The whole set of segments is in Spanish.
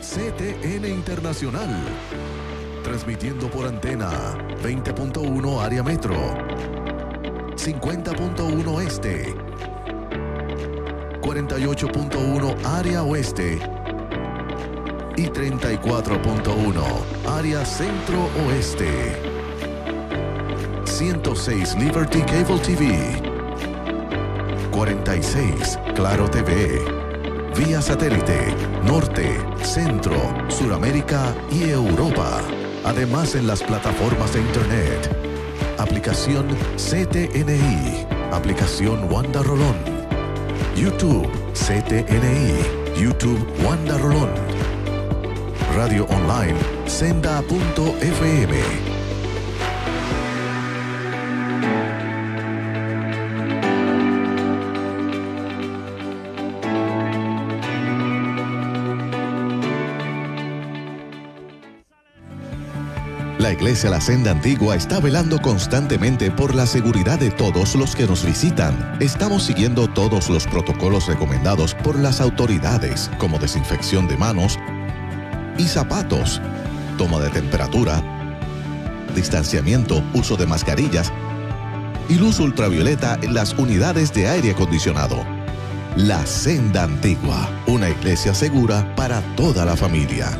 CTN Internacional. Transmitiendo por antena 20.1 área metro, 50.1 este, 48.1 área oeste y 34.1 área centro oeste. 106 Liberty Cable TV, 46 Claro TV, vía satélite, norte, centro, Suramérica y Europa. Además en las plataformas de internet, aplicación CTNI, aplicación Wanda Rolón, YouTube CTNI, YouTube Wanda Rolón, radio online senda.fm. La Iglesia La Senda Antigua está velando constantemente por la seguridad de todos los que nos visitan. Estamos siguiendo todos los protocolos recomendados por las autoridades, como desinfección de manos y zapatos, toma de temperatura, distanciamiento, uso de mascarillas y luz ultravioleta en las unidades de aire acondicionado. La Senda Antigua, una iglesia segura para toda la familia.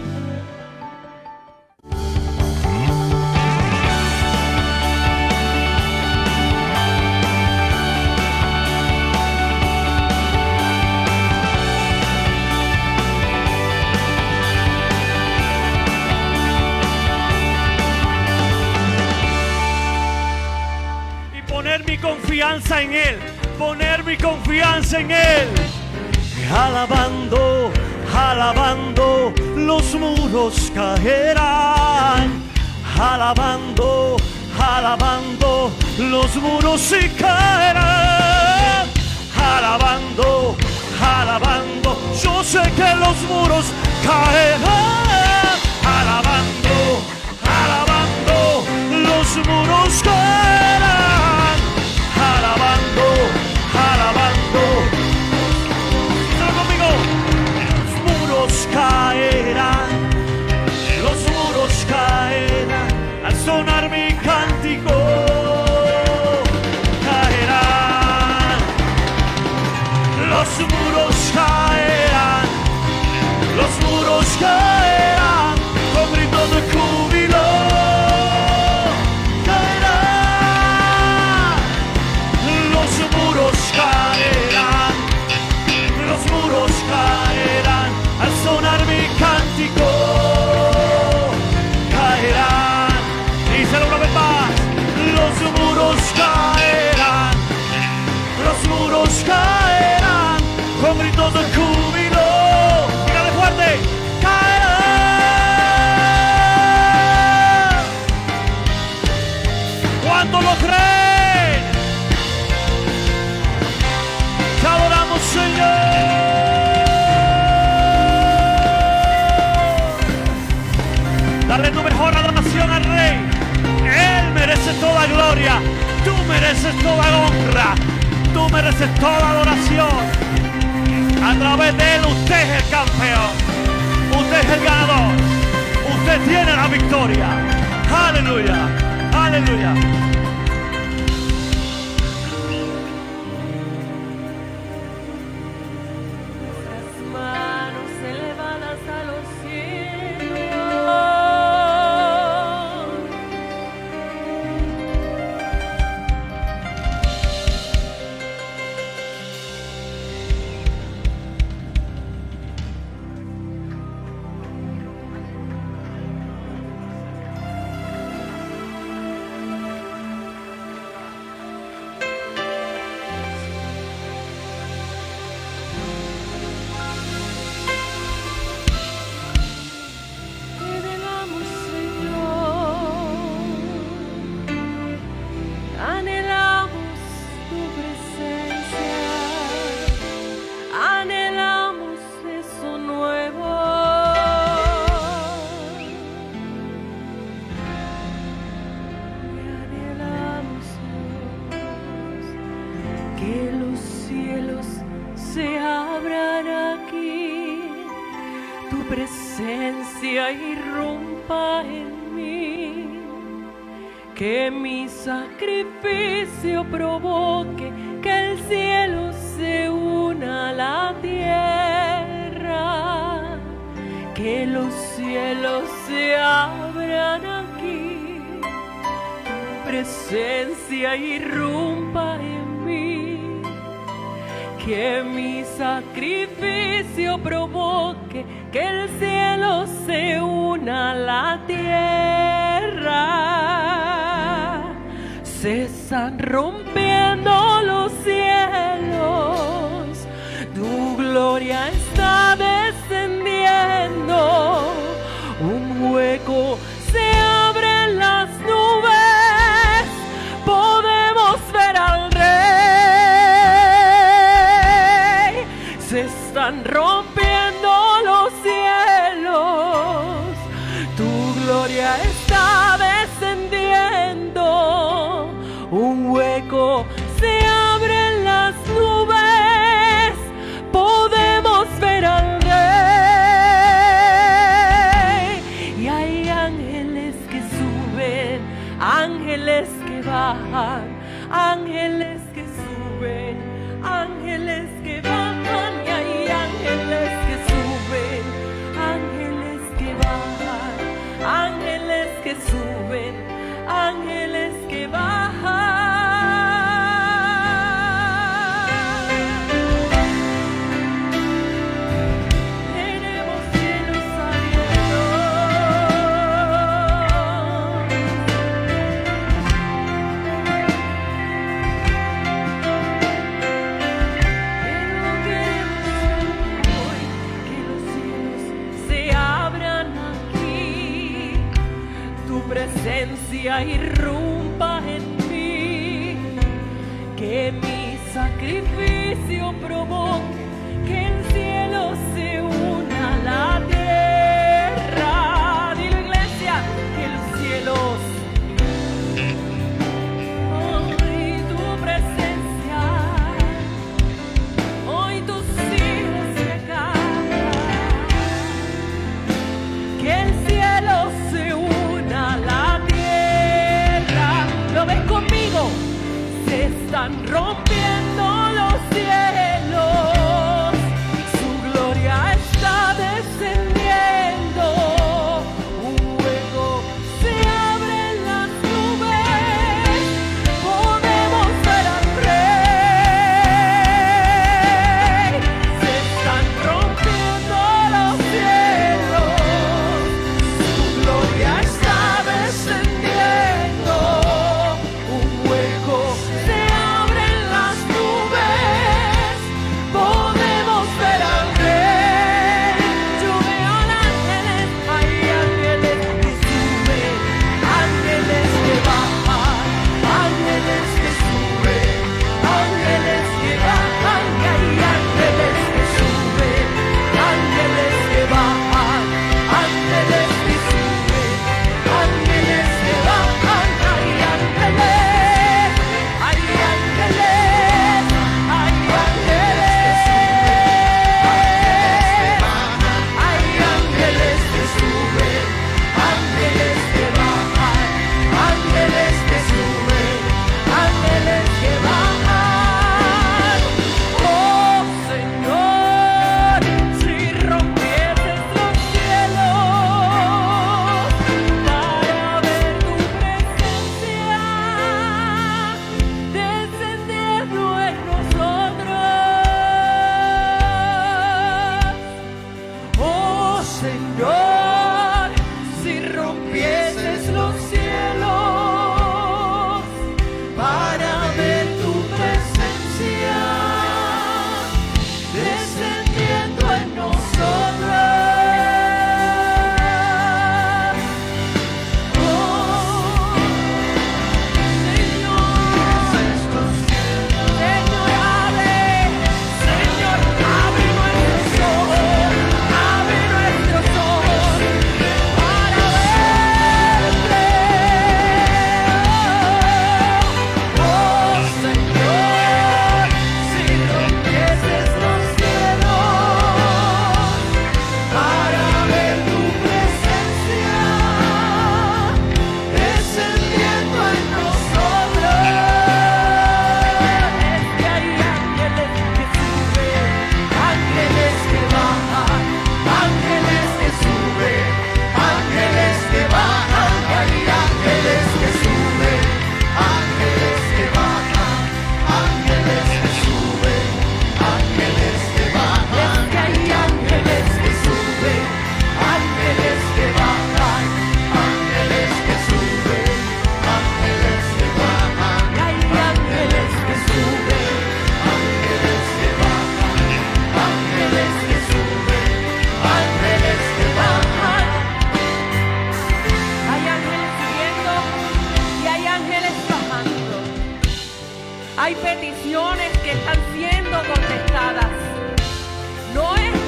Confianza en Él, poner mi confianza en Él. Alabando, alabando, los muros caerán. Alabando, alabando, los muros sí caerán. Alabando, alabando, yo sé que los muros caerán. Alabando, alabando, los muros caerán. Alabando, alabando, díselo conmigo, los muros caerán, los muros caerán, al sonar mi cántico, caerán, los muros caerán, los muros caerán, con grito de júbilo. Caerán, los muros caerán, al sonar mi cántico, caerán, díselo una vez más, los muros caerán, los muros caerán, con gritos de júbilo, dígale fuerte, caerán, ¿cuánto lo creen? Adoramos, Señor. Dale tu mejor adoración al Rey. Él merece toda gloria. Tú mereces toda honra. Tú mereces toda adoración. A través de Él usted es el campeón. Usted es el ganador. Usted tiene la victoria. Aleluya. Aleluya. tu presencia irrumpa en mí, que mi sacrificio provoque que el cielo se una a la tierra, que los cielos se abran aquí, tu presencia irrumpa en mí, que mi sacrificio provoque que el cielo se una a la tierra. Se están rompiendo los cielos, tu gloria está descendiendo, un hueco se abre en las nubes, podemos ver al Rey. Se están rompiendo los cielos, tu gloria está descendiendo, un hueco se abre en las nubes, podemos ver al Rey. Y hay ángeles que suben, ángeles que bajan, ángeles que suben, ángeles que bajan, y hay ángeles que suben, ángeles que bajan, ángeles que suben, ángeles que bajan. Tenemos cielos Pero queremos hoy que los cielos se abran aquí, tu presencia irrumpa en mí, que mi sacrificio provoque que el cielo se una a la tierra. Dilo, iglesia, que los cielos, hoy tu presencia, hoy tus hijos se acaban, que el cielo se una a la tierra. ¿Lo ves conmigo? Se están rompiendo los cielos, su gloria está descendiendo, un hueco se abre en las nubes, podemos ver al Rey. Se están rompiendo los cielos, su gloria está descendiendo, un hueco se abre en las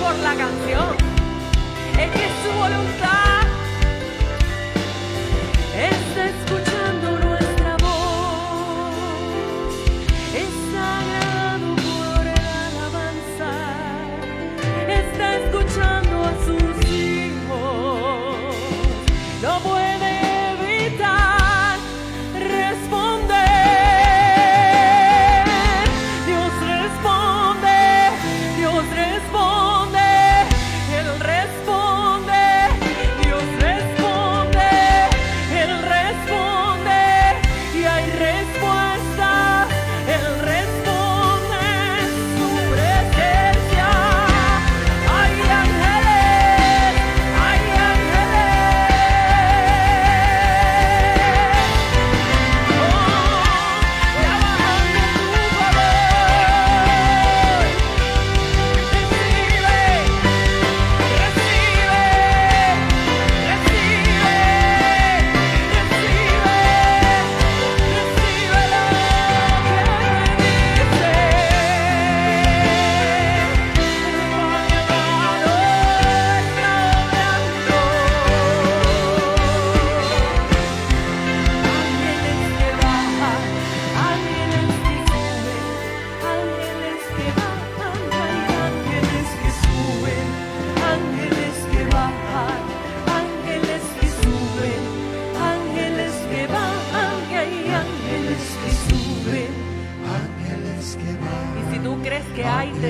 por la canción, es que su voluntad está escuchando nuestra voz, está agradado por la alabanza, está escuchando a sus hijos, no puede evitar responder. Dios responde, Dios responde, Él responde, Dios responde, Él responde, y hay respuesta, Él responde en su presencia. Hay ángeles, hay ángeles.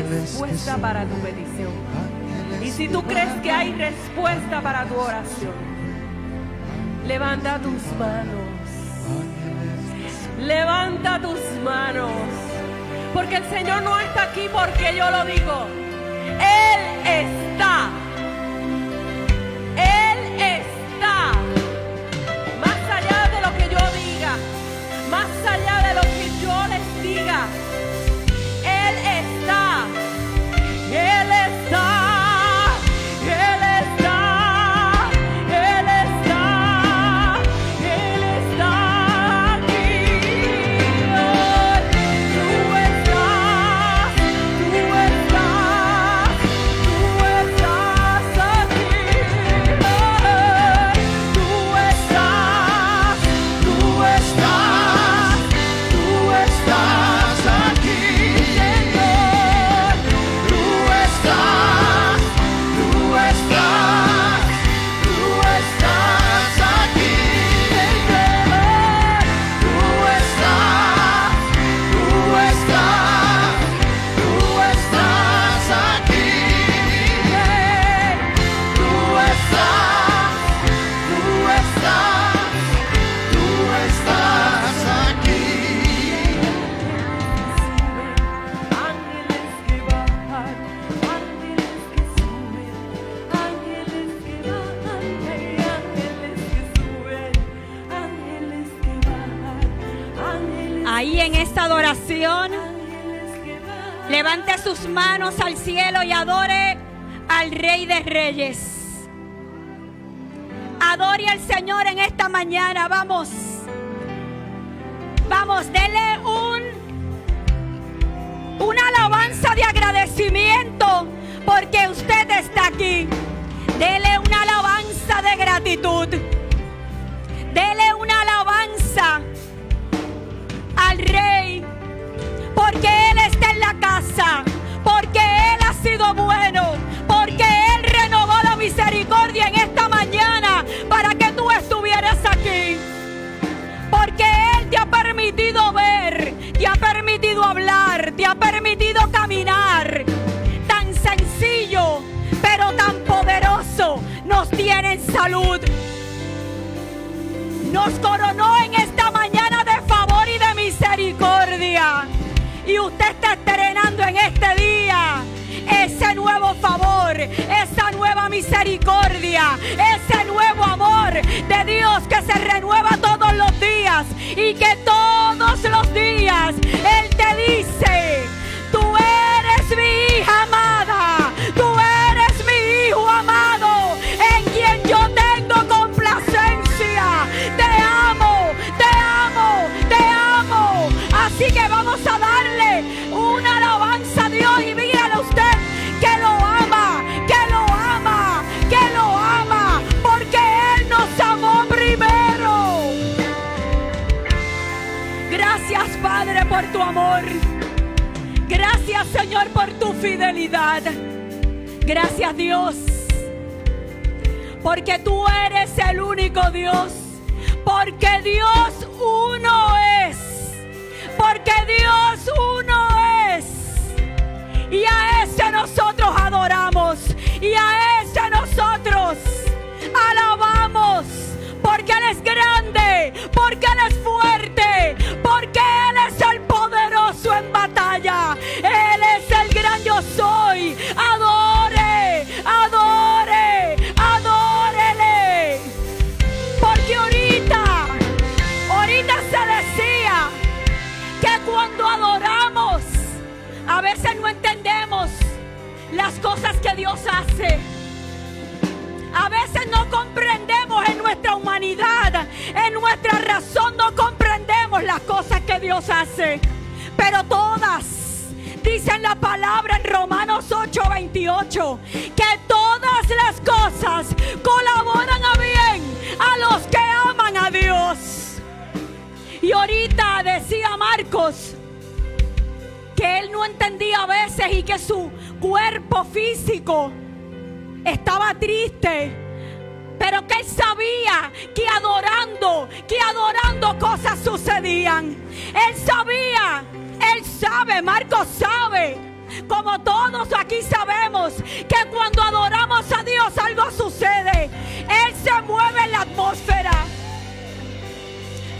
Respuesta para tu petición, y si tú crees que hay respuesta para tu oración, levanta tus manos, levanta tus manos, porque el Señor no está aquí porque yo lo digo, Él está, más allá de lo que yo diga, más allá de lo que yo les diga. Él está, Él está, Él está, Él está, Él está aquí. Tú estás, tú estás, tú estás aquí. Tú estás, tú estás, tú estás aquí. Ahí en esta adoración, levante sus manos al cielo y adore al Rey de Reyes. Adore al Señor en esta mañana. Vamos, dele una alabanza de agradecimiento porque usted está aquí. Dele una alabanza de gratitud. Dele una alabanza al Rey, porque Él está en la casa, porque Él ha sido bueno, porque Él renovó la misericordia en esta mañana para que tú estuvieras aquí, porque Él te ha permitido ver, te ha permitido hablar, te ha permitido caminar. Tan sencillo, pero tan poderoso, nos tiene en salud. Nos coronó en esta mañana de favor y de misericordia. Y usted está estrenando en este día ese nuevo favor, esa nueva misericordia, ese nuevo amor de Dios que se renueva todos los días. Y que todos los días Él te dice: tú eres mi hija amada, tú eres mi hijo amado, en quien yo tengo complacencia. Te amo, te amo, te amo. Así que vamos a darle una alabanza a Dios y dígale a usted que lo ama, Señor, por tu fidelidad. Gracias, Dios, porque tú eres el único Dios. Porque Dios uno es. Porque Dios uno es. Y a ese nosotros adoramos. Y a ese nosotros alabamos. Porque Él es grande. Porque Él es fuerte. Porque Él es el poderoso en batalla. Él es el gran yo soy. Adore, adore, adórele. Porque ahorita se decía que cuando adoramos, a veces no entendemos las cosas que Dios hace. A veces no comprendemos en nuestra humanidad, en nuestra razón no comprendemos las cosas que Dios hace. Pero todas, dicen la palabra en Romanos 8:28, que todas las cosas colaboran a bien a los que aman a Dios. Y ahorita decía Marcos que él no entendía a veces y que su cuerpo físico estaba triste, pero que él sabía que adorando cosas sucedían. Él sabía, él sabe, Marcos sabe, como todos aquí sabemos, que cuando adoramos a Dios algo sucede. Él se mueve en la atmósfera.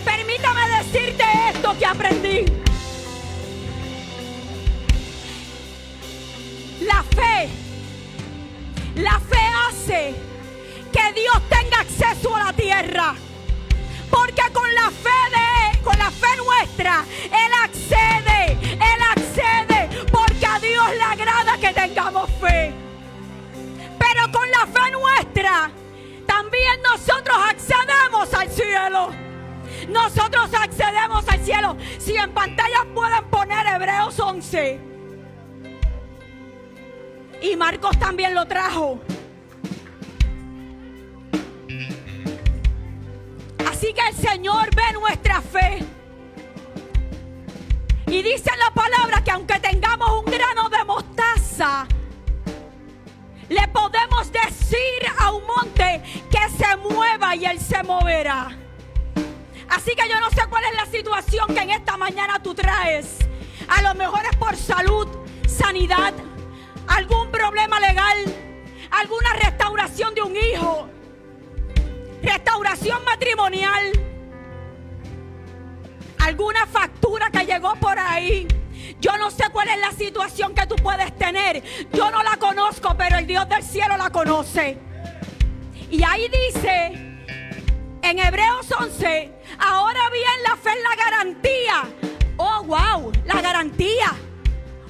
Permítame decirte esto que aprendí. La fe hace que Dios tenga acceso a la tierra. Porque con la fe nuestra, Él accede, porque a Dios le agrada que tengamos fe. Pero con la fe nuestra, también nosotros accedemos al cielo. Nosotros accedemos al cielo. Si en pantalla pueden poner Hebreos 11. Y Marcos también lo trajo. Así que el Señor ve nuestra fe. Y dice la palabra que aunque tengamos un grano de mostaza, le podemos decir a un monte que se mueva y él se moverá. Así que yo no sé cuál es la situación que en esta mañana tú traes. A lo mejor es por salud, sanidad, algún problema legal, alguna restauración de un hijo, restauración matrimonial, alguna factura que llegó por ahí. Yo no sé cuál es la situación que tú puedes tener. Yo no la conozco, pero el Dios del cielo la conoce. Y ahí dice en Hebreos 11, ahora bien, la fe es la garantía. Oh, wow, la garantía.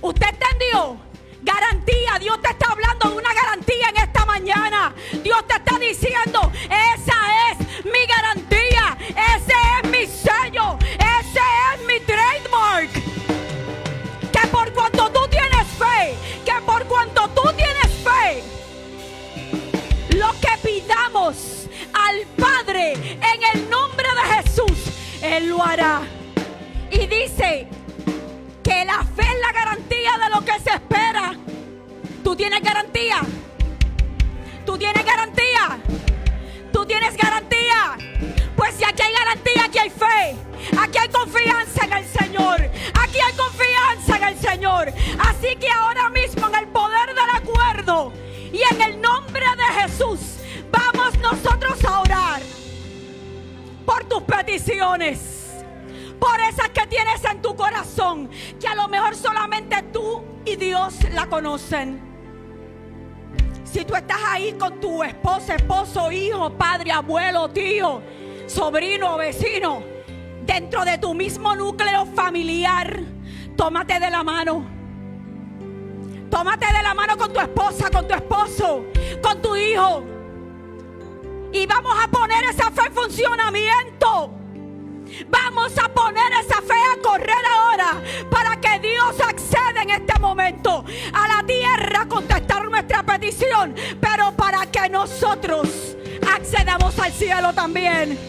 ¿Usted entendió? Garantía. Dios te está hablando de una garantía en esta mañana. Dios te está diciendo, esa es mi garantía, ese es mi sello, ese es mi trademark. Que por cuanto tú tienes fe, lo que pidamos al Padre en el nombre de Jesús, Él lo hará. Y dice que la fe es la garantía de lo que se espera. ¿Tú tienes garantía? ¿Tú tienes garantía? ¿Tú tienes garantía? Pues si aquí hay garantía, aquí hay fe. Aquí hay confianza en el Señor. Aquí hay confianza en el Señor. Así que ahora mismo, en el poder del acuerdo y en el nombre de Jesús, vamos nosotros a orar por tus peticiones, por esas que tienes en tu corazón, que a lo mejor solamente tú y Dios la conocen. Si tú estás ahí con tu esposa, esposo, hijo, padre, abuelo, tío, sobrino, vecino, dentro de tu mismo núcleo familiar, tómate de la mano. Tómate de la mano con tu esposa, con tu esposo, con tu hijo. Y vamos a poner esa fe en funcionamiento. Vamos a poner esa fe a correr ahora, para que Dios acceda en este momento a la tierra a contestar nuestra petición, pero para que nosotros accedamos al cielo también.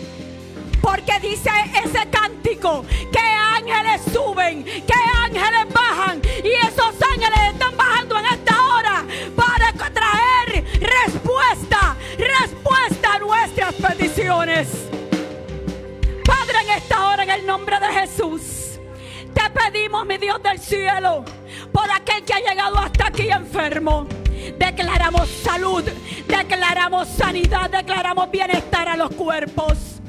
Porque dice ese cántico que ángeles suben, que ángeles bajan, y esos ángeles están bajando en esta hora para traer respuesta a nuestras peticiones. Padre, en esta hora, en el nombre de Jesús, te pedimos, mi Dios del cielo, por aquel que ha llegado hasta aquí enfermo. Declaramos salud, declaramos sanidad, declaramos bienestar a los cuerpos.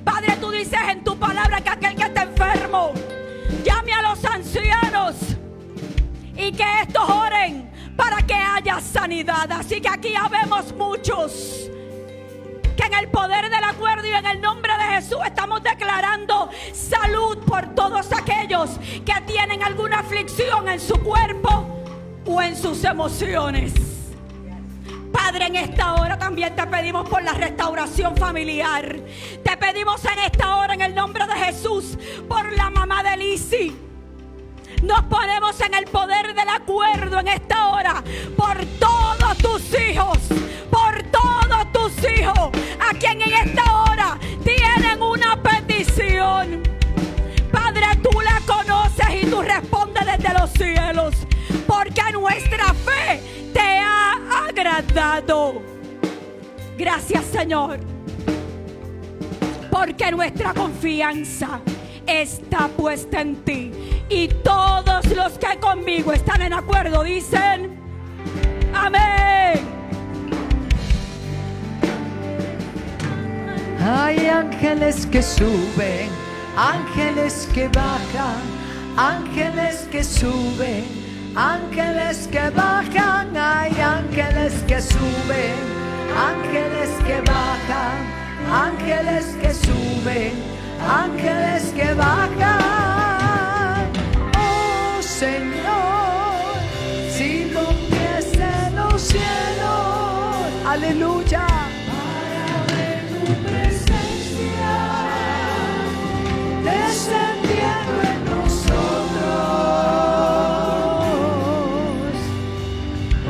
Padre, tú dices en tu palabra que aquel que está enfermo llame a los ancianos y que estos oren para que haya sanidad. Así que aquí habemos muchos que en el poder del acuerdo y en el nombre de Jesús estamos declarando salud por todos aquellos que tienen alguna aflicción en su cuerpo o en sus emociones. Padre, en esta hora también te pedimos por la restauración familiar. Te pedimos en esta hora, en el nombre de Jesús, por la mamá de Lizzy. Nos ponemos en el poder del acuerdo en esta hora por todos tus hijos, por todos tus hijos, a quien en esta hora tienen una petición. Padre, tú la conoces y tú respondes desde los cielos, porque nuestra fe te ha agradado. Gracias, Señor, porque nuestra confianza está puesta en ti. Y todos los que conmigo están en acuerdo dicen amén. Hay ángeles que suben, ángeles que bajan, ángeles que suben, ángeles que bajan. Hay ángeles que suben, ángeles que bajan, ángeles que suben, ángeles que bajan. Oh Señor, si rompiese los cielos, aleluya, para ver tu presencia descendiendo en nosotros.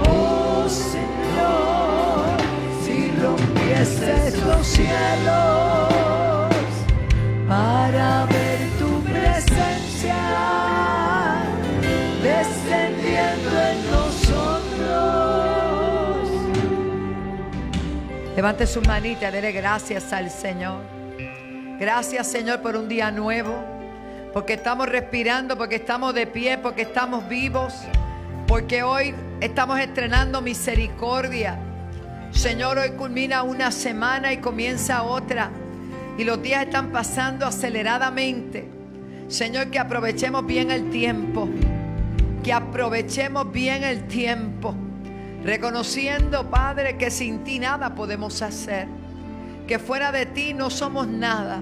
Oh Señor, si rompieses los cielos para ver tu presencia descendiendo en nosotros. Levante sus manitas, dele gracias al Señor. Gracias, Señor, por un día nuevo, porque estamos respirando, porque estamos de pie, porque estamos vivos, porque hoy estamos estrenando misericordia. Señor, hoy culmina una semana y comienza otra, y los días están pasando aceleradamente. Señor, que aprovechemos bien el tiempo, que aprovechemos bien el tiempo, reconociendo, Padre, que sin ti nada podemos hacer, que fuera de ti no somos nada.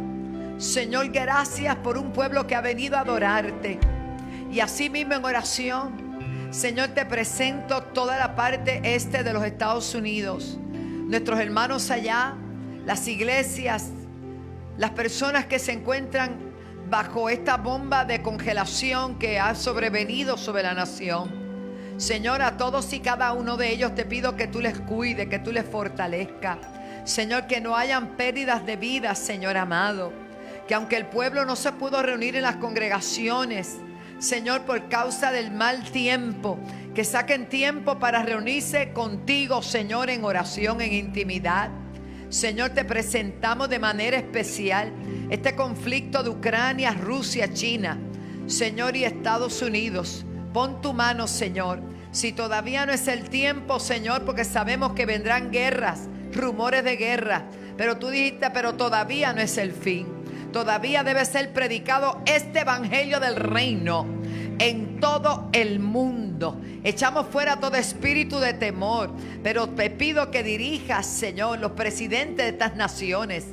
Señor, gracias por un pueblo que ha venido a adorarte. Y así mismo en oración, Señor, te presento toda la parte este de los Estados Unidos, nuestros hermanos allá, las iglesias, las personas que se encuentran bajo esta bomba de congelación que ha sobrevenido sobre la nación. Señor, a todos y cada uno de ellos te pido que tú les cuides, que tú les fortalezcas. Señor, que no hayan pérdidas de vida, Señor amado. Que aunque el pueblo no se pudo reunir en las congregaciones, Señor, por causa del mal tiempo, que saquen tiempo para reunirse contigo, Señor, en oración, en intimidad. Señor, te presentamos de manera especial este conflicto de Ucrania, Rusia, China, Señor, y Estados Unidos. Pon tu mano, Señor. Si todavía no es el tiempo, Señor, porque sabemos que vendrán guerras, rumores de guerra, pero tú dijiste, pero todavía no es el fin. Todavía debe ser predicado este evangelio del reino en todo el mundo. Echamos fuera todo espíritu de temor, pero te pido que dirijas, Señor, los presidentes de estas naciones,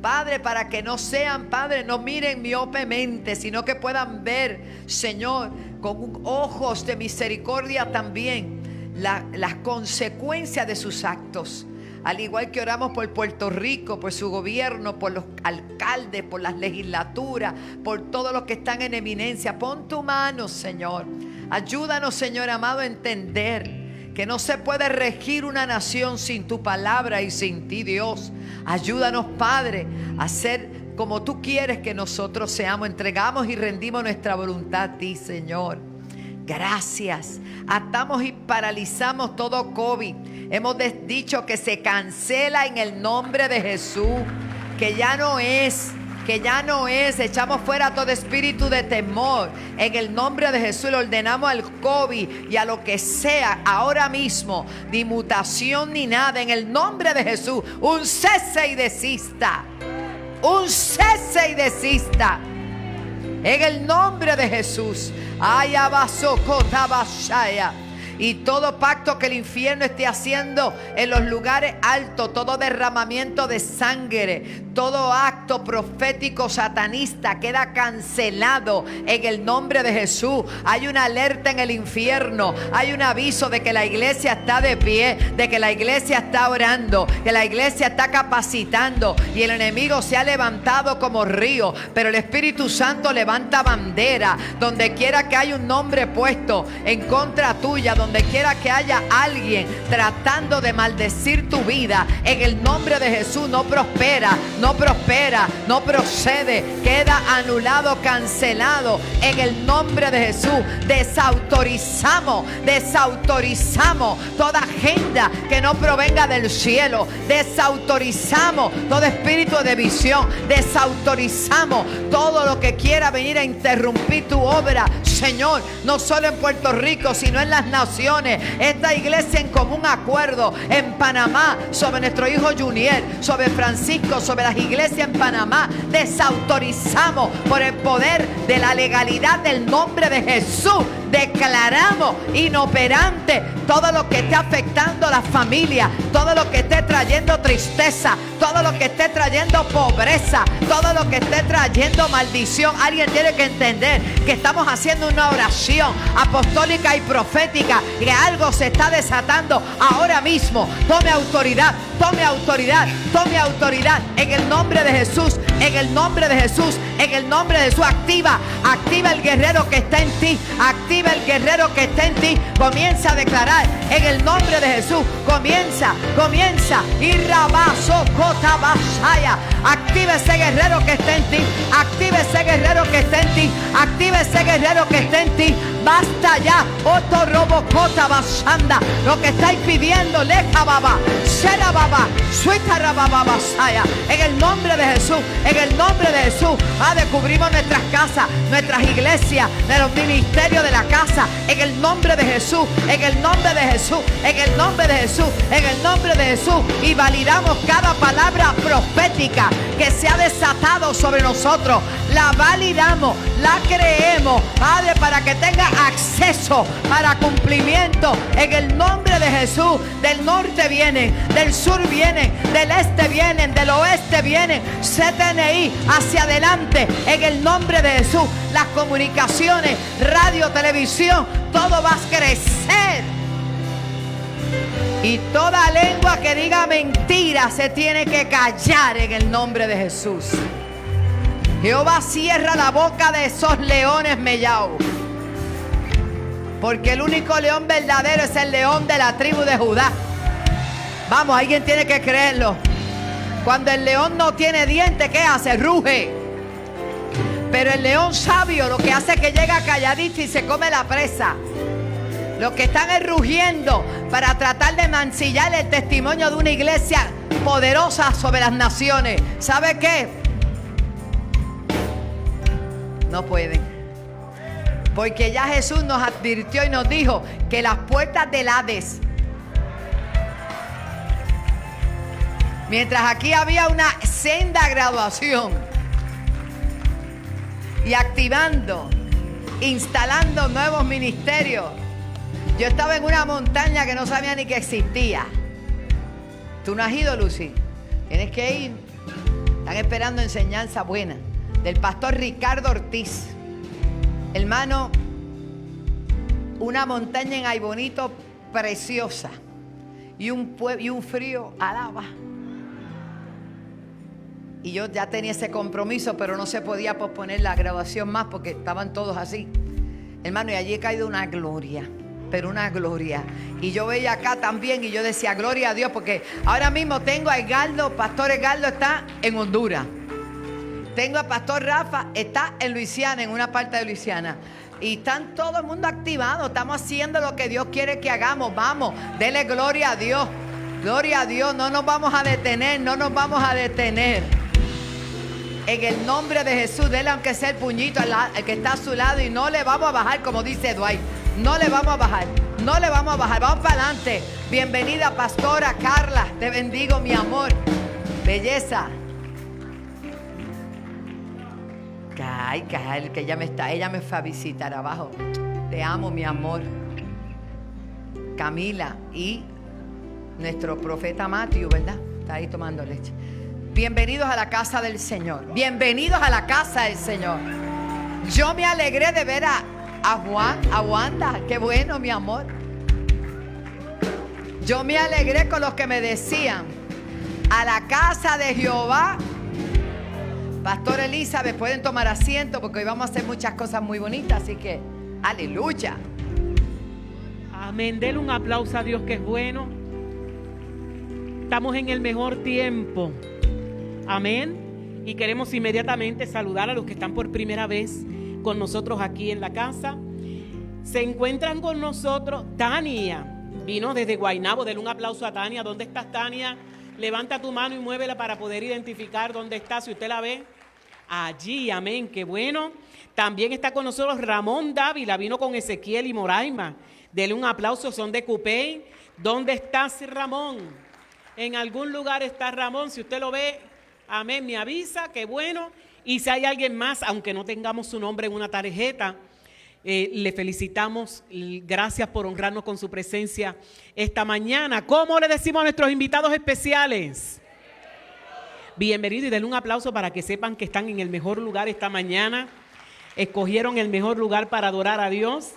Padre, para que no sean, Padre, no miren miopemente, sino que puedan ver, Señor, con ojos de misericordia también las consecuencias de sus actos. Al igual que oramos por Puerto Rico, por su gobierno, por los alcaldes, por las legislaturas, por todos los que están en eminencia. Pon tu mano, Señor. Ayúdanos, Señor amado, a entender que no se puede regir una nación sin tu palabra y sin ti, Dios. Ayúdanos, Padre, a ser como tú quieres que nosotros seamos. Entregamos y rendimos nuestra voluntad a ti, Señor. Gracias. Atamos y paralizamos todo COVID. Hemos dicho que se cancela en el nombre de Jesús. Que ya no es. Echamos fuera todo espíritu de temor. En el nombre de Jesús le ordenamos al COVID y a lo que sea ahora mismo, ni mutación ni nada. En el nombre de Jesús, un cese y desista. Un cese y desista. En el nombre de Jesús. Y todo pacto que el infierno esté haciendo en los lugares altos, todo derramamiento de sangre, todo acto profético satanista queda cancelado en el nombre de Jesús. Hay una alerta en el infierno, hay un aviso de que la iglesia está de pie, de que la iglesia está orando, que la iglesia está capacitando, y el enemigo se ha levantado como río, pero el Espíritu Santo levanta bandera. Donde quiera que haya un nombre puesto en contra tuya, donde quiera que haya alguien tratando de maldecir tu vida, en el nombre de Jesús no prospera, no procede, queda anulado, cancelado en el nombre de Jesús. Desautorizamos toda agenda que no provenga del cielo. Desautorizamos todo espíritu de división. Desautorizamos todo lo que quiera venir a interrumpir tu obra, Señor, no solo en Puerto Rico, sino en las naciones. Esta iglesia en común acuerdo en Panamá, sobre nuestro hijo Junior, sobre Francisco, sobre las iglesias en Panamá, desautorizamos por el poder de la legalidad del nombre de Jesús. Declaramos inoperante todo lo que esté afectando a la familia, todo lo que esté trayendo tristeza, todo lo que esté trayendo pobreza, todo lo que esté trayendo maldición. Alguien tiene que entender que estamos haciendo una oración apostólica y profética, que algo se está desatando ahora mismo. Tome autoridad en el nombre de Jesús, en el nombre de Jesús, en el nombre de Jesús. Activa el guerrero que está en ti, activa el guerrero que está en ti. Comienza a declarar en el nombre de Jesús. Comienza. Y rabazo cotabashaya. Activa ese guerrero que está en ti. Activa ese guerrero que está en ti. Activa ese guerrero que está en ti. Basta ya. Otto robocota basanda. Lo que estáis pidiendo, leja baba, será baba, suita rababa basaya. En el nombre de Jesús, en el nombre de Jesús. Descubrimos nuestras casas, nuestras iglesias, de los ministerios de la casa. En el nombre de Jesús, en el nombre de Jesús, en el nombre de Jesús, en el nombre de Jesús. Y validamos cada palabra profética que se ha desatado sobre nosotros. La validamos, la creemos, Padre, para que tenga acceso para cumplimiento. En el nombre de Jesús. Del norte vienen, del sur vienen, del este vienen, del oeste vienen. CTNI hacia adelante en el nombre de Jesús. Las comunicaciones, radio, televisión, todo va a crecer. Y toda lengua que diga mentira se tiene que callar en el nombre de Jesús. Jehová cierra la boca de esos leones mellados, porque el único león verdadero es el león de la tribu de Judá. Vamos, alguien tiene que creerlo. Cuando el león no tiene dientes, ¿qué hace? Ruge. Pero el león sabio lo que hace es que llega calladito y se come la presa. Los que están rugiendo para tratar de mancillar el testimonio de una iglesia poderosa sobre las naciones, ¿sabe qué? No pueden. Porque ya Jesús nos advirtió y nos dijo que las puertas del Hades, mientras aquí había una senda graduación y activando, instalando nuevos ministerios, yo estaba en una montaña que no sabía ni que existía. Tú no has ido, Lucy. Tienes que ir. Están esperando enseñanza buena del pastor Ricardo Ortiz. Hermano, una montaña en Aybonito preciosa y un frío alaba. Y yo ya tenía ese compromiso, pero no se podía posponer la grabación más porque estaban todos así. Hermano, y allí he caído una gloria, pero una gloria. Y yo veía acá también y yo decía, gloria a Dios, porque ahora mismo tengo a Edgardo, pastor Edgardo está en Honduras. Tengo a Pastor Rafa, está en Luisiana, en una parte de Luisiana. Y están todo el mundo activado. Estamos haciendo lo que Dios quiere que hagamos. Vamos, dele gloria a Dios. Gloria a Dios. No nos vamos a detener, no nos vamos a detener. En el nombre de Jesús, dele aunque sea el puñito al que está a su lado. Y no le vamos a bajar, como dice Dwight. No le vamos a bajar. No le vamos a bajar. Vamos para adelante. Bienvenida, Pastora Carla. Te bendigo, mi amor. Belleza. Ay, que ella me fue a visitar abajo. Te amo, mi amor. Camila y nuestro profeta Matthew, ¿verdad? Está ahí tomando leche. Bienvenidos a la casa del Señor. Bienvenidos a la casa del Señor. Yo me alegré de ver a Wanda. Qué bueno, mi amor. Yo me alegré con los que me decían: a la casa de Jehová. Pastor Elizabeth, pueden tomar asiento porque hoy vamos a hacer muchas cosas muy bonitas, así que aleluya. Amén. Denle un aplauso a Dios, que es bueno. Estamos en el mejor tiempo. Amén. Y queremos inmediatamente saludar a los que están por primera vez con nosotros aquí en la casa. Se encuentran con nosotros Tania. Vino desde Guaynabo. Denle un aplauso a Tania. ¿Dónde estás, Tania? Levanta tu mano y muévela para poder identificar dónde está, si usted la ve. Allí, amén, qué bueno. También está con nosotros Ramón Dávila, vino con Ezequiel y Moraima. Dele un aplauso, son de Cupey. ¿Dónde estás, Ramón? En algún lugar está Ramón, si usted lo ve, amén, me avisa, qué bueno. Y si hay alguien más, aunque no tengamos su nombre en una tarjeta, le felicitamos, gracias por honrarnos con su presencia esta mañana. ¿Cómo le decimos a nuestros invitados especiales? Bienvenido, y denle un aplauso para que sepan que están en el mejor lugar esta mañana. Escogieron el mejor lugar para adorar a Dios,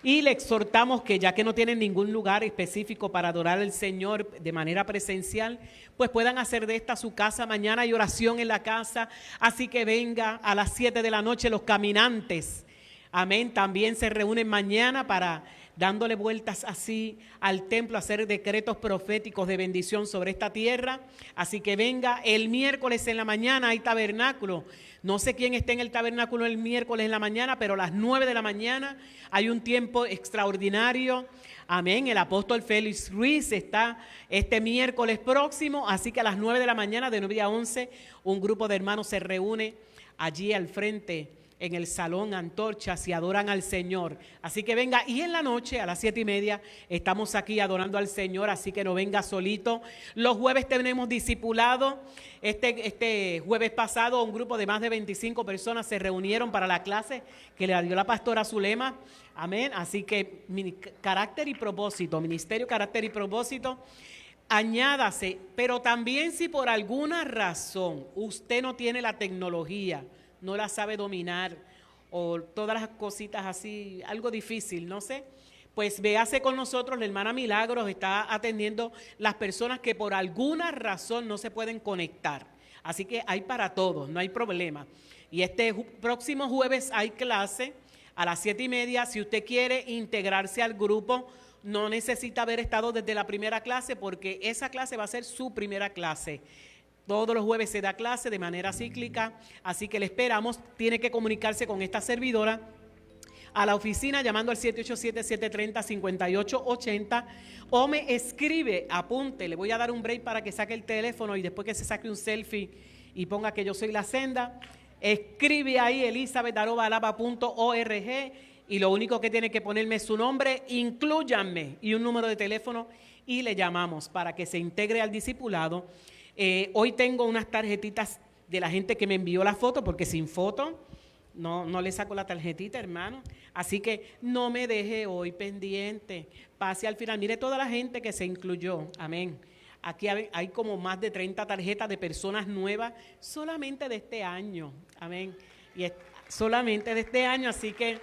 y le exhortamos que, ya que no tienen ningún lugar específico para adorar al Señor de manera presencial, pues puedan hacer de esta su casa. Mañana hay oración en la casa, así que venga a las 7 de la noche los caminantes. Amén, también se reúnen mañana para dándole vueltas así al templo, hacer decretos proféticos de bendición sobre esta tierra. Así que venga. El miércoles en la mañana hay tabernáculo. No sé quién esté en el tabernáculo el miércoles en la mañana, pero a las 9 de la mañana hay un tiempo extraordinario. Amén, el apóstol Félix Ruiz está este miércoles próximo, así que a las 9 de la mañana, de 9 a 11, un grupo de hermanos se reúne allí al frente en el salón Antorchas y adoran al Señor. Así que venga. Y en la noche a las 7:30 estamos aquí adorando al Señor, así que no venga solito. Los jueves tenemos discipulado. Este jueves pasado un grupo de más de 25 personas se reunieron para la clase que le dio la pastora Zulema. Amén. Así que carácter y propósito, ministerio, carácter y propósito. Añádase. Pero también, si por alguna razón usted no tiene la tecnología, no la sabe dominar, o todas las cositas así, algo difícil, no sé, pues véase con nosotros. La hermana Milagros está atendiendo las personas que por alguna razón no se pueden conectar. Así que hay para todos, no hay problema. Y este próximo jueves hay clase a las 7:30. Si usted quiere integrarse al grupo, no necesita haber estado desde la primera clase, porque esa clase va a ser su primera clase. Todos los jueves se da clase de manera cíclica, así que le esperamos. Tiene que comunicarse con esta servidora a la oficina llamando al 787-730-5880 o me escribe, apunte, le voy a dar un break para que saque el teléfono y después que se saque un selfie y ponga que yo soy la senda, escribe ahí elizabeth@alaba.org y lo único que tiene que ponerme es su nombre, inclúyanme y un número de teléfono y le llamamos para que se integre al discipulado. Hoy tengo unas tarjetitas de la gente que me envió la foto, porque sin foto no le saco la tarjetita, hermano. Así que no me deje hoy pendiente. Pase al final. Mire toda la gente que se incluyó. Amén. Aquí hay como más de 30 tarjetas de personas nuevas solamente de este año. Amén. Y solamente de este año. Así que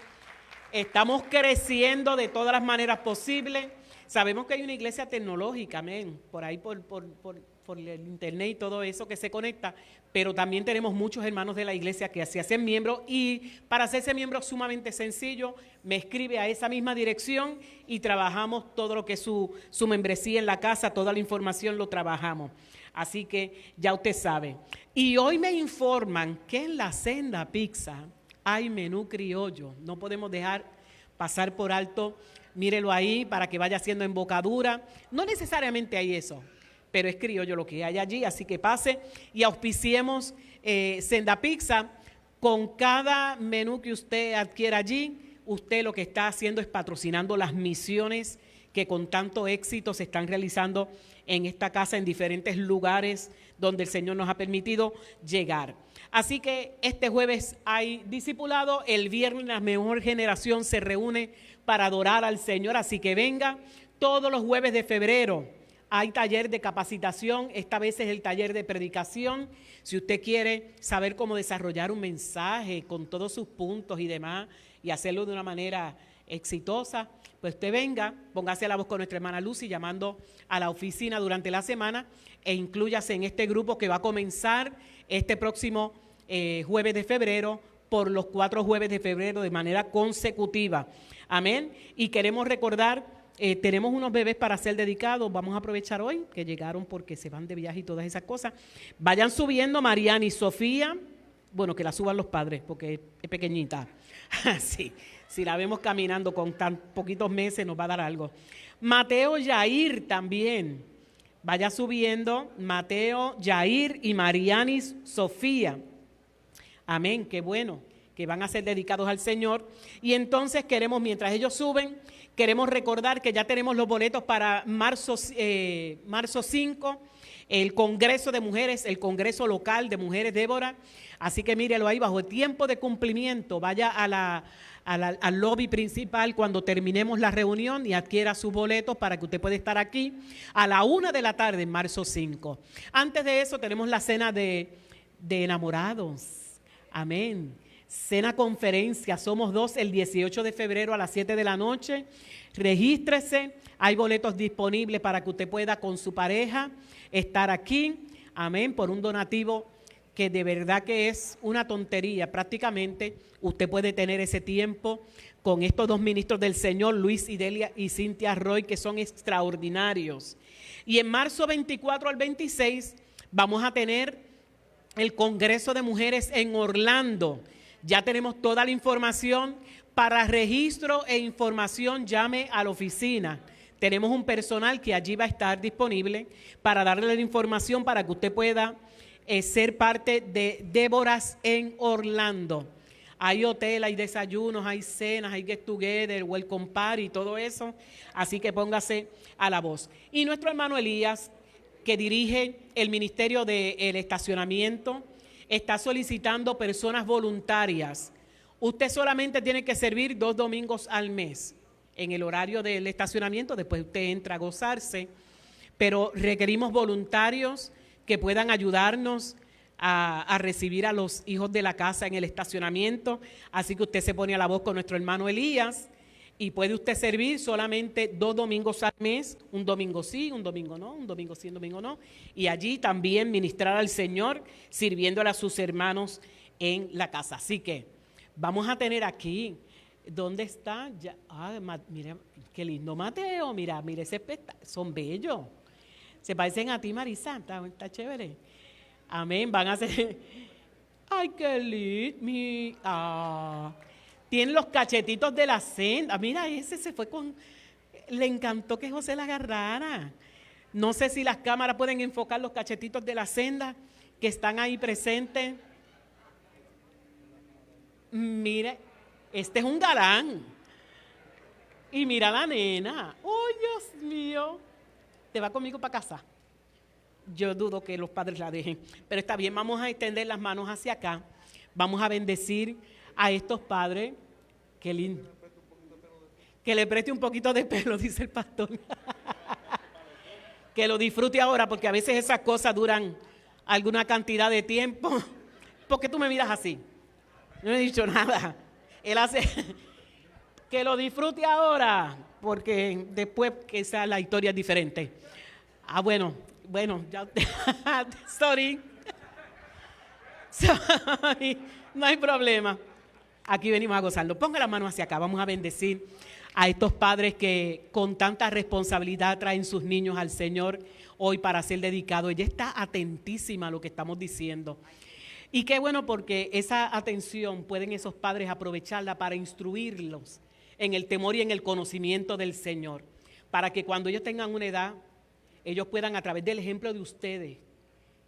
estamos creciendo de todas las maneras posibles. Sabemos que hay una iglesia tecnológica, amén, por ahí por el internet y todo eso que se conecta, pero también tenemos muchos hermanos de la iglesia que se hacen miembros, y para hacerse miembro es sumamente sencillo, me escribe a esa misma dirección y trabajamos todo lo que es su membresía en la casa, toda la información lo trabajamos. Así que ya usted sabe. Y hoy me informan que en la Senda Pizza hay menú criollo. No podemos dejar pasar por alto. Mírelo ahí para que vaya haciendo embocadura. No necesariamente hay eso, pero es criollo lo que hay allí. Así que pase y auspiciemos Senda Pizza. Con cada menú que usted adquiera allí, usted lo que está haciendo es patrocinando las misiones que con tanto éxito se están realizando en esta casa, en diferentes lugares donde el Señor nos ha permitido llegar. Así que este jueves hay discipulado, el viernes la mejor generación se reúne para adorar al Señor, así que venga. Todos los jueves de febrero hay taller de capacitación, esta vez es el taller de predicación. Si usted quiere saber cómo desarrollar un mensaje con todos sus puntos y demás y hacerlo de una manera exitosa, pues usted venga, póngase a la voz con nuestra hermana Lucy llamando a la oficina durante la semana e inclúyase en este grupo que va a comenzar este próximo jueves de febrero por los 4 jueves de febrero de manera consecutiva. Amén. Y queremos recordar, tenemos unos bebés para ser dedicados, vamos a aprovechar hoy que llegaron porque se van de viaje y todas esas cosas. Vayan subiendo Mariana y Sofía, bueno, que la suban los padres porque es pequeñita. Sí. Si la vemos caminando con tan poquitos meses nos va a dar algo. Mateo, Yair también. Vaya subiendo. Mateo, Yair y Marianis Sofía. Amén, qué bueno, que van a ser dedicados al Señor. Y entonces queremos, mientras ellos suben, queremos recordar que ya tenemos los boletos para marzo 5, el Congreso de Mujeres, el Congreso Local de Mujeres Débora. Así que mírelo ahí, bajo el tiempo de cumplimiento, vaya al lobby principal cuando terminemos la reunión y adquiera sus boletos para que usted pueda estar aquí a la 1 de la tarde en marzo 5. Antes de eso tenemos la cena de enamorados. Amén. Cena conferencia, somos 2 el 18 de febrero a las 7 de la noche. Regístrese, hay boletos disponibles para que usted pueda con su pareja estar aquí. Amén, por un donativo que de verdad que es una tontería. Prácticamente usted puede tener ese tiempo con estos 2 ministros del Señor, Luis y Delia y Cintia Roy, que son extraordinarios. Y en marzo 24 al 26 vamos a tener el Congreso de Mujeres en Orlando. Ya tenemos toda la información. Para registro e información llame a la oficina. Tenemos un personal que allí va a estar disponible para darle la información para que usted pueda ser parte de Déboras en Orlando. Hay hotel, hay desayunos, hay cenas, hay get together, welcome party y todo eso. Así que póngase a la voz. Y nuestro hermano Elías, que dirige el Ministerio del Estacionamiento, está solicitando personas voluntarias. Usted solamente tiene que servir 2 domingos al mes en el horario del estacionamiento. Después usted entra a gozarse. Pero requerimos voluntarios que puedan ayudarnos a recibir a los hijos de la casa en el estacionamiento. Así que usted se pone a la voz con nuestro hermano Elías y puede usted servir solamente 2 domingos al mes, un domingo sí, un domingo no, un domingo sí, un domingo no. Y allí también ministrar al Señor sirviéndole a sus hermanos en la casa. Así que vamos a tener aquí, ¿dónde está? Ya, mira, qué lindo Mateo, mira ese espectáculo, son bellos. Se parecen a ti, Marisa, está chévere. Amén, van a ser, ay, qué lindo, tienen los cachetitos de la senda. Mira, ese se fue con, le encantó que José la agarrara. No sé si las cámaras pueden enfocar los cachetitos de la senda que están ahí presentes. Mire, este es un galán. Y mira la nena. Oh, Dios mío. ¿Te va conmigo para casa? Yo dudo que los padres la dejen. Pero está bien, vamos a extender las manos hacia acá. Vamos a bendecir a estos padres. Qué lindo. Que le preste un poquito de pelo, dice el pastor. Que lo disfrute ahora, porque a veces esas cosas duran alguna cantidad de tiempo. ¿Por qué tú me miras así? No he dicho nada. Él hace que lo disfrute ahora. porque después quizá la historia es diferente. Ah, bueno, ya, sorry. Sorry, no hay problema. Aquí venimos a gozarlo. Ponga la mano hacia acá, vamos a bendecir a estos padres que con tanta responsabilidad traen sus niños al Señor hoy para ser dedicados. Ella está atentísima a lo que estamos diciendo. Y qué bueno, porque esa atención pueden esos padres aprovecharla para instruirlos en el temor y en el conocimiento del Señor, para que cuando ellos tengan una edad, ellos puedan, a través del ejemplo de ustedes,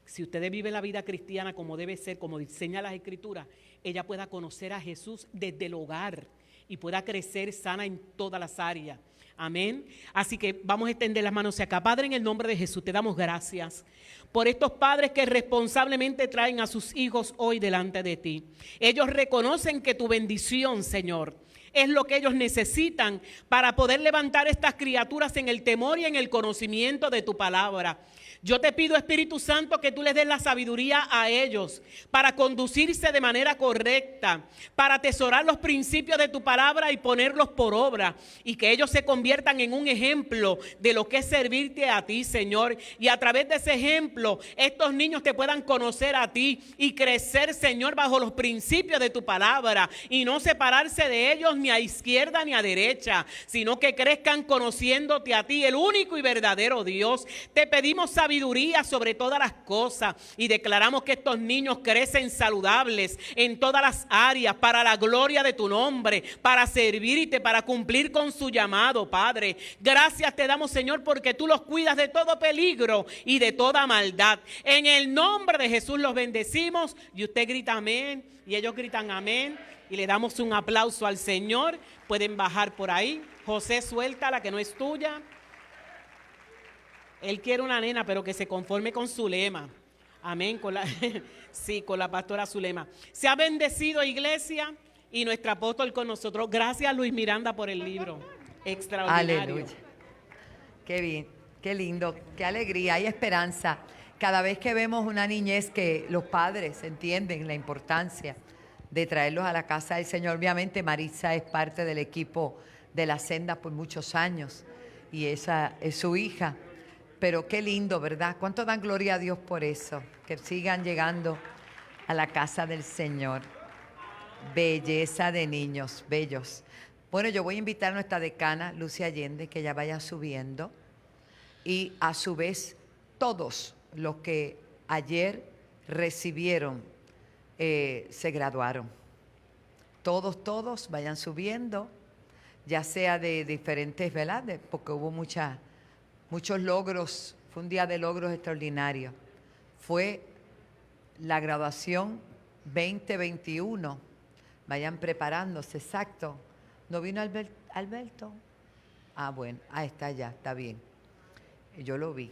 si ustedes viven la vida cristiana como debe ser, como diseña las Escrituras, ella pueda conocer a Jesús desde el hogar y pueda crecer sana en todas las áreas. Amén. Así que vamos a extender las manos hacia acá. Padre, en el nombre de Jesús, te damos gracias por estos padres que responsablemente traen a sus hijos hoy delante de ti. Ellos reconocen que tu bendición, Señor, es lo que ellos necesitan para poder levantar estas criaturas en el temor y en el conocimiento de tu palabra. Yo te pido, Espíritu Santo, que tú les des la sabiduría a ellos para conducirse de manera correcta, para atesorar los principios de tu palabra y ponerlos por obra, y que ellos se conviertan en un ejemplo de lo que es servirte a ti, Señor. Y a través de ese ejemplo, estos niños te puedan conocer a ti y crecer, Señor, bajo los principios de tu palabra y no separarse de ellos ni a izquierda ni a derecha, sino que crezcan conociéndote a ti, el único y verdadero Dios. Te pedimos sabiduría sobre todas las cosas y declaramos que estos niños crecen saludables en todas las áreas para la gloria de tu nombre, para servirte, para cumplir con su llamado, Padre. Gracias te damos, Señor, porque tú los cuidas de todo peligro y de toda maldad. En el nombre de Jesús los bendecimos y usted grita amén y ellos gritan amén y le damos un aplauso al Señor. Pueden bajar por ahí. José, suelta la que no es tuya. Él quiere una nena, pero que se conforme con Zulema. Amén. Sí, con la pastora Zulema. Se ha bendecido, iglesia, y nuestro apóstol con nosotros. Gracias, Luis Miranda, por el libro. Extraordinario. Aleluya. Qué bien, qué lindo, qué alegría, hay esperanza. Cada vez que vemos una niñez que los padres entienden la importancia de traerlos a la casa del Señor. Obviamente Marisa es parte del equipo de la senda por muchos años y esa es su hija. Pero qué lindo, ¿verdad? ¿Cuánto dan gloria a Dios por eso? Que sigan llegando a la casa del Señor. Belleza de niños, bellos. Bueno, yo voy a invitar a nuestra decana, Lucia Allende, que ella vaya subiendo. Y a su vez, todos los que ayer recibieron, se graduaron. Todos vayan subiendo, ya sea de diferentes, ¿verdad? Porque hubo muchos logros, fue un día de logros extraordinarios. Fue la graduación 2021. Vayan preparándose, exacto. ¿No vino Alberto? Ah, bueno, está ya, está bien. Yo lo vi.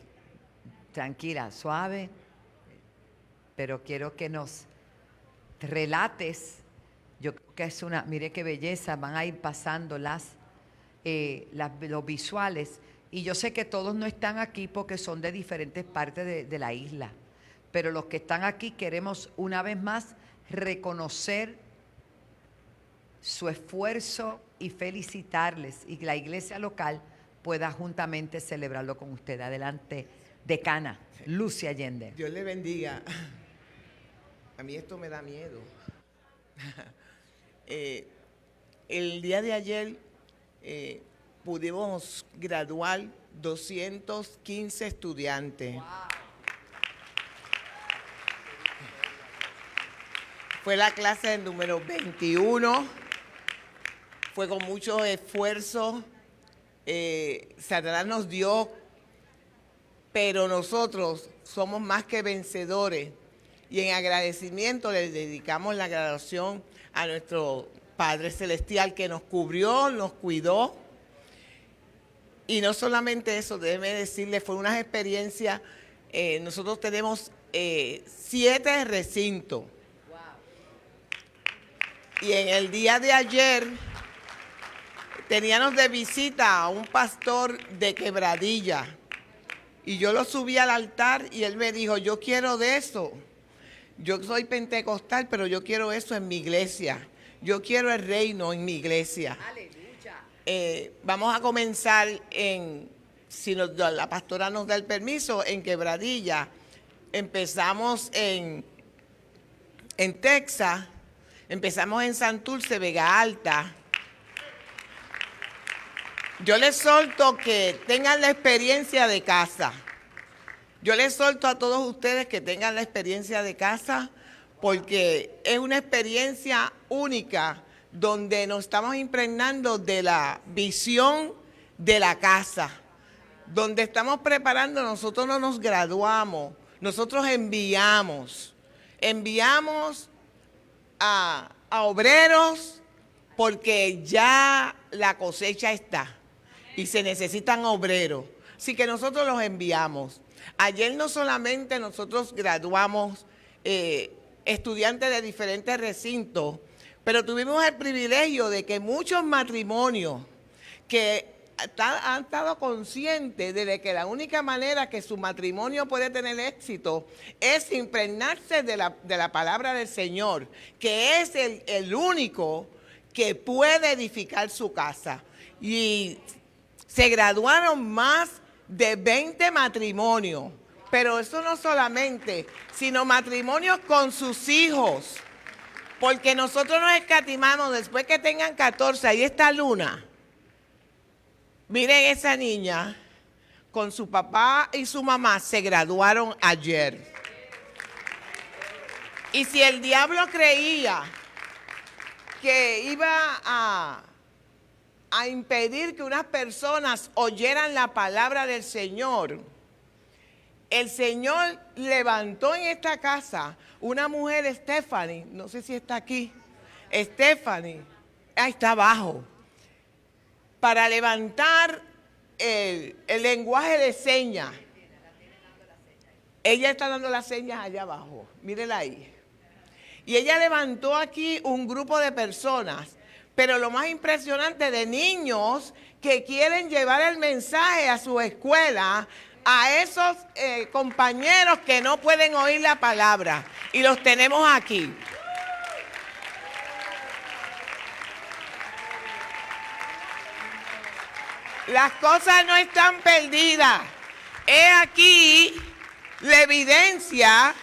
Tranquila, suave, pero quiero que nos relates. Yo creo que es mire qué belleza, van a ir pasando los visuales. Y yo sé que todos no están aquí porque son de diferentes partes de la isla, pero los que están aquí queremos una vez más reconocer su esfuerzo y felicitarles, y que la iglesia local pueda juntamente celebrarlo con usted. Adelante, decana Lucia Allende. Dios le bendiga. A mí esto me da miedo. El día de ayer pudimos graduar 215 estudiantes. Wow. Fue la clase número 21. Fue con mucho esfuerzo. Satanás nos dio, pero nosotros somos más que vencedores. Y en agradecimiento le dedicamos la graduación a nuestro Padre Celestial, que nos cubrió, nos cuidó. Y no solamente eso, déjeme decirle, fue una experiencia. Nosotros tenemos 7 recintos. Wow. Y en el día de ayer teníamos de visita a un pastor de Quebradilla. Y yo lo subí al altar y él me dijo, yo quiero de eso. Yo soy pentecostal, pero yo quiero eso en mi iglesia. Yo quiero el reino en mi iglesia. Aleluya. Vamos a comenzar si la pastora nos da el permiso, en Quebradilla. Empezamos en Texas, empezamos en Santurce, Vega Alta. Yo les solto que tengan la experiencia de casa. Yo les solto a todos ustedes que tengan la experiencia de casa, porque es una experiencia única donde nos estamos impregnando de la visión de la casa, donde estamos preparando. Nosotros no nos graduamos, nosotros enviamos a obreros, porque ya la cosecha está y se necesitan obreros. Así que nosotros los enviamos. Ayer no solamente nosotros graduamos estudiantes de diferentes recintos, pero tuvimos el privilegio de que muchos matrimonios que han estado conscientes de que la única manera que su matrimonio puede tener éxito es impregnarse de la palabra del Señor, que es el único que puede edificar su casa. Y se graduaron más de 20 matrimonios, pero eso no solamente, sino matrimonios con sus hijos, porque nosotros nos escatimamos después que tengan 14, ahí está Luna. Miren esa niña, con su papá y su mamá se graduaron ayer. Y si el diablo creía que iba a impedir que unas personas oyeran la palabra del Señor, el Señor levantó en esta casa una mujer, Stephanie, no sé si está aquí, Stephanie, ahí está abajo, para levantar el lenguaje de señas. Ella está dando las señas allá abajo, mírela ahí. Y ella levantó aquí un grupo de personas, pero lo más impresionante, de niños que quieren llevar el mensaje a su escuela, a esos compañeros que no pueden oír la palabra. Y los tenemos aquí. Las cosas no están perdidas. He aquí la evidencia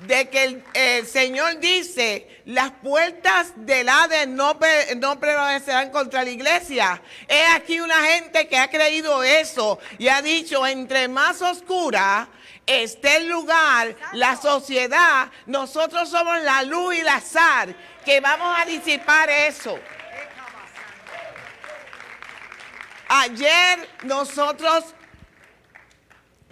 de que el Señor dice: las puertas del Hades no prevalecerán contra la iglesia. He aquí una gente que ha creído eso y ha dicho: entre más oscura esté el lugar, la sociedad, nosotros somos la luz y la sal, que vamos a disipar eso. Ayer nosotros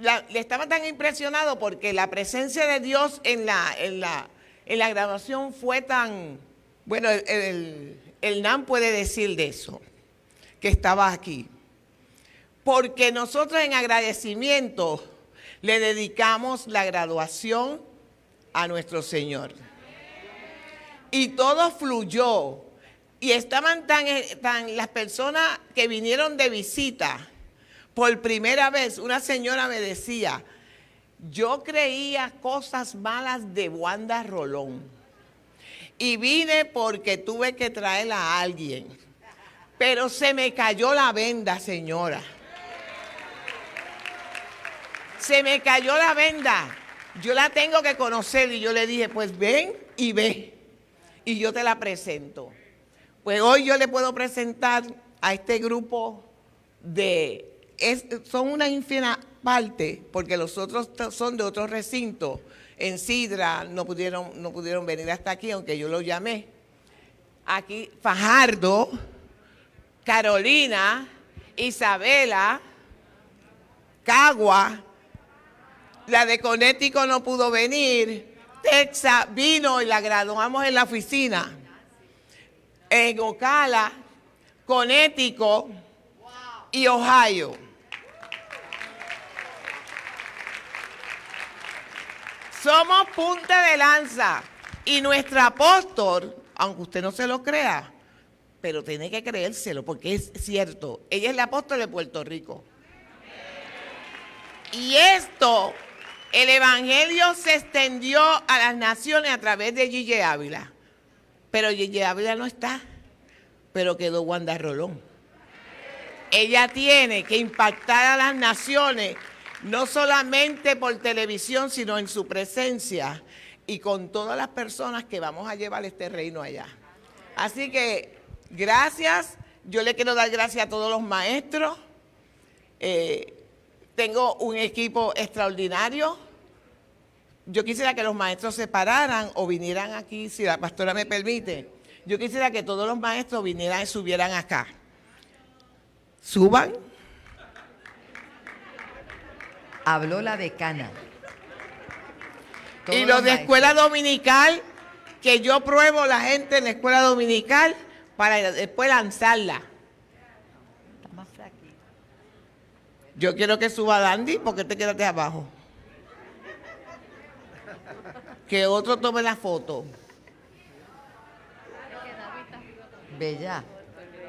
le estaba tan impresionado porque la presencia de Dios en la grabación fue tan, bueno, el NAM puede decir de eso, que estaba aquí. Porque nosotros en agradecimiento le dedicamos la graduación a nuestro Señor. Y todo fluyó. Y estaban tan las personas que vinieron de visita por primera vez. Una señora me decía: yo creía cosas malas de Wanda Rolón y vine porque tuve que traer a alguien, pero se me cayó la venda, señora. Se me cayó la venda. Yo la tengo que conocer. Y yo le dije: pues ven y ve, y yo te la presento. Pues hoy yo le puedo presentar a este grupo son una ínfima parte, porque los otros son de otro recinto. En Sidra no pudieron venir hasta aquí, aunque yo los llamé. Aquí Fajardo, Carolina, Isabela, Cagua, la de Connecticut no pudo venir, Texas vino y la graduamos en la oficina. En Ocala, Connecticut y Ohio. Somos punta de lanza. Y nuestra apóstol, aunque usted no se lo crea, pero tiene que creérselo porque es cierto, ella es la apóstol de Puerto Rico. Y el evangelio se extendió a las naciones a través de Gigi Ávila. Pero Gigi Ávila no está, pero quedó Wanda Rolón. ella tiene que impactar a las naciones, no solamente por televisión, sino en su presencia y con todas las personas que vamos a llevar este reino allá. Así que, gracias. Yo le quiero dar gracias a todos los maestros. Tengo un equipo extraordinario. Yo quisiera que los maestros se pararan o vinieran aquí, si la pastora me permite. Yo quisiera que todos los maestros vinieran y subieran acá. Suban. Habló la decana. Y los de escuela dominical, que yo pruebo la gente en la escuela dominical para después lanzarla. Está más flaquito. Yo quiero que suba Dandy, porque te quedaste abajo. Que otro tome la foto. Bella.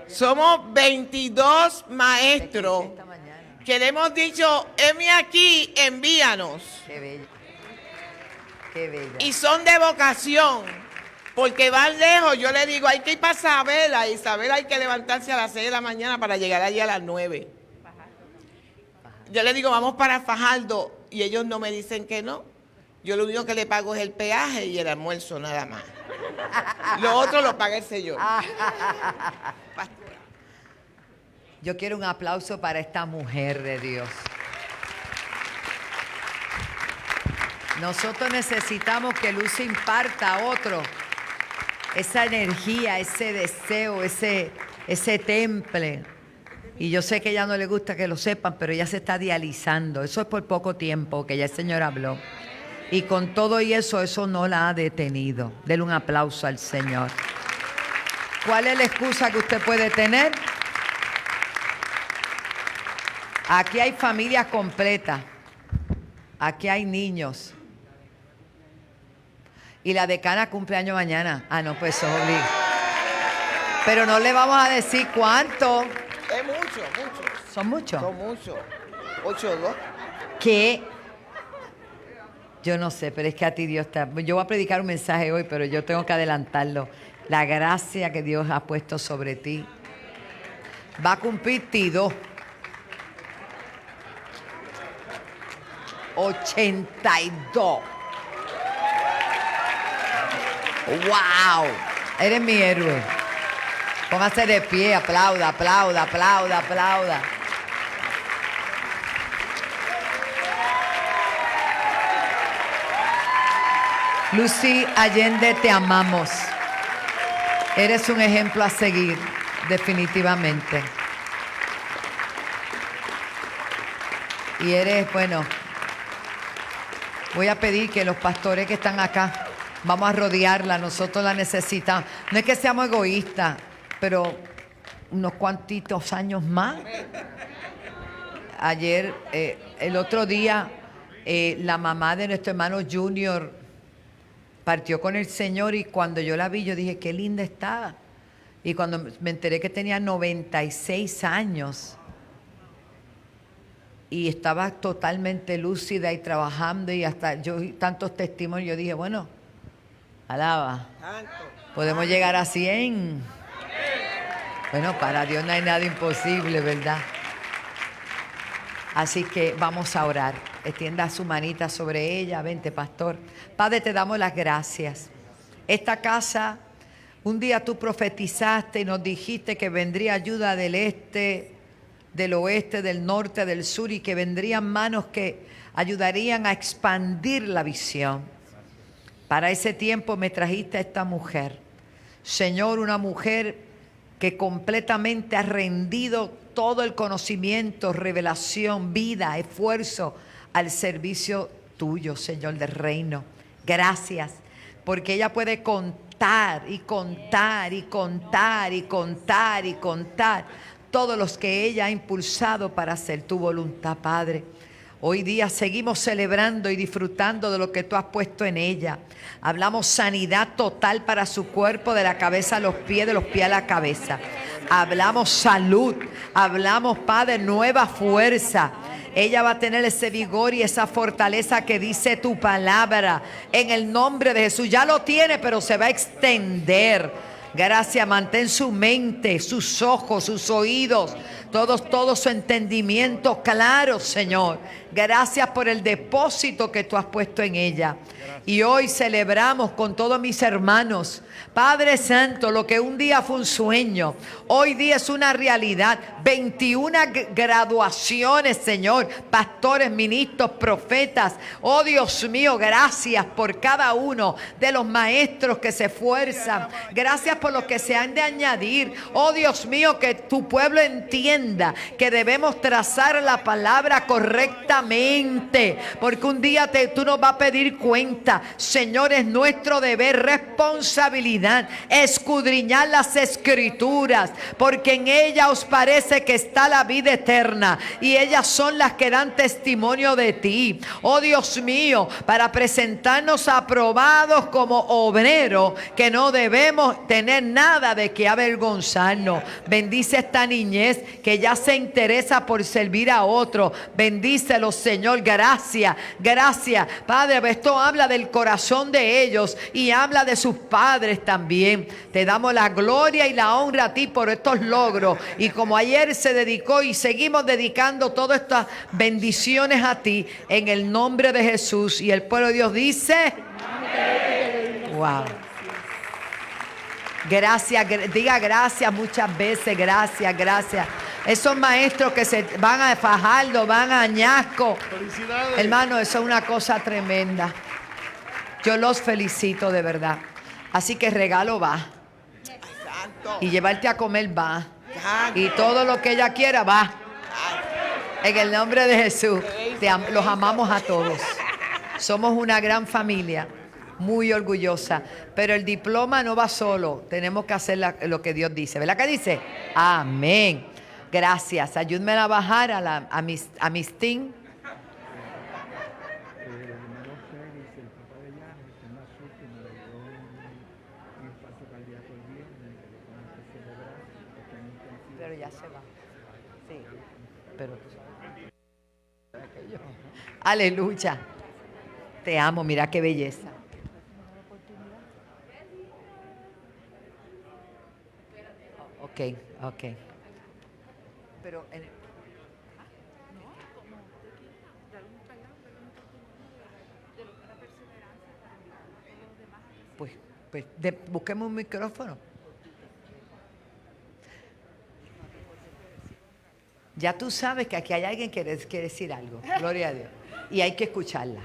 Somos 22 maestros Esta mañana. que le hemos dicho, heme aquí, envíanos. Qué bella. Qué bella. Y son de vocación, porque van lejos. Yo le digo, hay que ir para Isabela. Isabela hay que levantarse a las 6 de la mañana para llegar allí a las 9. Yo le digo, vamos para Fajardo, y ellos no me dicen que no. Yo lo único que le pago es el peaje y el almuerzo, nada más. Lo otro lo paga el Señor. Yo quiero un aplauso para esta mujer de Dios. Nosotros necesitamos que Luz imparta a otro esa energía, ese deseo, ese temple. Y yo sé que a ella no le gusta que lo sepan, pero ella se está dializando. Eso es por poco tiempo que ya el Señor habló. Y con todo y eso no la ha detenido. Denle un aplauso al Señor. ¿Cuál es la excusa que usted puede tener? Aquí hay familias completas. Aquí hay niños. Y la decana cumpleaños mañana. Ah, no, pues eso es obligado. Pero no le vamos a decir cuánto. Es mucho, mucho. ¿Son muchos? Son muchos. 8 o 2. ¿Qué? Yo no sé, pero es que a ti Dios está... Yo voy a predicar un mensaje hoy, pero yo tengo que adelantarlo. La gracia que Dios ha puesto sobre ti. Va a cumplir 2. 82. ¡Wow! Eres mi héroe. Póngase de pie, aplauda, aplauda, aplauda, aplauda. Lucy Allende, te amamos. Eres un ejemplo a seguir, definitivamente. Y eres, bueno, voy a pedir que los pastores que están acá, vamos a rodearla, nosotros la necesitamos. No es que seamos egoístas, pero unos cuantitos años más. Ayer, el otro día, la mamá de nuestro hermano Junior partió con el Señor y cuando yo la vi, yo dije, qué linda estaba. Y cuando me enteré que tenía 96 años y estaba totalmente lúcida y trabajando y hasta yo tantos testimonios, yo dije, bueno, alaba, podemos llegar a 100. Bueno, para Dios no hay nada imposible, ¿verdad? Así que vamos a orar. Extienda su manita sobre ella. Vente, pastor. Padre, te damos las gracias. Esta casa, un día tú profetizaste y nos dijiste que vendría ayuda del este, del oeste, del norte, del sur y que vendrían manos que ayudarían a expandir la visión. Para ese tiempo me trajiste a esta mujer. Señor, una mujer que completamente ha rendido todo el conocimiento, revelación, vida, esfuerzo al servicio tuyo, Señor del reino. Gracias, porque ella puede contar y contar y contar y contar y contar todos los que ella ha impulsado para hacer tu voluntad, Padre. Hoy día seguimos celebrando y disfrutando de lo que tú has puesto en ella. Hablamos sanidad total para su cuerpo, de la cabeza a los pies, de los pies a la cabeza. Hablamos salud, hablamos, Padre, nueva fuerza. Ella va a tener ese vigor y esa fortaleza que dice tu palabra. En el nombre de Jesús, ya lo tiene, pero se va a extender. Gracias, mantén su mente, sus ojos, sus oídos, todo su entendimiento claro, Señor. Gracias por el depósito que tú has puesto en ella. Y hoy celebramos con todos mis hermanos, Padre Santo, lo que un día fue un sueño, hoy día es una realidad. 21 graduaciones, Señor, pastores, ministros, profetas. Oh Dios mío, gracias por cada uno de los maestros que se esfuerzan. Gracias por los que se han de añadir. Oh Dios mío, que tu pueblo entienda que debemos trazar la palabra correctamente, porque un día tú nos vas a pedir cuenta. Señor, es nuestro deber, responsabilidad, escudriñar las escrituras, porque en ellas os parece que está la vida eterna, y ellas son las que dan testimonio de ti. Oh Dios mío, para presentarnos aprobados como obreros, que no debemos tener nada de que avergonzarnos. Bendice esta niñez que ya se interesa por servir a otro. Bendícelo, Señor. Gracias, gracias, Padre. Esto habla del corazón de ellos y habla de sus padres también. Te damos la gloria y la honra a ti por estos logros, y como ayer se dedicó y seguimos dedicando todas estas bendiciones a ti, en el nombre de Jesús. Y el pueblo de Dios dice: wow. Gracias, diga gracias muchas veces. Gracias, gracias. Esos maestros que se van a Fajardo, van a Añasco, hermano, eso es una cosa tremenda. Yo los felicito de verdad. Así que regalo va, y llevarte a comer va, y todo lo que ella quiera va. En el nombre de Jesús, los amamos a todos. Somos una gran familia, muy orgullosa, pero el diploma no va solo. Tenemos que hacer lo que Dios dice. ¿Verdad que dice? Amén. Gracias. Ayúdame a bajar a mis team. Pero ya se va. Sí. Pero tú sabes. Aleluya. Te amo, mira qué belleza. Ok. Pero busquemos un micrófono. Ya tú sabes que aquí hay alguien que quiere decir algo. Gloria a Dios. Y hay que escucharla.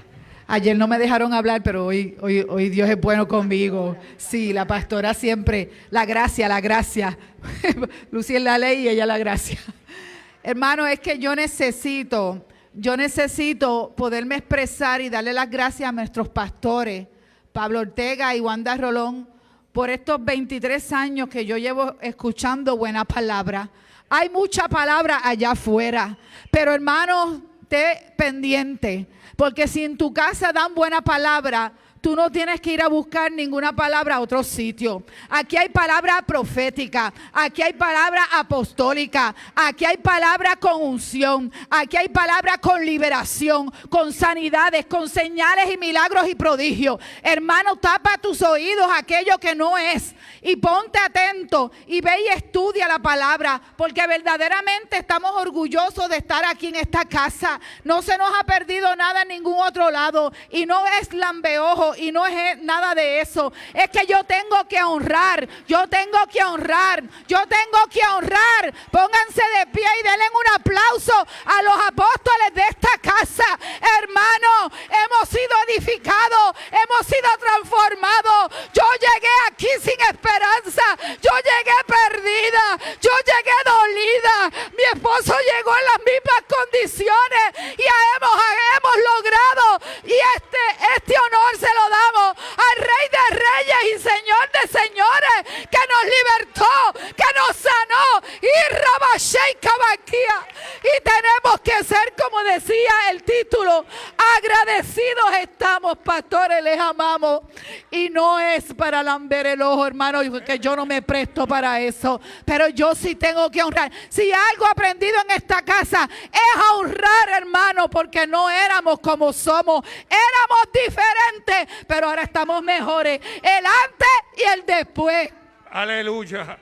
Ayer no me dejaron hablar, pero hoy Dios es bueno conmigo. Sí, la pastora siempre, la gracia. Lucía es la ley y ella la gracia. Hermano, es que yo necesito poderme expresar y darle las gracias a nuestros pastores, Pablo Ortega y Wanda Rolón, por estos 23 años que yo llevo escuchando buena palabra. Hay mucha palabra allá afuera, pero hermano, esté pendiente, porque si en tu casa dan buena palabra, tú no tienes que ir a buscar ninguna palabra a otro sitio. Aquí hay palabra profética, aquí hay palabra apostólica, aquí hay palabra con unción, aquí hay palabra con liberación, con sanidades, con señales y milagros y prodigios. Hermano, tapa tus oídos aquello que no es y ponte atento y ve y estudia la palabra, porque verdaderamente estamos orgullosos de estar aquí en esta casa. No se nos ha perdido nada en ningún otro lado, y no es lambeojo y no es nada de eso. Es que yo tengo que honrar. Pónganse de pie y denle un aplauso a los apóstoles de esta casa. Hermano, hemos sido edificados, hemos sido transformados. Yo llegué aquí sin esperanza, yo llegué perdida, yo llegué dolida. Mi esposo llegó en las mismas condiciones y hemos logrado, y este honor se lo damos al Rey de Reyes y Señor de Señores, que nos libertó, que nos sanó, y Rabashei Kabakia. Y tenemos que ser, como decía el título, agradecidos estamos, pastores, les amamos. Y no es para lamber el ojo, hermano, que yo no me presto para eso, pero yo sí tengo que honrar. Si algo he aprendido en esta casa es a honrar, hermano, porque no éramos como somos, éramos diferentes, pero ahora estamos mejores, el antes y el después. Aleluya.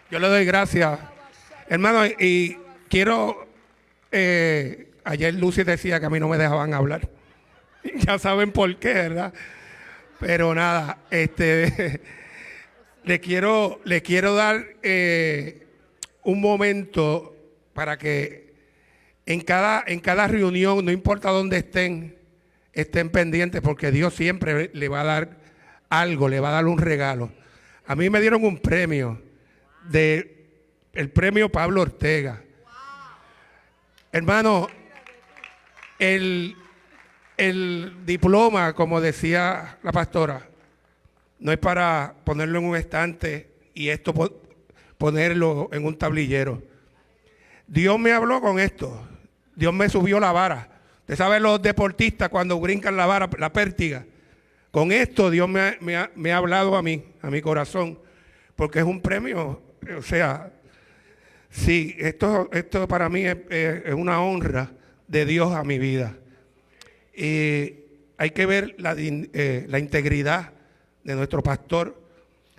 Yo le doy gracias, Hermano, y quiero, ayer Lucy decía que a mí no me dejaban hablar. Ya saben por qué, ¿verdad? Pero nada, le quiero dar un momento para que en cada reunión, no importa dónde estén pendientes, porque Dios siempre le va a dar algo, le va a dar un regalo. A mí me dieron un premio, el premio Pablo Ortega. Hermano, el diploma, como decía la pastora, no es para ponerlo en un estante y esto ponerlo en un tablillero. Dios me habló con esto. Dios me subió la vara. Usted sabe los deportistas cuando brincan la vara, la pértiga. Con esto Dios me ha hablado a mí, a mi corazón, porque es un premio. O sea, sí, esto para mí es una honra de Dios a mi vida. Y hay que ver la integridad de nuestro pastor,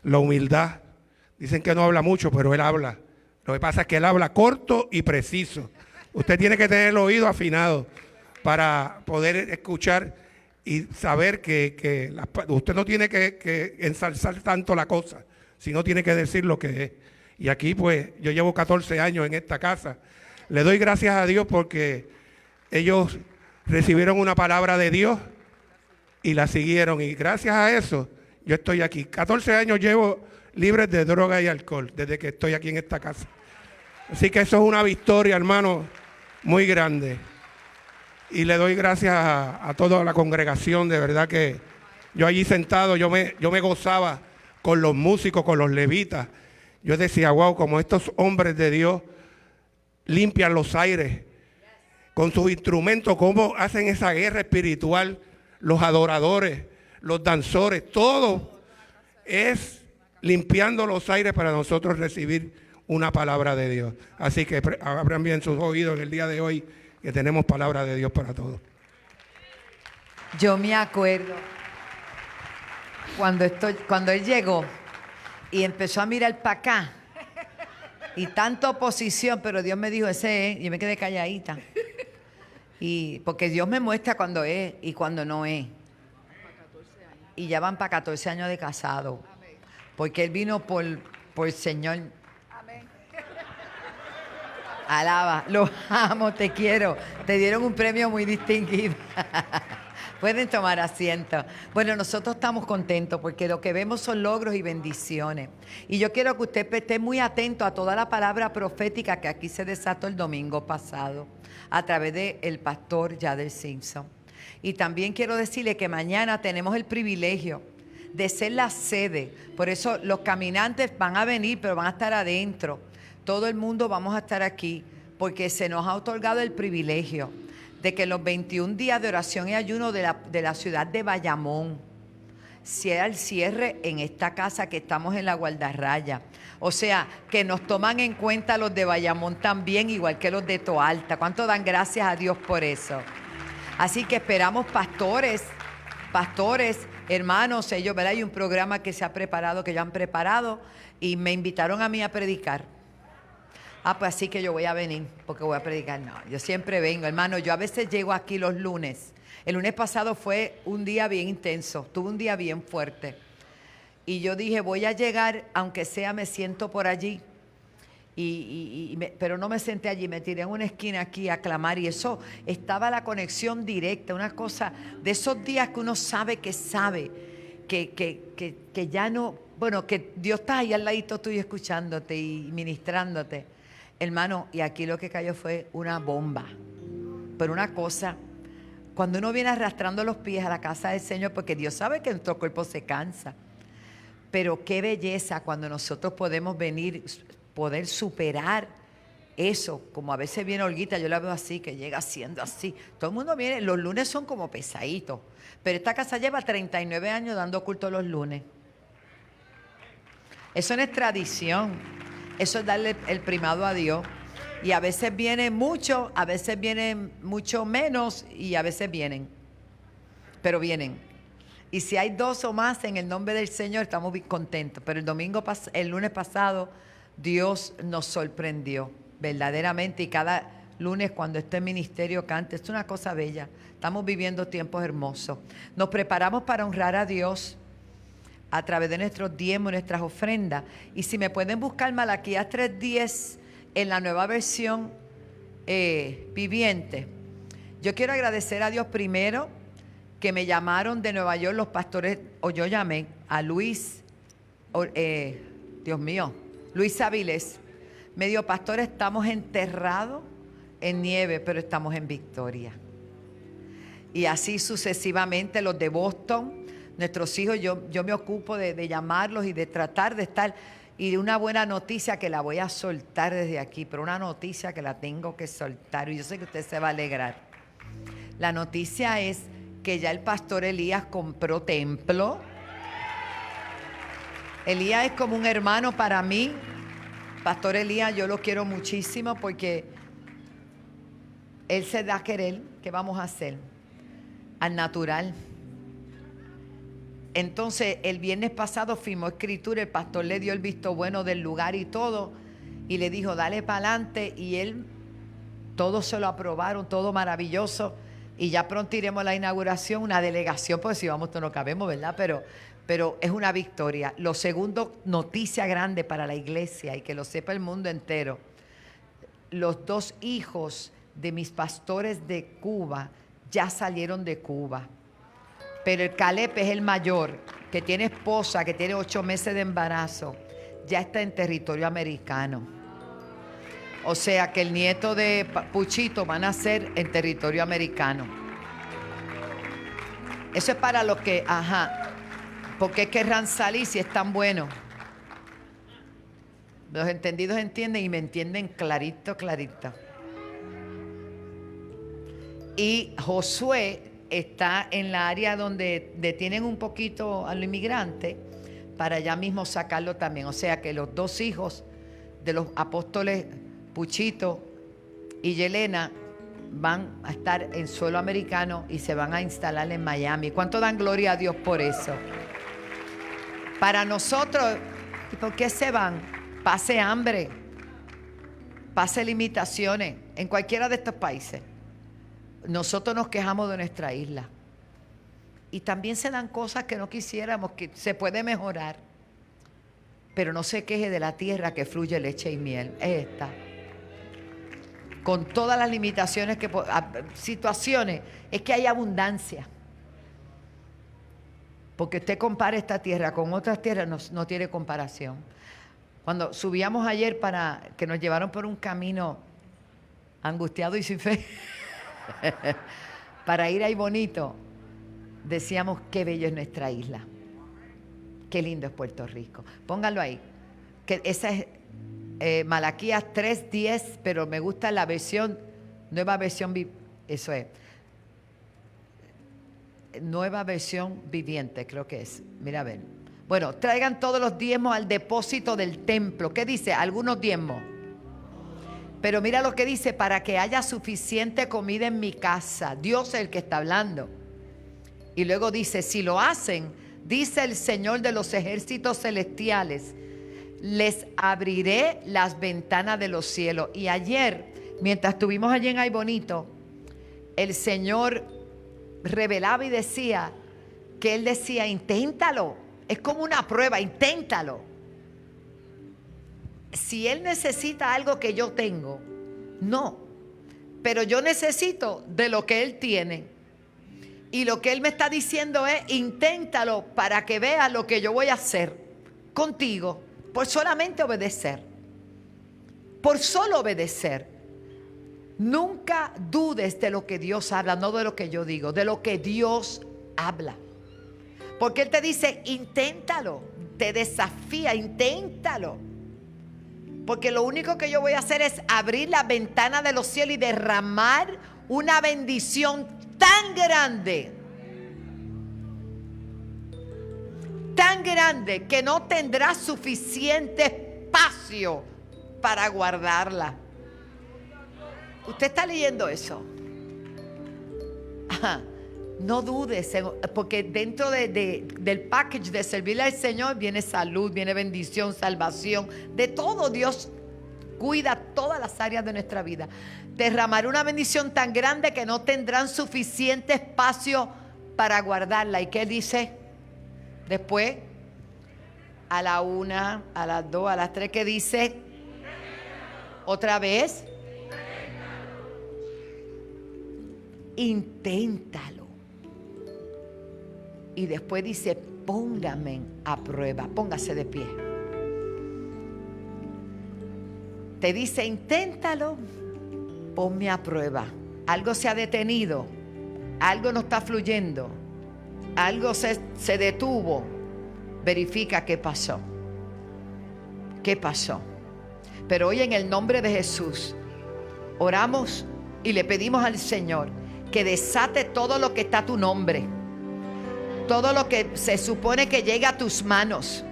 la humildad. Dicen que no habla mucho, pero él habla. Lo que pasa es que él habla corto y preciso. Usted tiene que tener el oído afinado para poder escuchar y saber que usted no tiene que ensalzar tanto la cosa, sino tiene que decir lo que es. Y aquí pues yo llevo 14 años en esta casa. Le doy gracias a Dios porque ellos recibieron una palabra de Dios y la siguieron. Y gracias a eso yo estoy aquí. 14 años llevo libres de droga y alcohol desde que estoy aquí en esta casa. Así que eso es una victoria, hermano, muy grande. Y le doy gracias a toda la congregación. De verdad que yo allí sentado, yo me gozaba con los músicos, con los levitas. Yo decía, wow, como estos hombres de Dios limpian los aires con sus instrumentos, cómo hacen esa guerra espiritual, los adoradores, los danzores, todo es limpiando los aires para nosotros recibir una palabra de Dios. Así que abran bien sus oídos en el día de hoy, que tenemos palabra de Dios para todos. Yo me acuerdo cuando él llegó y empezó a mirar para acá y tanta oposición, pero Dios me dijo, ese es, yo me quedé calladita. Y porque Dios me muestra cuando es y cuando no es. Y ya van para 14 años de casado. Porque él vino por el Señor. Amén. Alaba, lo amo, te quiero. Te dieron un premio muy distinguido. Pueden tomar asiento. Bueno, nosotros estamos contentos porque lo que vemos son logros y bendiciones. Y yo quiero que usted esté muy atento a toda la palabra profética que aquí se desató el domingo pasado a través del pastor Yadier Simpson. Y también quiero decirle que mañana tenemos el privilegio de ser la sede. Por eso los caminantes van a venir, pero van a estar adentro. Todo el mundo vamos a estar aquí porque se nos ha otorgado el privilegio de que los 21 días de oración y ayuno de la ciudad de Bayamón sea el cierre en esta casa que estamos en la Guardarraya. O sea, que nos toman en cuenta los de Bayamón también, igual que los de Toalta. ¿Cuánto dan gracias a Dios por eso? Así que esperamos pastores, hermanos, ellos, ¿verdad? Hay un programa que se ha preparado, que ya han preparado, y me invitaron a mí a predicar. Pues así que yo voy a venir, porque voy a predicar. No, yo siempre vengo, hermano. Yo a veces llego aquí los lunes. El lunes pasado fue un día bien intenso, tuve un día bien fuerte. Y yo dije, voy a llegar, aunque sea me siento por allí. Pero no me senté allí, me tiré en una esquina aquí a clamar. Y eso, estaba la conexión directa, una cosa de esos días que uno sabe que ya no, bueno, que Dios está ahí al ladito tuyo escuchándote y ministrándote. Hermano, y aquí lo que cayó fue una bomba. Pero una cosa, cuando uno viene arrastrando los pies a la casa del Señor, porque Dios sabe que nuestro cuerpo se cansa. Pero qué belleza cuando nosotros podemos venir, poder superar eso. Como a veces viene Olguita, yo la veo así, que llega siendo así. Todo el mundo viene, los lunes son como pesaditos. Pero esta casa lleva 39 años dando culto los lunes. Eso no es tradición. Eso es darle el primado a Dios. Y a veces viene mucho, a veces vienen mucho menos y a veces vienen. Pero vienen. Y si hay 2 o más en el nombre del Señor, estamos bien contentos. Pero el lunes pasado, Dios nos sorprendió. verdaderamente, y cada lunes cuando esté en ministerio cante. Es una cosa bella. Estamos viviendo tiempos hermosos. Nos preparamos para honrar a Dios a través de nuestros diezmos, nuestras ofrendas. Y si me pueden buscar Malaquías 3:10 en la nueva versión viviente. Yo quiero agradecer a Dios primero que me llamaron de Nueva York los pastores, o yo llamé a Luis, Luis Avilés. Me dijo: pastor, estamos enterrados en nieve, pero estamos en victoria. Y así sucesivamente los de Boston, nuestros hijos, yo me ocupo de llamarlos y de tratar de estar. Y una buena noticia que la voy a soltar desde aquí, pero una noticia que la tengo que soltar, y yo sé que usted se va a alegrar. La noticia es que ya el pastor Elías compró templo. Elías es como un hermano para mí. Pastor Elías, yo lo quiero muchísimo porque él se da a querer. ¿Qué vamos a hacer? Al natural. Entonces, el viernes pasado firmó escritura, el pastor le dio el visto bueno del lugar y todo, y le dijo: dale para adelante, y él, todos se lo aprobaron, todo maravilloso, y ya pronto iremos a la inauguración, una delegación, porque si vamos todos no cabemos, ¿verdad? Pero es una victoria. Lo segundo, noticia grande para la iglesia, y que lo sepa el mundo entero: los 2 hijos de mis pastores de Cuba ya salieron de Cuba. Pero el Caleb es el mayor, que tiene esposa, que tiene 8 meses de embarazo, ya está en territorio americano. O sea que el nieto de Puchito va a nacer en territorio americano. Eso es para los que, porque es que Ransalí si es tan bueno. Los entendidos entienden y me entienden clarito, clarito. Y Josué está en la área donde detienen un poquito a los inmigrantes para allá mismo sacarlo también. O sea que los 2 hijos de los apóstoles Puchito y Yelena van a estar en suelo americano y se van a instalar en Miami. ¿Cuánto dan gloria a Dios por eso? Para nosotros, ¿y por qué se van? Pase hambre, pase limitaciones en cualquiera de estos países. Nosotros nos quejamos de nuestra isla. Y también se dan cosas que no quisiéramos, que se puede mejorar. Pero no se queje de la tierra que fluye leche y miel. Es esta. Con todas las limitaciones, situaciones, es que hay abundancia. Porque usted compara esta tierra con otras tierras, no tiene comparación. Cuando subíamos ayer para que nos llevaron por un camino angustiado y sin fe, para ir ahí bonito, decíamos: qué bello es nuestra isla, qué lindo es Puerto Rico. Póngalo ahí, que esa es Malaquías 3:10, pero me gusta la versión, nueva versión, eso es, nueva versión viviente, creo que es. Mira, a ver. Bueno, traigan todos los diezmos al depósito del templo. ¿Qué dice? Algunos diezmos. Pero mira lo que dice: para que haya suficiente comida en mi casa. Dios es el que está hablando. Y luego dice: si lo hacen, dice el Señor de los ejércitos celestiales, les abriré las ventanas de los cielos. Y ayer, mientras estuvimos allí en Ay Bonito, el Señor revelaba y decía que Él decía: inténtalo. Es como una prueba, inténtalo. Si Él necesita algo que yo tengo, no. Pero yo necesito de lo que Él tiene. Y lo que Él me está diciendo es: inténtalo para que veas lo que yo voy a hacer contigo. Por solamente obedecer. Por solo obedecer. Nunca dudes de lo que Dios habla, no de lo que yo digo, de lo que Dios habla. Porque Él te dice: inténtalo. Te desafía, inténtalo. Porque lo único que yo voy a hacer es abrir la ventana de los cielos y derramar una bendición tan grande que no tendrás suficiente espacio para guardarla. ¿Usted está leyendo eso? Ajá. No dudes, porque dentro del package de servirle al Señor viene salud, viene bendición, salvación. De todo Dios Cuida todas las áreas de nuestra vida. Derramará una bendición tan grande que no tendrán suficiente espacio para guardarla. ¿Y qué dice? Después, a la 1, a las 2, a las 3, ¿qué dice? Otra vez. Inténtalo. Y después dice, póngame a prueba. Póngase de pie. Te dice, inténtalo, ponme a prueba. Algo se ha detenido, algo no está fluyendo, algo se detuvo. Verifica qué pasó. ¿Qué pasó? Pero hoy en el nombre de Jesús oramos y le pedimos al Señor que desate todo lo que está a tu nombre, todo lo que se supone que llega a tus manos,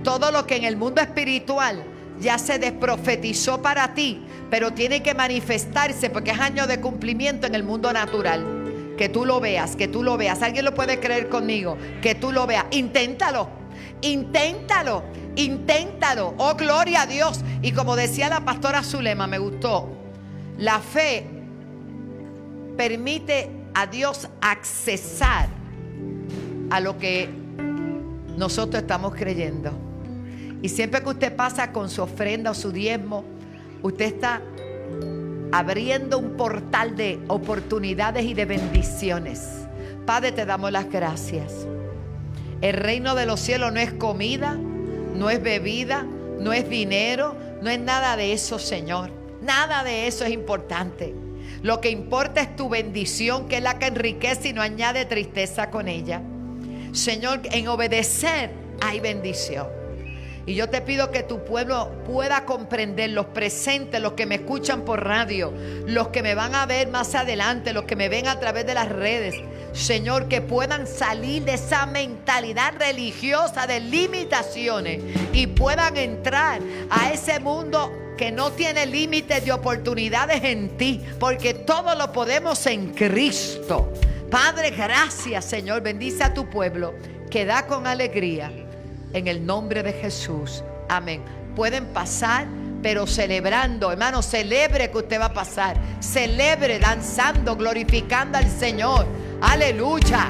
todo lo que en el mundo espiritual ya se desprofetizó para ti, pero tiene que manifestarse porque es año de cumplimiento en el mundo natural. Que tú lo veas, que tú lo veas. ¿Alguien lo puede creer conmigo? Que tú lo veas. Inténtalo, inténtalo, inténtalo. Oh, gloria a Dios. Y como decía la pastora Zulema, me gustó. La fe permite a Dios accesar a lo que nosotros estamos creyendo. Y siempre que usted pasa con su ofrenda o su diezmo, usted está abriendo un portal de oportunidades y de bendiciones. Padre, te damos las gracias. El reino de los cielos no es comida, no es bebida, no es dinero, no es nada de eso, Señor. Nada de eso es importante. Lo que importa es tu bendición, que es la que enriquece y no añade tristeza con ella. Señor, en obedecer hay bendición. Y yo te pido que tu pueblo pueda comprender, los presentes, los que me escuchan por radio, los que me van a ver más adelante, los que me ven a través de las redes. Señor, que puedan salir de esa mentalidad religiosa de limitaciones y puedan entrar a ese mundo que no tiene límites de oportunidades en ti, porque todo lo podemos en Cristo. Padre, gracias, Señor. Bendice a tu pueblo que da con alegría. En el nombre de Jesús. Amén. Pueden pasar, pero celebrando. Hermano, celebre que usted va a pasar. Celebre danzando, glorificando al Señor. Aleluya.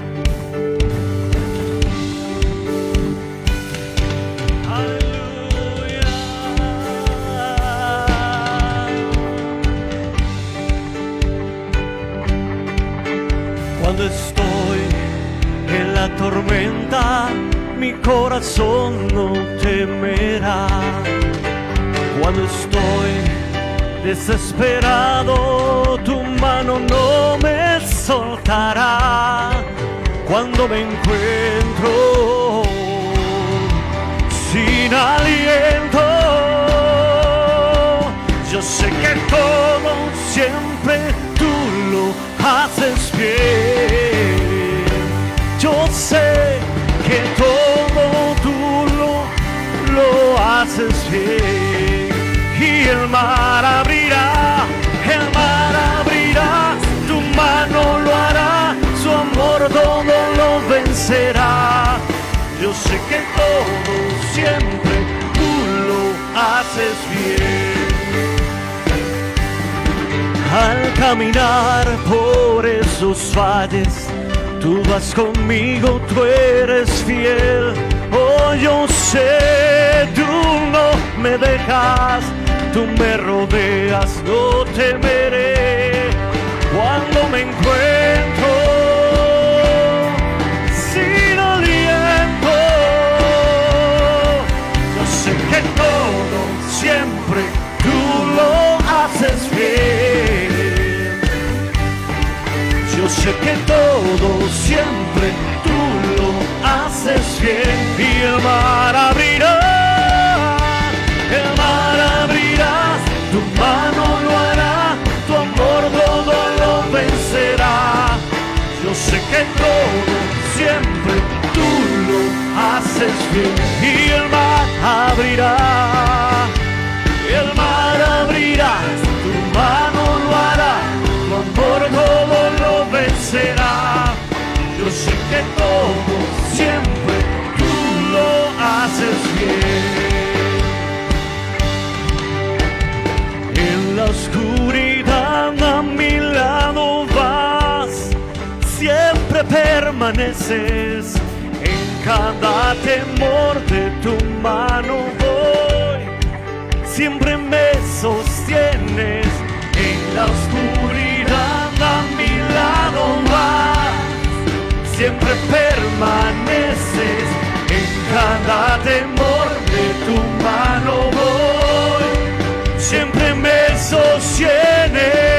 Aleluya. Cuando estoy en la tormenta, mi corazón no temerá. Cuando estoy desesperado, tu mano no me soltará. Cuando me encuentro sin aliento, yo sé que todo siempre tú lo haces bien. Yo sé que todo tú lo haces bien. Y el mar abrirá, tu mano lo hará, su amor todo lo vencerá. Yo sé que todo siempre tú lo haces bien. Al caminar por esos valles, tú vas conmigo, tú eres fiel. Oh, yo sé, tú no me dejas, tú me rodeas, no temeré. Cuando me encuentro sin aliento, yo sé que todo siempre tú lo haces bien. Yo sé que todo siempre tú lo haces bien. Y el mar abrirá, tu mano lo hará, tu amor todo lo vencerá. Yo sé que todo siempre tú lo haces bien. Y el mar abrirá, tu mano lo hará, tu amor todo lo vencerá. Yo sé que todo siempre tú lo haces bien. permaneces, en cada temor de tu mano voy. Siempre me sostienes, en la oscuridad a mi lado vas. Siempre permaneces, en cada temor de tu mano voy. Siempre me sostienes.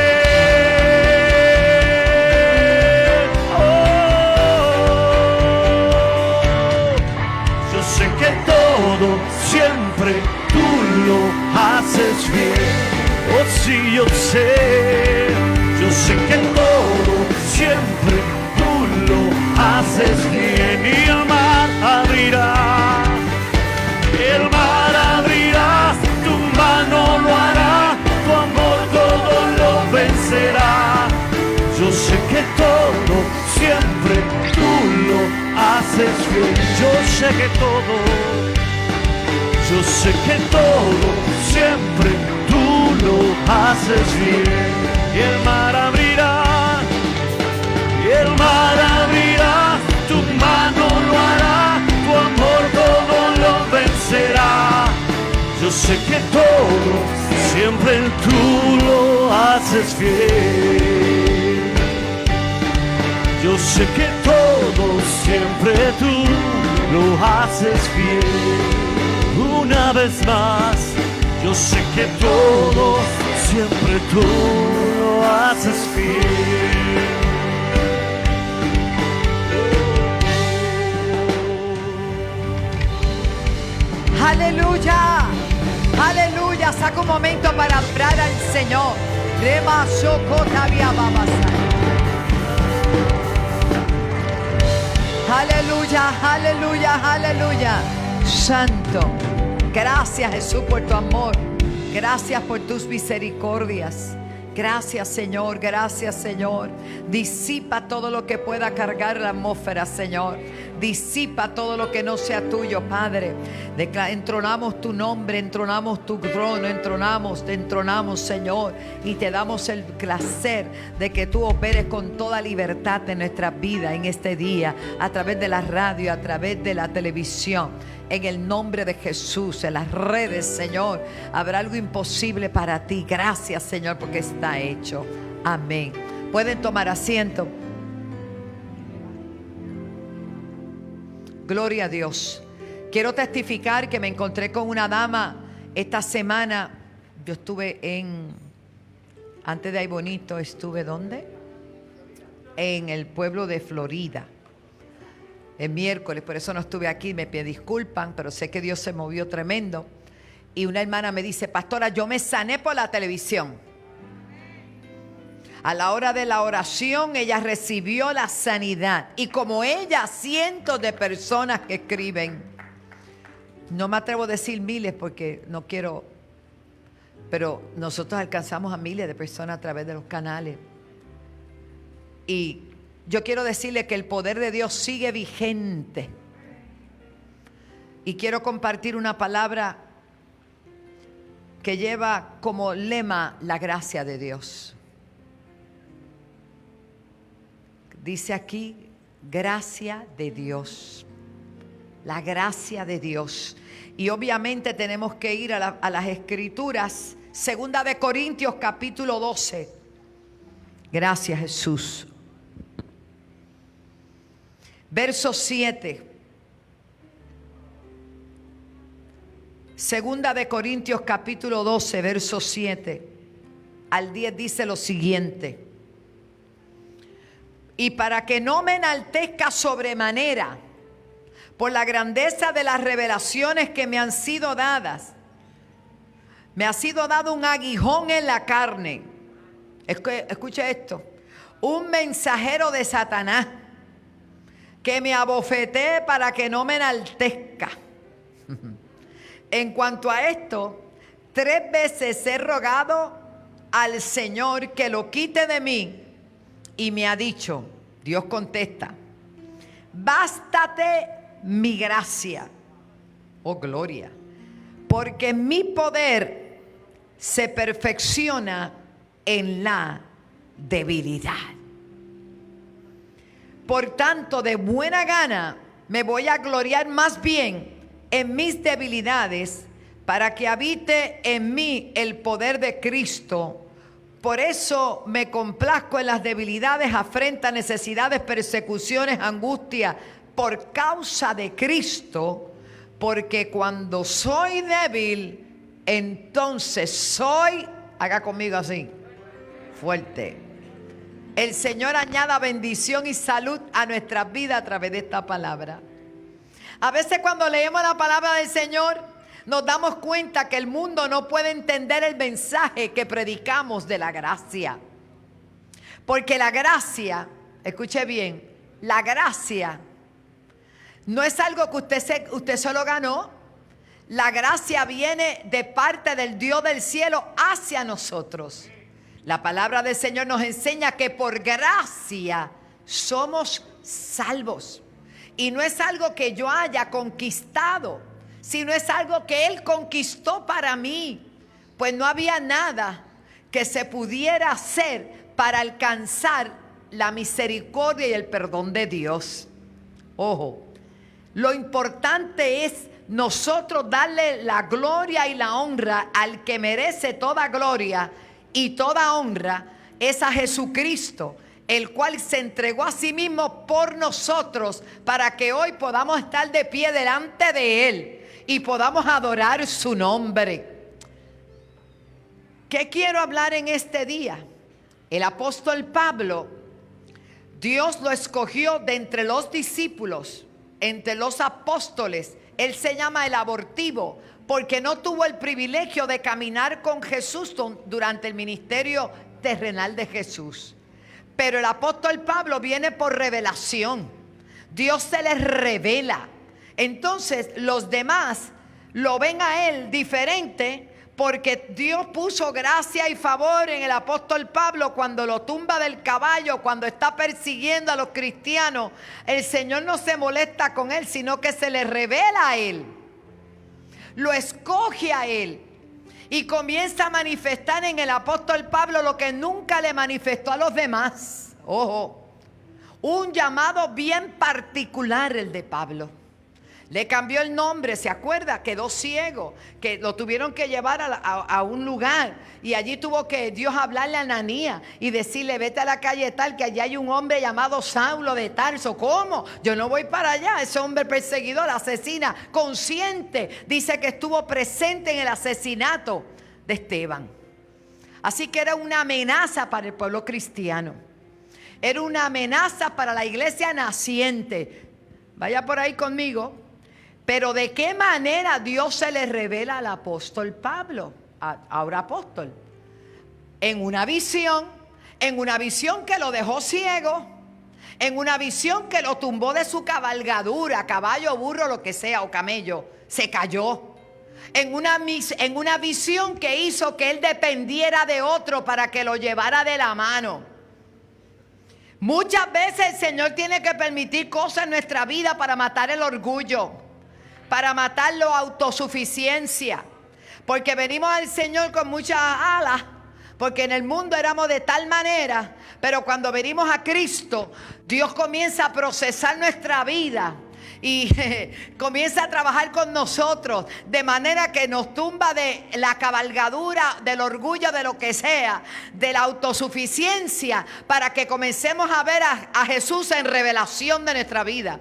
Siempre tú lo haces bien. Oh sí, yo sé que todo siempre tú lo haces bien. Y el mar abrirá, tu mano lo hará, tu amor todo lo vencerá. Yo sé que todo siempre tú lo haces bien. Yo sé que todo siempre tú lo haces bien. Y el mar abrirá, tu mano lo hará, tu amor todo lo vencerá. Yo sé que todo siempre tú lo haces bien. Yo sé que todo siempre tú lo haces bien. Una vez más, yo sé que todo, siempre tú lo haces bien. Aleluya, aleluya. Saca un momento para adorar al Señor. Aleluya, aleluya, aleluya. Santo, gracias Jesús por tu amor, gracias por tus misericordias. Gracias Señor, gracias Señor. Disipa todo lo que pueda cargar la atmósfera, Señor. Disipa todo lo que no sea tuyo, Padre. Entronamos tu nombre, entronamos tu trono, te entronamos, Señor. Y te damos el placer de que tú operes con toda libertad en nuestra vida en este día, a través de la radio, a través de la televisión. En el nombre de Jesús, en las redes, Señor, habrá algo imposible para ti. Gracias, Señor, porque está hecho. Amén. Pueden tomar asiento. Gloria a Dios. Quiero testificar que me encontré con una dama esta semana. Yo estuve antes de Ay Bonito, estuve ¿dónde? En el pueblo de Florida. El miércoles, por eso no estuve aquí, me pide disculpas, pero sé que Dios se movió tremendo. Y una hermana me dice: pastora, yo me sané por la televisión. A la hora de la oración, ella recibió la sanidad. Y como ella, cientos de personas que escriben. No me atrevo a decir miles porque no quiero, pero nosotros alcanzamos a miles de personas a través de los canales. Y yo quiero decirle que el poder de Dios sigue vigente. Y quiero compartir una palabra que lleva como lema la gracia de Dios. Dice aquí, gracia de Dios. La gracia de Dios. Y obviamente tenemos que ir a las Escrituras. Segunda de Corintios capítulo 12. Gracias Jesús. Verso 7. Segunda de Corintios capítulo 12, verso 7 al 10 dice lo siguiente: y para que no me enaltezca sobremanera por la grandeza de las revelaciones que me han sido dadas, me ha sido dado un aguijón en la carne. Escuche esto: un mensajero de Satanás que me abofetee para que no me enaltezca. En cuanto a esto, 3 veces he rogado al Señor que lo quite de mí, y me ha dicho, Dios contesta: bástate mi gracia, oh gloria, porque mi poder se perfecciona en la debilidad. Por tanto, de buena gana me voy a gloriar más bien en mis debilidades, para que habite en mí el poder de Cristo. Por eso me complazco en las debilidades, afrentas, necesidades, persecuciones, angustia, por causa de Cristo, porque cuando soy débil, entonces soy, haga conmigo así, fuerte. El Señor añada bendición y salud a nuestras vidas a través de esta palabra. A veces cuando leemos la palabra del Señor, nos damos cuenta que el mundo no puede entender el mensaje que predicamos de la gracia. Porque la gracia, escuche bien, la gracia no es algo que usted solo ganó. La gracia viene de parte del Dios del cielo hacia nosotros. La palabra del Señor nos enseña que por gracia somos salvos. Y no es algo que yo haya conquistado, sino es algo que Él conquistó para mí. Pues no había nada que se pudiera hacer para alcanzar la misericordia y el perdón de Dios. Ojo, lo importante es nosotros darle la gloria y la honra al que merece toda gloria y toda honra, es a Jesucristo, el cual se entregó a sí mismo por nosotros, para que hoy podamos estar de pie delante de Él y podamos adorar su nombre. ¿Qué quiero hablar en este día? El apóstol Pablo, Dios lo escogió de entre los discípulos, entre los apóstoles. Él se llama el abortivo, porque no tuvo el privilegio de caminar con Jesús durante el ministerio terrenal de Jesús. Pero el apóstol Pablo viene por revelación. Dios se les revela. Entonces los demás lo ven a él diferente, porque Dios puso gracia y favor en el apóstol Pablo cuando lo tumba del caballo, cuando está persiguiendo a los cristianos. El Señor no se molesta con él, sino que se le revela a él. Lo escoge a él y comienza a manifestar en el apóstol Pablo lo que nunca le manifestó a los demás. Ojo, un llamado bien particular el de Pablo. Le cambió el nombre, ¿se acuerda? Quedó ciego, que lo tuvieron que llevar a un lugar, y allí tuvo que Dios hablarle a Ananías y decirle: vete a la calle tal, que allá hay un hombre llamado Saulo de Tarso. ¿Cómo? Yo no voy para allá. Ese hombre perseguidor, asesina, consciente, dice que estuvo presente en el asesinato de Esteban. Así que era una amenaza para el pueblo cristiano. Era una amenaza para la iglesia naciente. Vaya por ahí conmigo. Pero ¿de qué manera Dios se le revela al apóstol Pablo? Ahora apóstol. En una visión que lo dejó ciego, en una visión que lo tumbó de su cabalgadura, caballo, burro, lo que sea, o camello, se cayó. En una visión que hizo que él dependiera de otro para que lo llevara de la mano. Muchas veces el Señor tiene que permitir cosas en nuestra vida para matar el orgullo, para matar la autosuficiencia, porque venimos al Señor con muchas alas, porque en el mundo éramos de tal manera, pero cuando venimos a Cristo, Dios comienza a procesar nuestra vida y comienza a trabajar con nosotros, de manera que nos tumba de la cabalgadura, del orgullo, de lo que sea, de la autosuficiencia, para que comencemos a ver a Jesús en revelación de nuestra vida.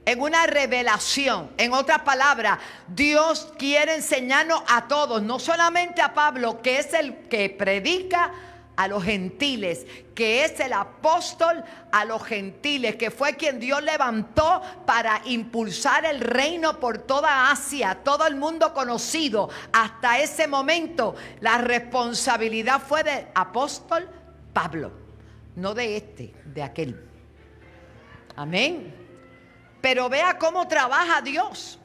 En una revelación. En otras palabras, Dios quiere enseñarnos a todos, no solamente a Pablo, que es el que predica a los gentiles, que es el apóstol a los gentiles, que fue quien Dios levantó para impulsar el reino por toda Asia, todo el mundo conocido. Hasta ese momento la responsabilidad fue del apóstol Pablo, no de aquel. Amén. Pero vea cómo trabaja Dios.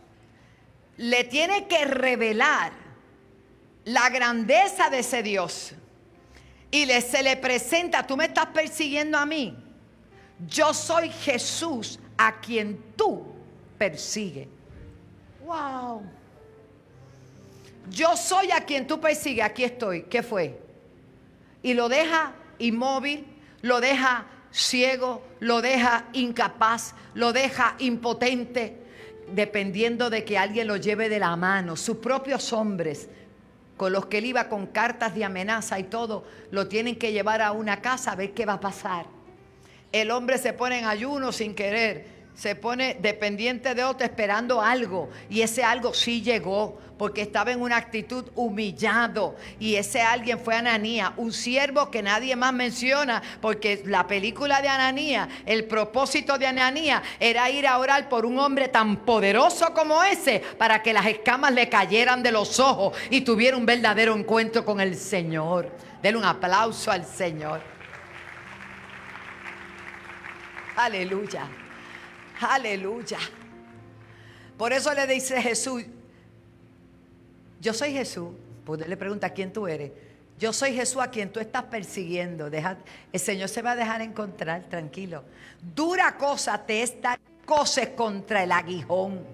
Le tiene que revelar la grandeza de ese Dios. Y se le presenta: tú me estás persiguiendo a mí. Yo soy Jesús a quien tú persigues. Wow. Yo soy a quien tú persigues. Aquí estoy. ¿Qué fue? Y lo deja inmóvil, lo deja ciego, lo deja incapaz, lo deja impotente, dependiendo de que alguien lo lleve de la mano. Sus propios hombres, con los que él iba con cartas de amenaza y todo, lo tienen que llevar a una casa a ver qué va a pasar. El hombre se pone en ayuno sin querer, se pone dependiente de otro esperando algo, y ese algo sí llegó porque estaba en una actitud humillado, y ese alguien fue Ananías, un siervo que nadie más menciona, porque la película de Ananías, el propósito de Ananías era ir a orar por un hombre tan poderoso como ese, para que las escamas le cayeran de los ojos y tuviera un verdadero encuentro con el Señor. Denle un aplauso al Señor. Aleluya. Aleluya. Por eso le dice Jesús, yo soy Jesús. Pues le pregunta, ¿quién tú eres? Yo soy Jesús a quien tú estás persiguiendo. El Señor se va a dejar encontrar, tranquilo. Dura cosa te es dar coces contra el aguijón.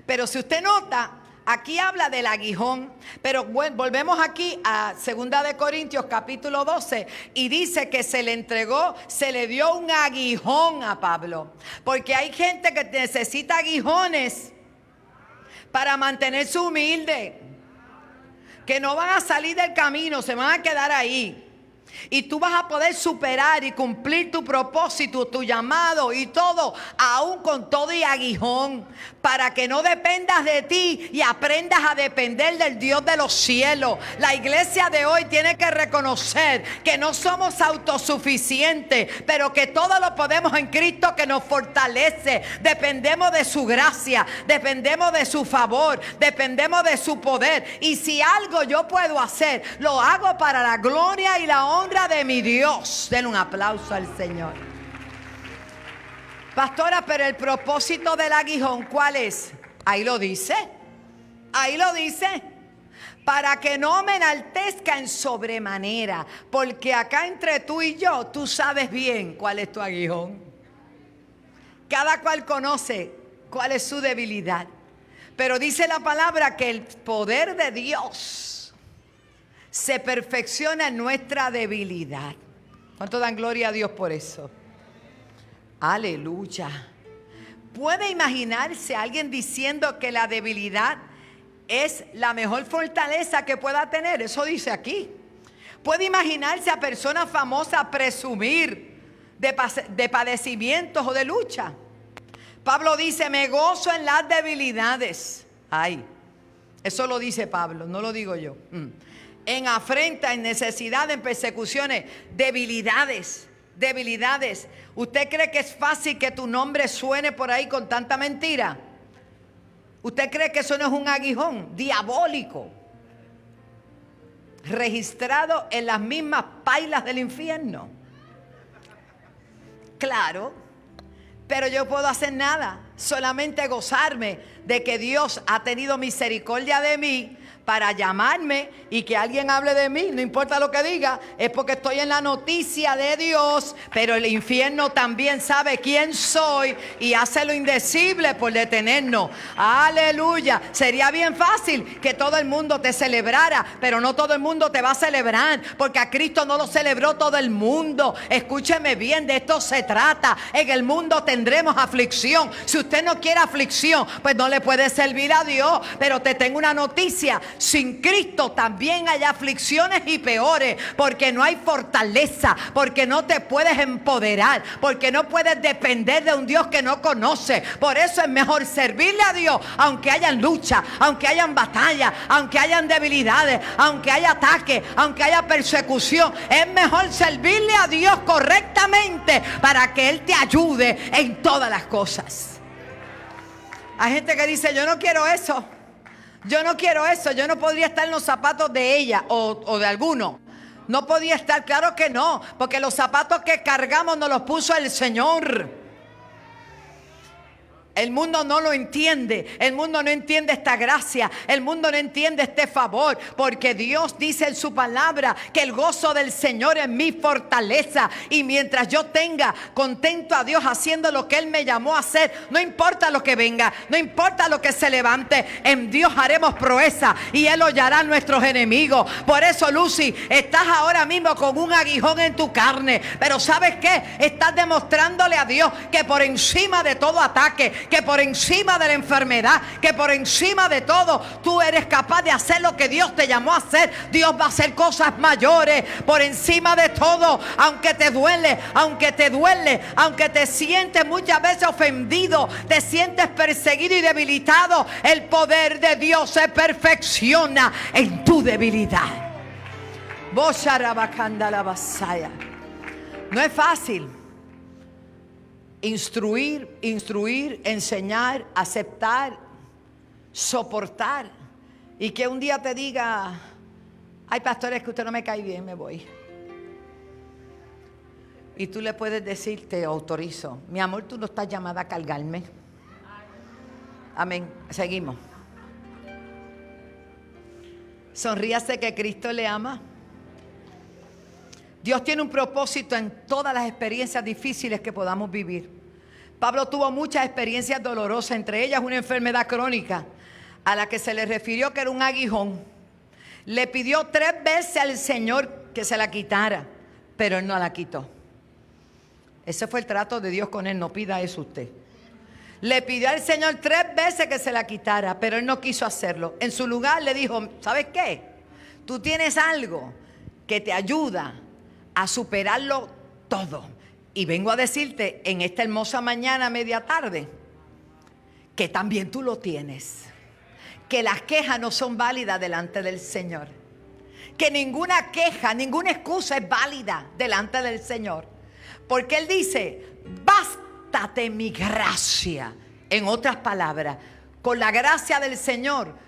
Pero si usted nota, aquí habla del aguijón, pero volvemos aquí a 2 de Corintios capítulo 12 y dice que se le entregó, se le dio un aguijón a Pablo, porque hay gente que necesita aguijones para mantenerse humilde, que no van a salir del camino, se van a quedar ahí. Y tú vas a poder superar y cumplir tu propósito, tu llamado y todo, aún con todo y aguijón, para que no dependas de ti y aprendas a depender del Dios de los cielos. La iglesia de hoy tiene que reconocer que no somos autosuficientes, pero que todo lo podemos en Cristo que nos fortalece. Dependemos de su gracia, dependemos de su favor, dependemos de su poder. Y si algo yo puedo hacer, lo hago para la gloria y la honra de mi Dios. Den un aplauso al Señor. Pastora, pero el propósito del aguijón, ¿cuál es? Ahí lo dice. Ahí lo dice. Para que no me enaltezca en sobremanera. Porque acá entre tú y yo, tú sabes bien cuál es tu aguijón. Cada cual conoce cuál es su debilidad. Pero dice la palabra que el poder de Dios se perfecciona en nuestra debilidad. ¿Cuánto dan gloria a Dios por eso? Aleluya. ¿Puede imaginarse a alguien diciendo que la debilidad es la mejor fortaleza que pueda tener? Eso dice aquí. ¿Puede imaginarse a personas famosas presumir de padecimientos o de lucha? Pablo dice, me gozo en las debilidades. Ay, eso lo dice Pablo, no lo digo yo. En afrenta, en necesidad, en persecuciones, debilidades. ¿Usted cree que es fácil que tu nombre suene por ahí con tanta mentira? ¿Usted cree que eso no es un aguijón diabólico, registrado en las mismas pailas del infierno? Claro, pero yo puedo hacer nada, solamente gozarme de que Dios ha tenido misericordia de mí para llamarme y que alguien hable de mí, no importa lo que diga, es porque estoy en la noticia de Dios, pero el infierno también sabe quién soy y hace lo indecible por detenernos. Aleluya. Sería bien fácil que todo el mundo te celebrara, pero no todo el mundo te va a celebrar, porque a Cristo no lo celebró todo el mundo. Escúcheme bien, de esto se trata. En el mundo tendremos aflicción. Si usted no quiere aflicción, pues no le puede servir a Dios. Pero te tengo una noticia: sin Cristo también hay aflicciones y peores, porque no hay fortaleza, porque no te puedes empoderar, porque no puedes depender de un Dios que no conoces. Por eso es mejor servirle a Dios, aunque hayan lucha, aunque hayan batalla, aunque hayan debilidades, aunque haya ataque, aunque haya persecución. Es mejor servirle a Dios correctamente para que Él te ayude en todas las cosas. Hay gente que dice, yo no quiero eso. Yo no quiero eso, yo no podría estar en los zapatos de ella o de alguno. No podía estar, claro que no, porque los zapatos que cargamos nos los puso el Señor. El mundo no lo entiende. El mundo no entiende esta gracia. El mundo no entiende este favor. Porque Dios dice en su palabra que el gozo del Señor es mi fortaleza. Y mientras yo tenga contento a Dios haciendo lo que Él me llamó a hacer, no importa lo que venga, no importa lo que se levante, en Dios haremos proeza y Él hollará a nuestros enemigos. Por eso, Lucy, estás ahora mismo con un aguijón en tu carne. Pero ¿sabes qué? Estás demostrándole a Dios que por encima de todo ataque, que por encima de la enfermedad, que por encima de todo tú eres capaz de hacer lo que Dios te llamó a hacer. Dios va a hacer cosas mayores por encima de todo. Aunque te duele, aunque te sientes muchas veces ofendido, te sientes perseguido y debilitado, el poder de Dios se perfecciona en tu debilidad. No es fácil instruir, enseñar, aceptar, soportar, y que un día te diga: hay pastores que usted no me cae bien, me voy. Y tú le puedes decir: te autorizo, mi amor, tú no estás llamada a cargarme. Amén. Seguimos. Sonríase que Cristo le ama. Dios tiene un propósito en todas las experiencias difíciles que podamos vivir. Pablo tuvo muchas experiencias dolorosas, entre ellas una enfermedad crónica a la que se le refirió que era un aguijón. Le pidió 3 veces al Señor que se la quitara, pero Él no la quitó. Ese fue el trato de Dios con él. No pida eso usted. Le pidió al Señor 3 veces que se la quitara, pero Él no quiso hacerlo. En su lugar le dijo: ¿sabes qué? Tú tienes algo que te ayuda a superarlo todo. Y vengo a decirte en esta hermosa mañana, media tarde, que también tú lo tienes. Que las quejas no son válidas delante del Señor. Que ninguna queja, ninguna excusa es válida delante del Señor. Porque Él dice: bástate mi gracia. En otras palabras, con la gracia del Señor,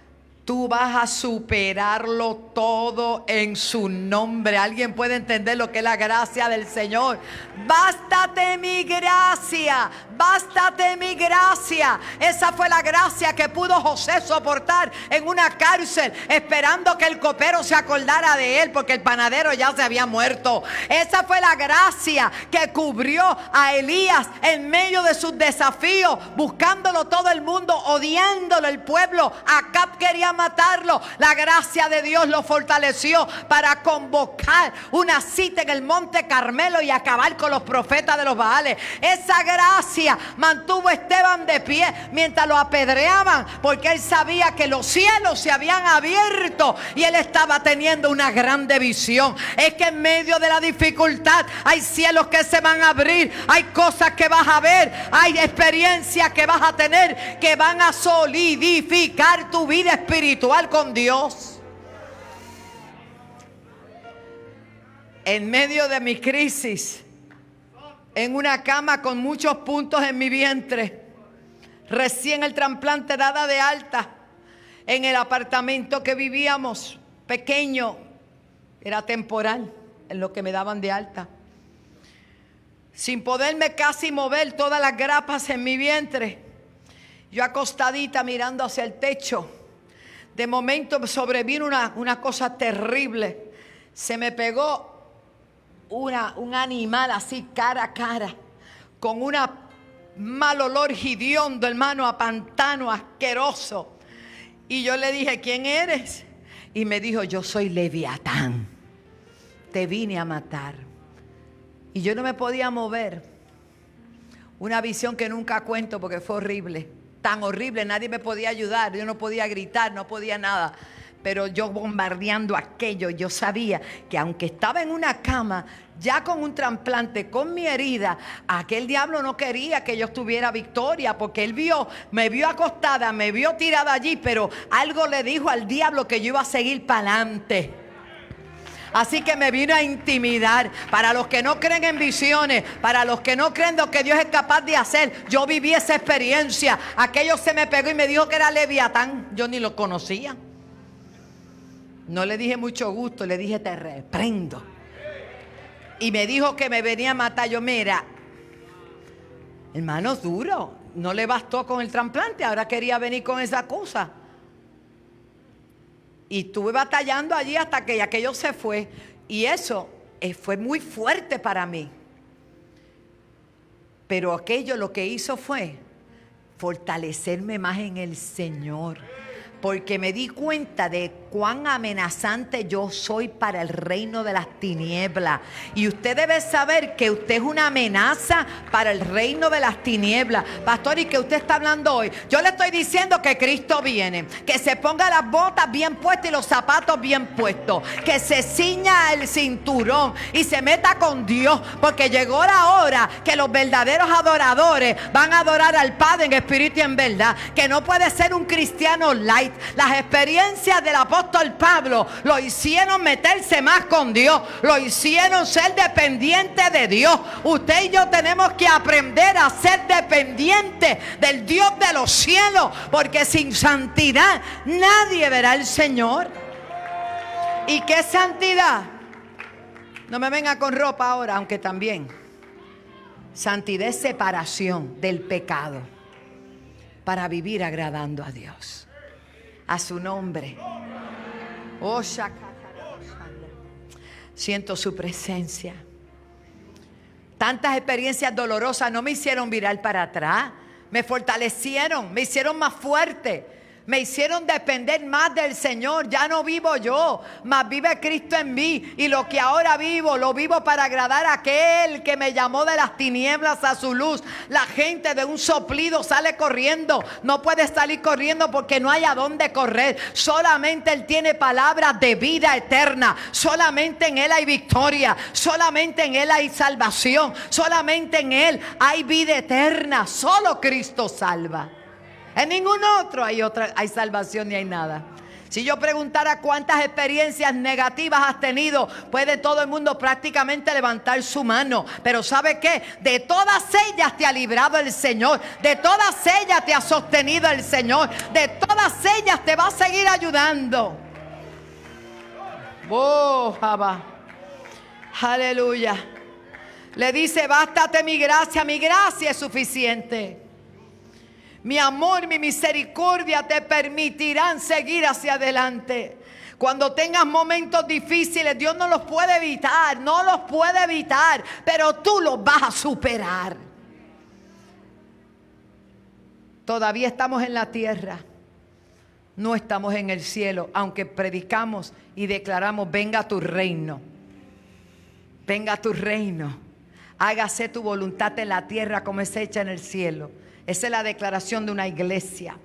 tú vas a superarlo todo en su nombre. ¿Alguien puede entender lo que es la gracia del Señor? Bástate mi gracia, bástate mi gracia. Esa fue la gracia que pudo José soportar en una cárcel, esperando que el copero se acordara de él, porque el panadero ya se había muerto. Esa fue la gracia que cubrió a Elías en medio de sus desafíos, buscándolo todo el mundo, odiándolo el pueblo. Acab quería matarlo. La gracia de Dios lo fortaleció para convocar una cita en el monte Carmelo y acabar con los profetas de los Baales. Esa gracia mantuvo a Esteban de pie mientras lo apedreaban, porque él sabía que los cielos se habían abierto y él estaba teniendo una grande visión. Es que en medio de la dificultad hay cielos que se van a abrir, hay cosas que vas a ver, hay experiencias que vas a tener que van a solidificar tu vida espiritual con Dios. En medio de mi crisis, en una cama con muchos puntos en mi vientre, recién el trasplante dada de alta, en el apartamento que vivíamos, pequeño, era temporal en lo que me daban de alta, sin poderme casi mover, todas las grapas en mi vientre, yo acostadita mirando hacia el techo. De momento me sobrevino una cosa terrible. Se me pegó un animal así cara a cara, con un mal olor hediondo, hermano, a pantano, asqueroso. Y yo le dije: ¿quién eres? Y me dijo: yo soy Leviatán, te vine a matar. Y yo no me podía mover. Una visión que nunca cuento porque fue horrible, tan horrible, nadie me podía ayudar, yo no podía gritar, no podía nada. Pero yo bombardeando aquello, yo sabía que aunque estaba en una cama, ya con un trasplante, con mi herida, aquel diablo no quería que yo tuviera victoria, porque él me vio acostada, me vio tirada allí, pero algo le dijo al diablo que yo iba a seguir para adelante. Así que me vino a intimidar. Para los que no creen en visiones, para los que no creen lo que Dios es capaz de hacer, yo viví esa experiencia. Aquello se me pegó y me dijo que era Leviatán. Yo ni lo conocía. No le dije mucho gusto, le dije: te reprendo. Y me dijo que me venía a matar. Yo: mira, Hermanos, duro. No le bastó con el trasplante, ahora quería venir con esa cosa. Y estuve batallando allí hasta que aquello se fue. Y eso fue muy fuerte para mí. Pero aquello lo que hizo fue fortalecerme más en el Señor. Porque me di cuenta de cuán amenazante yo soy para el reino de las tinieblas. Y usted debe saber que usted es una amenaza para el reino de las tinieblas. Pastor, ¿y qué usted está hablando hoy? Yo le estoy diciendo que Cristo viene. Que se ponga las botas bien puestas y los zapatos bien puestos. Que se ciña el cinturón y se meta con Dios. Porque llegó la hora que los verdaderos adoradores van a adorar al Padre en espíritu y en verdad. Que no puede ser un cristiano light. Las experiencias del apóstol Pablo lo hicieron meterse más con Dios, lo hicieron ser dependiente de Dios. Usted y yo tenemos que aprender a ser dependientes del Dios de los cielos, porque sin santidad nadie verá al Señor. ¿Y qué santidad? No me venga con ropa ahora, aunque también. Santidad es separación del pecado para vivir agradando a Dios. A su nombre. Oh, siento su presencia. Tantas experiencias dolorosas no me hicieron virar para atrás. Me fortalecieron, me hicieron más fuerte. Me hicieron depender más del Señor. Ya no vivo yo, mas vive Cristo en mí. Y lo que ahora vivo, lo vivo para agradar a aquel que me llamó de las tinieblas a su luz. La gente de un soplido sale corriendo. No puede salir corriendo porque no hay a dónde correr. Solamente Él tiene palabras de vida eterna. Solamente en Él hay victoria. Solamente en Él hay salvación. Solamente en Él hay vida eterna. Solo Cristo salva. En ningún otro hay salvación ni hay nada. Si yo preguntara cuántas experiencias negativas has tenido, puede todo el mundo prácticamente levantar su mano. Pero ¿sabe qué? De todas ellas te ha librado el Señor. De todas ellas te ha sostenido el Señor. De todas ellas te va a seguir ayudando. Oh, Jabá. Aleluya. Le dice, bástate mi gracia es suficiente. Mi amor, mi misericordia te permitirán seguir hacia adelante. Cuando tengas momentos difíciles, Dios no los puede evitar, pero tú los vas a superar. Todavía estamos en la tierra, no estamos en el cielo, aunque predicamos y declaramos, venga tu reino, venga tu reino, hágase tu voluntad en la tierra como es hecha en el cielo. Esa es la declaración de una iglesia.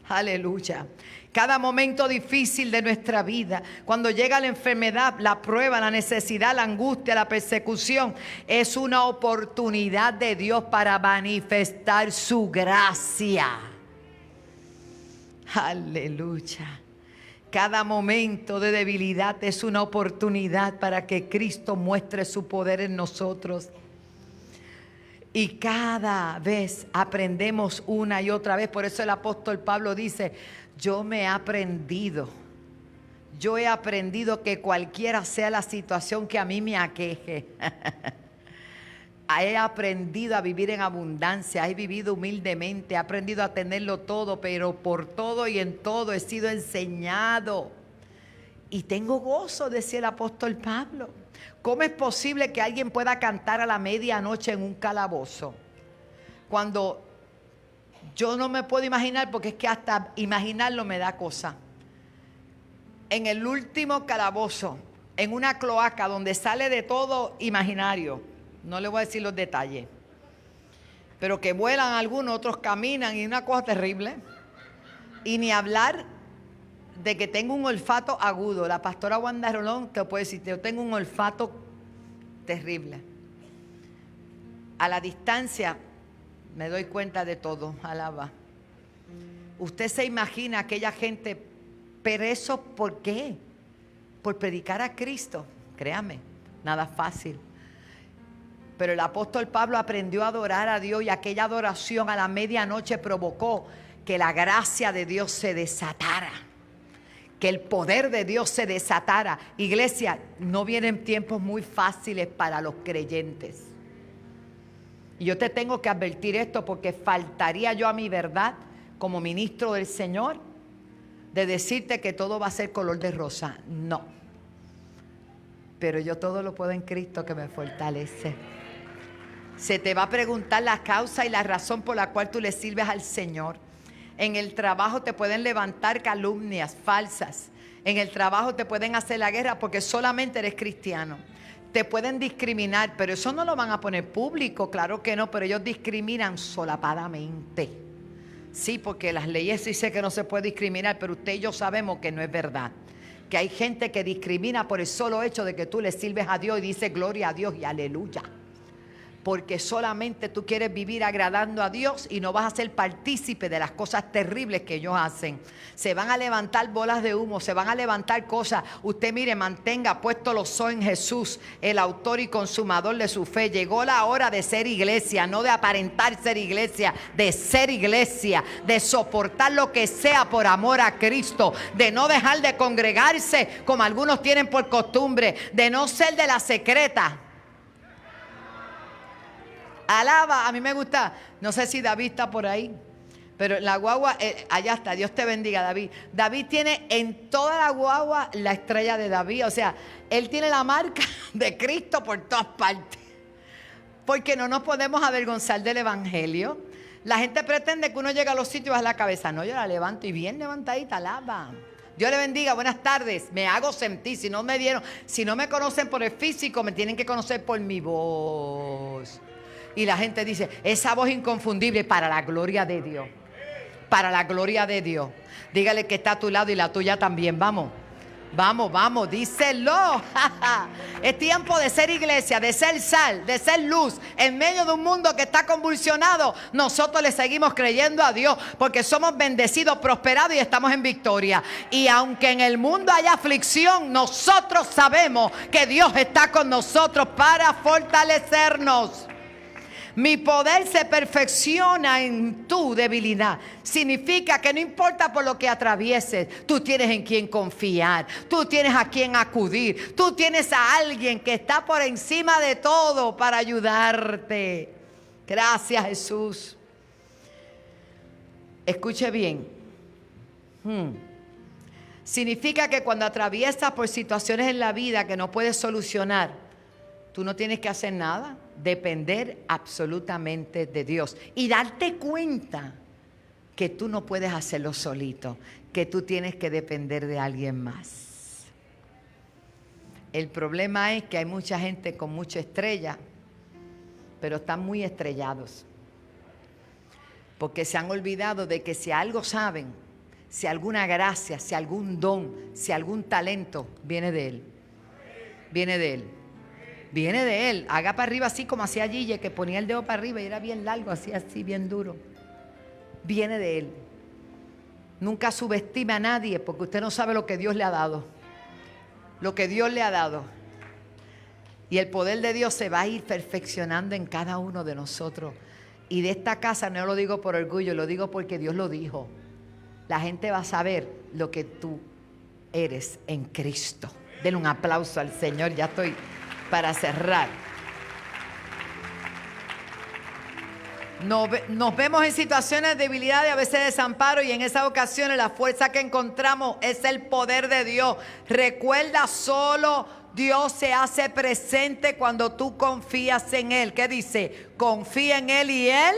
Aleluya. Cada momento difícil de nuestra vida, cuando llega la enfermedad, la prueba, la necesidad, la angustia, la persecución, es una oportunidad de Dios para manifestar su gracia. Aleluya. Cada momento de debilidad es una oportunidad para que Cristo muestre su poder en nosotros. Y cada vez aprendemos una y otra vez. Por eso el apóstol Pablo dice, yo he aprendido que cualquiera sea la situación que a mí me aqueje. He aprendido a vivir en abundancia, he vivido humildemente, he aprendido a tenerlo todo, pero por todo y en todo he sido enseñado. Y tengo gozo, decía el apóstol Pablo. ¿Cómo es posible que alguien pueda cantar a la medianoche en un calabozo? Cuando yo no me puedo imaginar, porque es que hasta imaginarlo me da cosa. En el último calabozo, en una cloaca donde sale de todo imaginario, no le voy a decir los detalles, pero que vuelan algunos, otros caminan y una cosa terrible. Y ni hablar de que tengo un olfato agudo. La pastora Wanda Rolón te puede decir, yo tengo un olfato terrible. A la distancia me doy cuenta de todo. Alaba. Usted se imagina aquella gente, pero eso ¿por qué? Por predicar a Cristo. Créame, nada fácil. Pero el apóstol Pablo aprendió a adorar a Dios y aquella adoración a la medianoche provocó que la gracia de Dios se desatara. Que el poder de Dios se desatara. Iglesia, no vienen tiempos muy fáciles para los creyentes. Y yo te tengo que advertir esto porque faltaría yo a mi verdad como ministro del Señor de decirte que todo va a ser color de rosa. No. Pero yo todo lo puedo en Cristo que me fortalece. Se te va a preguntar la causa y la razón por la cual tú le sirves al Señor. En el trabajo te pueden levantar calumnias falsas. En el trabajo te pueden hacer la guerra porque solamente eres cristiano. Te pueden discriminar, pero eso no lo van a poner público, claro que no, pero ellos discriminan solapadamente. Sí, porque las leyes dicen que no se puede discriminar, pero usted y yo sabemos que no es verdad. Que hay gente que discrimina por el solo hecho de que tú le sirves a Dios y dices gloria a Dios y aleluya. Porque solamente tú quieres vivir agradando a Dios y no vas a ser partícipe de las cosas terribles que ellos hacen. Se van a levantar bolas de humo, se van a levantar cosas. Usted mire, mantenga puesto los ojos en Jesús, el autor y consumador de su fe. Llegó la hora de ser iglesia, no de aparentar ser iglesia, de ser iglesia, de soportar lo que sea por amor a Cristo, de no dejar de congregarse como algunos tienen por costumbre, de no ser de la secreta. Alaba, a mí me gusta, no sé si David está por ahí, pero la guagua, allá está, Dios te bendiga David. David tiene en toda la guagua la estrella de David, o sea, él tiene la marca de Cristo por todas partes. Porque no nos podemos avergonzar del evangelio. La gente pretende que uno llega a los sitios y baja la cabeza. No, yo la levanto y bien levantadita, alaba. Dios le bendiga, buenas tardes, me hago sentir. Si no me conocen por el físico, me tienen que conocer por mi voz. Y la gente dice, esa voz inconfundible para la gloria de Dios. Para la gloria de Dios. Dígale que está a tu lado y la tuya también. Vamos, vamos, vamos, díselo. Es tiempo de ser iglesia, de ser sal, de ser luz. En medio de un mundo que está convulsionado, nosotros le seguimos creyendo a Dios. Porque somos bendecidos, prosperados y estamos en victoria. Y aunque en el mundo haya aflicción, nosotros sabemos que Dios está con nosotros para fortalecernos. Mi poder se perfecciona en tu debilidad. Significa que no importa por lo que atravieses, tú tienes en quien confiar, tú tienes a quien acudir, tú tienes a alguien que está por encima de todo para ayudarte. Gracias, Jesús. Escuche bien. Significa que cuando atraviesas por situaciones en la vida que no puedes solucionar, tú no tienes que hacer nada. Depender absolutamente de Dios y darte cuenta que tú no puedes hacerlo solito, que tú tienes que depender de alguien más. El problema es que hay mucha gente con mucha estrella, pero están muy estrellados, porque se han olvidado de que si algo saben, si alguna gracia, si algún don, si algún talento, viene de Él. Viene de Él. Viene de Él. Haga para arriba así como hacía Gille, que ponía el dedo para arriba y era bien largo, así bien duro. Viene de Él. Nunca subestime a nadie porque usted no sabe lo que Dios le ha dado. Lo que Dios le ha dado. Y el poder de Dios se va a ir perfeccionando en cada uno de nosotros. Y de esta casa no lo digo por orgullo, lo digo porque Dios lo dijo. La gente va a saber lo que tú eres en Cristo. Denle un aplauso al Señor, ya estoy para cerrar. Nos vemos en situaciones de debilidad y a veces desamparo, y en esas ocasiones la fuerza que encontramos es el poder de Dios. Recuerda, solo Dios se hace presente cuando tú confías en Él. ¿Qué dice? Confía en Él y Él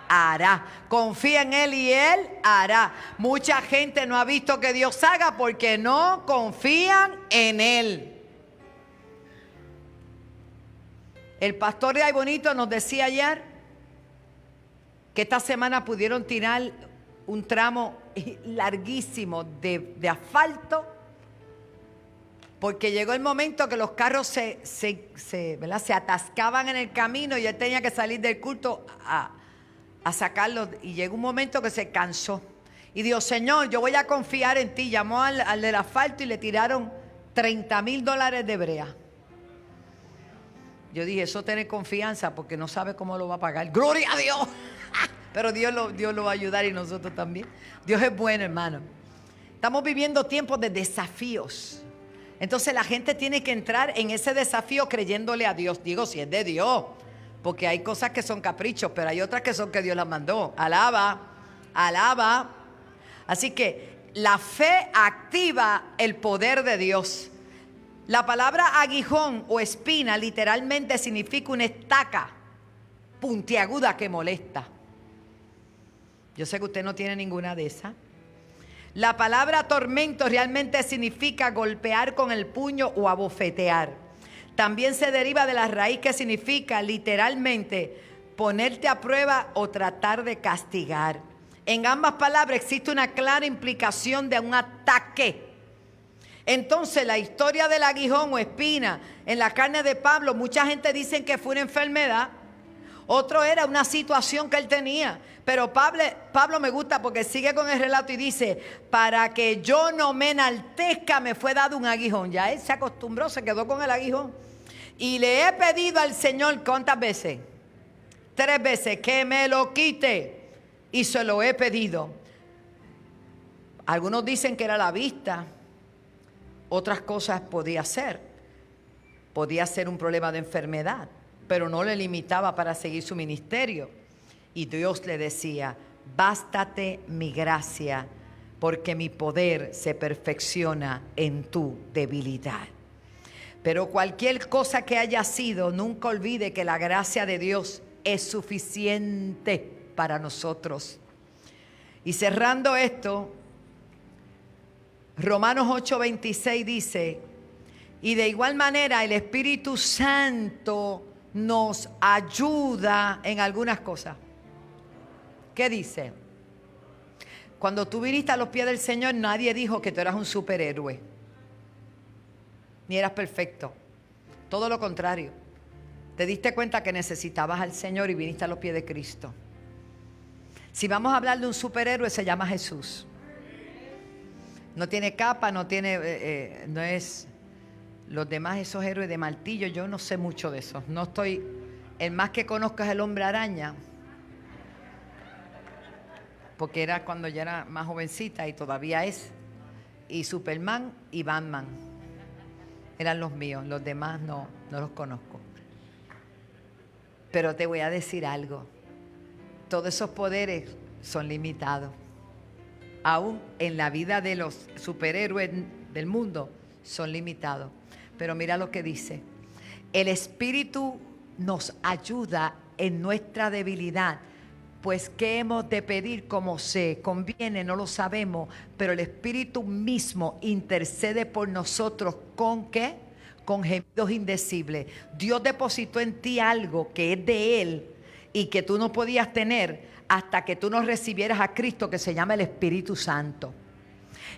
hará. Confía en Él y Él hará. Mucha gente no ha visto que Dios haga porque no confían en Él. El pastor de Ay Bonito nos decía ayer que esta semana pudieron tirar un tramo larguísimo de asfalto, porque llegó el momento que los carros se atascaban en el camino y él tenía que salir del culto a sacarlos, y llegó un momento que se cansó y dijo: Señor, yo voy a confiar en ti. Llamó al del asfalto y le tiraron $30,000 de brea. Yo dije, eso tiene confianza porque no sabe cómo lo va a pagar. ¡Gloria a Dios! Pero Dios lo va a ayudar, y nosotros también. Dios es bueno, hermano. Estamos viviendo tiempos de desafíos. Entonces la gente tiene que entrar en ese desafío creyéndole a Dios. Digo, si es de Dios. Porque hay cosas que son caprichos, pero hay otras que son que Dios las mandó. Alaba, alaba. Así que la fe activa el poder de Dios. La palabra aguijón o espina literalmente significa una estaca puntiaguda que molesta. Yo sé que usted no tiene ninguna de esas. La palabra tormento realmente significa golpear con el puño o abofetear. También se deriva de la raíz que significa literalmente ponerte a prueba o tratar de castigar. En ambas palabras existe una clara implicación de un ataque. Entonces la historia del aguijón o espina en la carne de Pablo, mucha gente dice que fue una enfermedad, otro era una situación que él tenía. Pero Pablo me gusta porque sigue con el relato y dice, para que yo no me enaltezca me fue dado un aguijón. Ya él se acostumbró, se quedó con el aguijón. Y le he pedido al Señor, ¿cuántas veces? 3 veces, que me lo quite. Y se lo he pedido. Algunos dicen que era la vista. Otras cosas podía ser. Podía ser un problema de enfermedad. Pero no le limitaba para seguir su ministerio. Y Dios le decía, bástate mi gracia, porque mi poder se perfecciona en tu debilidad. Pero cualquier cosa que haya sido, nunca olvide que la gracia de Dios es suficiente para nosotros. Y cerrando esto, Romanos 8:26 dice, y de igual manera el Espíritu Santo nos ayuda en algunas cosas. ¿Qué dice? Cuando tú viniste a los pies del Señor, nadie dijo que tú eras un superhéroe, ni eras perfecto. Todo lo contrario. Te diste cuenta que necesitabas al Señor y viniste a los pies de Cristo. Si vamos a hablar de un superhéroe, se llama Jesús. No tiene capa, no es los demás, esos héroes de martillo. Yo no sé mucho de eso. No estoy, el más que conozco es el Hombre Araña, porque era cuando ya era más jovencita y todavía es. Y Superman y Batman eran los míos, los demás no los conozco. Pero te voy a decir algo, todos esos poderes son limitados. Aún en la vida de los superhéroes del mundo son limitados. Pero mira lo que dice, el Espíritu nos ayuda en nuestra debilidad. Pues ¿qué hemos de pedir como se conviene? No lo sabemos, pero el Espíritu mismo intercede por nosotros ¿con qué? Con gemidos indecibles. Dios depositó en ti algo que es de Él y que tú no podías tener hasta que tú no recibieras a Cristo, que se llama el Espíritu Santo.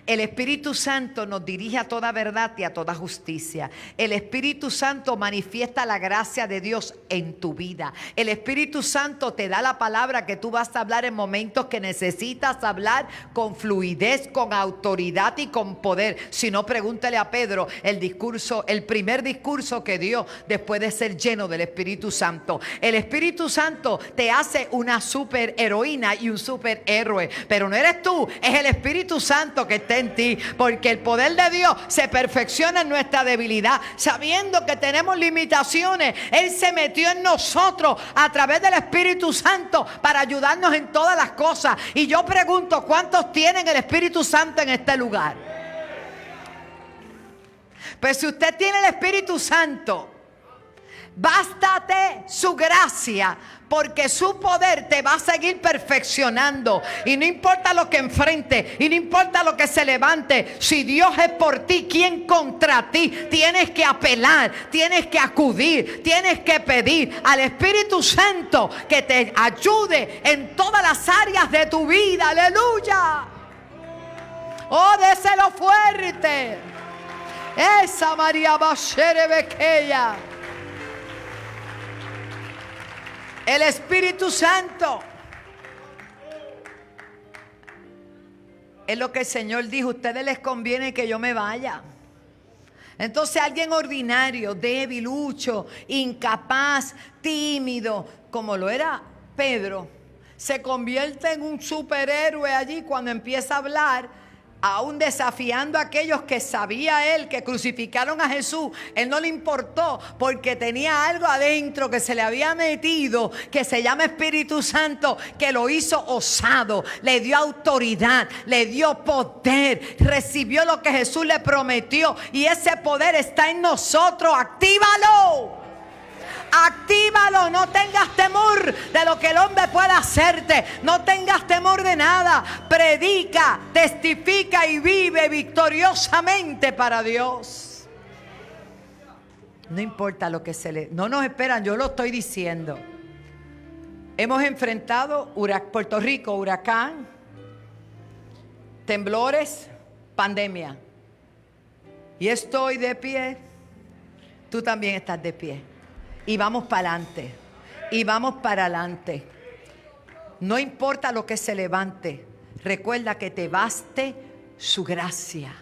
El Espíritu Santo nos dirige a toda verdad y a toda justicia. El Espíritu Santo manifiesta la gracia de Dios en tu vida. El Espíritu Santo te da la palabra que tú vas a hablar en momentos que necesitas hablar con fluidez, con autoridad y con poder. Si no, pregúntale a Pedro el primer discurso que dio después de ser lleno del Espíritu Santo. El Espíritu Santo te hace una superheroína y un superhéroe, pero no eres tú, es el Espíritu Santo que está en ti, porque el poder de Dios se perfecciona en nuestra debilidad. Sabiendo que tenemos limitaciones, Él se metió en nosotros a través del Espíritu Santo para ayudarnos en todas las cosas. Y yo pregunto, ¿cuántos tienen el Espíritu Santo en este lugar? Pues si usted tiene el Espíritu Santo, bástate su gracia, porque su poder te va a seguir perfeccionando. Y no importa lo que enfrente, y no importa lo que se levante, si Dios es por ti, ¿quién contra ti? Tienes que apelar, tienes que acudir, tienes que pedir al Espíritu Santo que te ayude en todas las áreas de tu vida. Aleluya. Oh, déselo fuerte. Esa María Bashere Bequeya. El Espíritu Santo es lo que el Señor dijo. A ustedes les conviene que yo me vaya. Entonces alguien ordinario, debilucho, incapaz, tímido, como lo era Pedro, se convierte en un superhéroe allí cuando empieza a hablar aún desafiando a aquellos que sabía él que crucificaron a Jesús. Él no le importó porque tenía algo adentro que se le había metido, que se llama Espíritu Santo, que lo hizo osado, le dio autoridad, le dio poder, recibió lo que Jesús le prometió y ese poder está en nosotros. Actívalo. Actívalo, no tengas temor de lo que el hombre pueda hacerte. No tengas temor de nada. Predica, testifica y vive victoriosamente para Dios. No importa lo que no nos esperan, yo lo estoy diciendo. Hemos enfrentado Puerto Rico, huracán, temblores, pandemia. Y estoy de pie. Tú también estás de pie. Y vamos para adelante. Y vamos para adelante. No importa lo que se levante. Recuerda que te baste su gracia.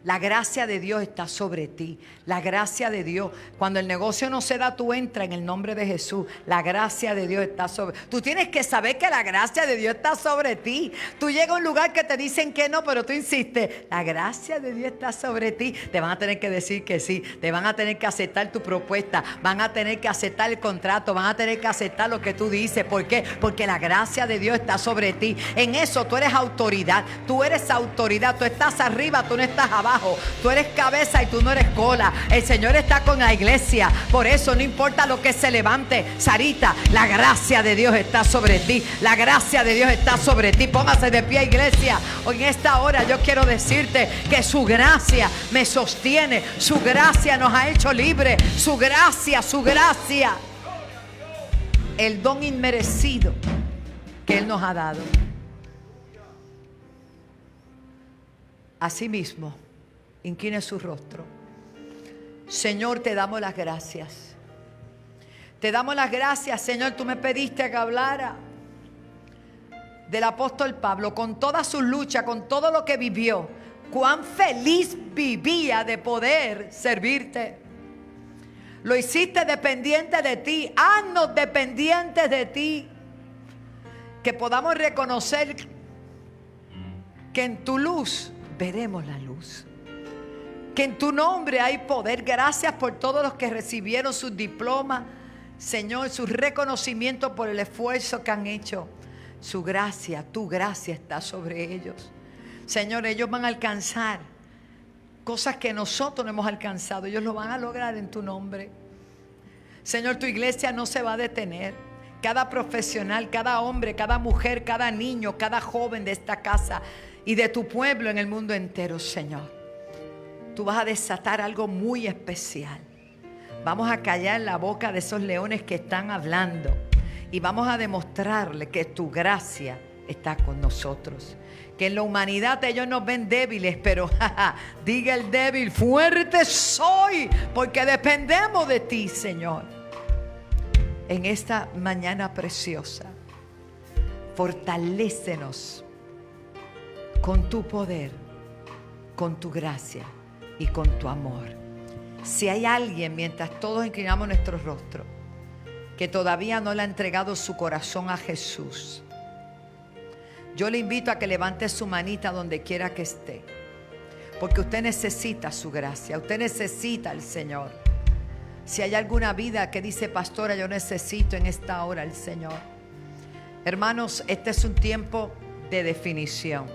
La gracia de Dios está sobre ti. La gracia de Dios. Cuando el negocio no se da, tú entras en el nombre de Jesús. La gracia de Dios está sobre ti. Tú tienes que saber que la gracia de Dios está sobre ti. Tú llegas a un lugar que te dicen que no, pero tú insistes. La gracia de Dios está sobre ti. Te van a tener que decir que sí. Te van a tener que aceptar tu propuesta. Van a tener que aceptar el contrato. Van a tener que aceptar lo que tú dices. ¿Por qué? Porque la gracia de Dios está sobre ti. En eso tú eres autoridad. Tú eres autoridad. Tú estás arriba, tú no estás abajo. Tú eres cabeza y tú no eres cola. El Señor está con la iglesia. Por eso no importa lo que se levante. Sarita, la gracia de Dios está sobre ti. La gracia de Dios está sobre ti. Póngase de pie, iglesia. Hoy en esta hora yo quiero decirte que su gracia me sostiene. Su gracia nos ha hecho libres. Su gracia, su gracia. El don inmerecido que Él nos ha dado. Asimismo, incline su rostro. Señor, te damos las gracias. Te damos las gracias, Señor. Tú me pediste que hablara del apóstol Pablo, con toda su lucha, con todo lo que vivió. Cuán feliz vivía de poder servirte. Lo hiciste dependiente de ti. Haznos dependientes de ti. Que podamos reconocer que en tu luz veremos la luz. Que en tu nombre hay poder. Gracias por todos los que recibieron sus diplomas, Señor, su reconocimiento por el esfuerzo que han hecho. Su gracia, tu gracia está sobre ellos. Señor, ellos van a alcanzar cosas que nosotros no hemos alcanzado. Ellos lo van a lograr en tu nombre. Señor, tu iglesia no se va a detener. Cada profesional, cada hombre, cada mujer, cada niño, cada joven de esta casa y de tu pueblo en el mundo entero, Señor. Tú vas a desatar algo muy especial. Vamos a callar la boca de esos leones que están hablando. Y vamos a demostrarle que tu gracia está con nosotros. Que en la humanidad ellos nos ven débiles, pero diga el débil, fuerte soy, porque dependemos de ti, Señor. En esta mañana preciosa, fortalécenos con tu poder, con tu gracia y con tu amor. Si hay alguien, mientras todos inclinamos nuestro rostro, que todavía no le ha entregado su corazón a Jesús, yo le invito a que levante su manita donde quiera que esté, porque usted necesita su gracia, usted necesita al Señor. Si hay alguna vida que dice, pastora, yo necesito en esta hora al Señor. Hermanos, este es un tiempo de definición.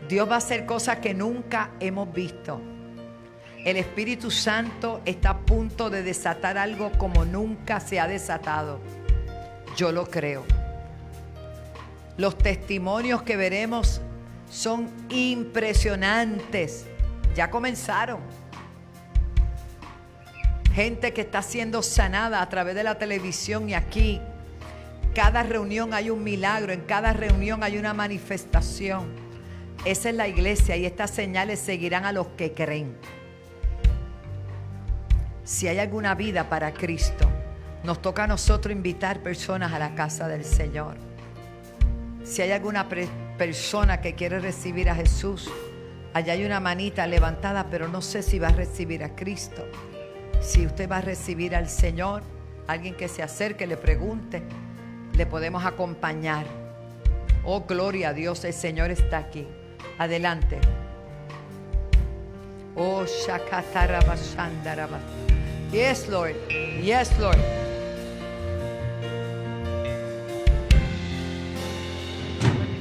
Dios va a hacer cosas que nunca hemos visto. El Espíritu Santo está a punto de desatar algo como nunca se ha desatado. Yo lo creo. Los testimonios que veremos son impresionantes. Ya comenzaron. Gente que está siendo sanada a través de la televisión y aquí. Cada reunión hay un milagro, en cada reunión hay una manifestación. Esa es la iglesia y estas señales seguirán a los que creen. Si hay alguna vida para Cristo, nos toca a nosotros invitar personas a la casa del Señor. Si hay alguna persona que quiere recibir a Jesús, allá hay una manita levantada, pero no sé si va a recibir a Cristo. Si usted va a recibir al Señor, alguien que se acerque, le pregunte, le podemos acompañar. Oh, gloria a Dios, el Señor está aquí. Adelante. Oh, shakatarabashandarabas. Yes, Lord. Yes, Lord.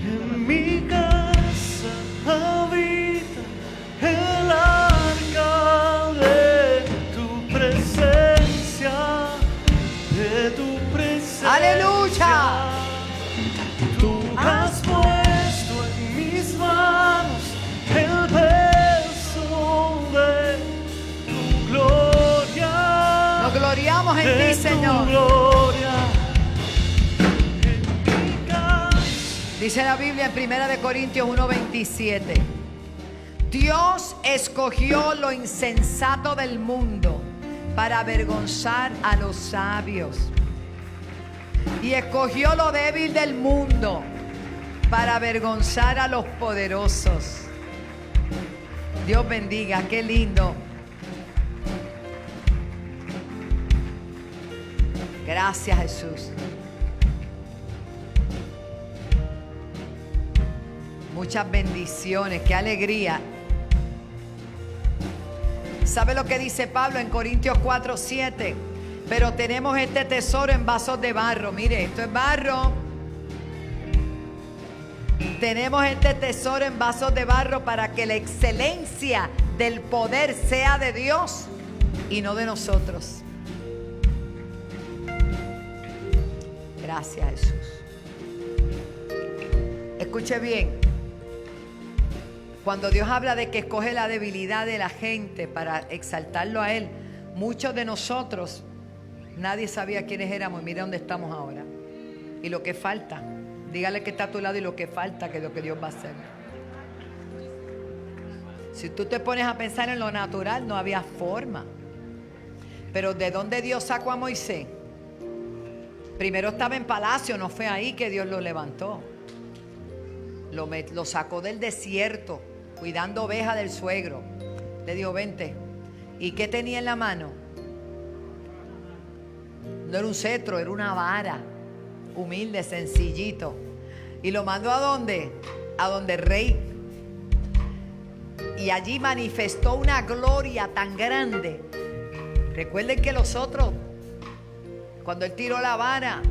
En mi casa habita el arca de tu presencia, de tu presencia. ¡Aleluya! Tú has puesto en mis manos el peso de tu gloria. Nos gloriamos en de ti, tu Señor. gloria. Dice la Biblia en 1 Corintios 1:27. Dios escogió lo insensato del mundo para avergonzar a los sabios. Y escogió lo débil del mundo para avergonzar a los poderosos. Dios bendiga, qué lindo. Gracias, Jesús. Muchas bendiciones, qué alegría. ¿Sabe lo que dice Pablo en Corintios 4:7? Pero tenemos este tesoro en vasos de barro. Mire, esto es barro. Tenemos este tesoro en vasos de barro para que la excelencia del poder sea de Dios y no de nosotros. Gracias, Jesús. Escuche bien. Cuando Dios habla de que escoge la debilidad de la gente para exaltarlo a Él, muchos de nosotros, nadie sabía quiénes éramos y mira dónde estamos ahora. Y lo que falta, dígale que está a tu lado y lo que falta, que es lo que Dios va a hacer. Si tú te pones a pensar en lo natural, no había forma. Pero ¿de dónde Dios sacó a Moisés? Primero estaba en palacio, no fue ahí que Dios lo levantó. Lo sacó del desierto, cuidando ovejas del suegro. Le dijo, vente. ¿Y qué tenía en la mano? No era un cetro, era una vara. Humilde, sencillito. ¿Y lo mandó a dónde? A donde el rey. Y allí manifestó una gloria tan grande. Recuerden que los otros, cuando él tiró la vara,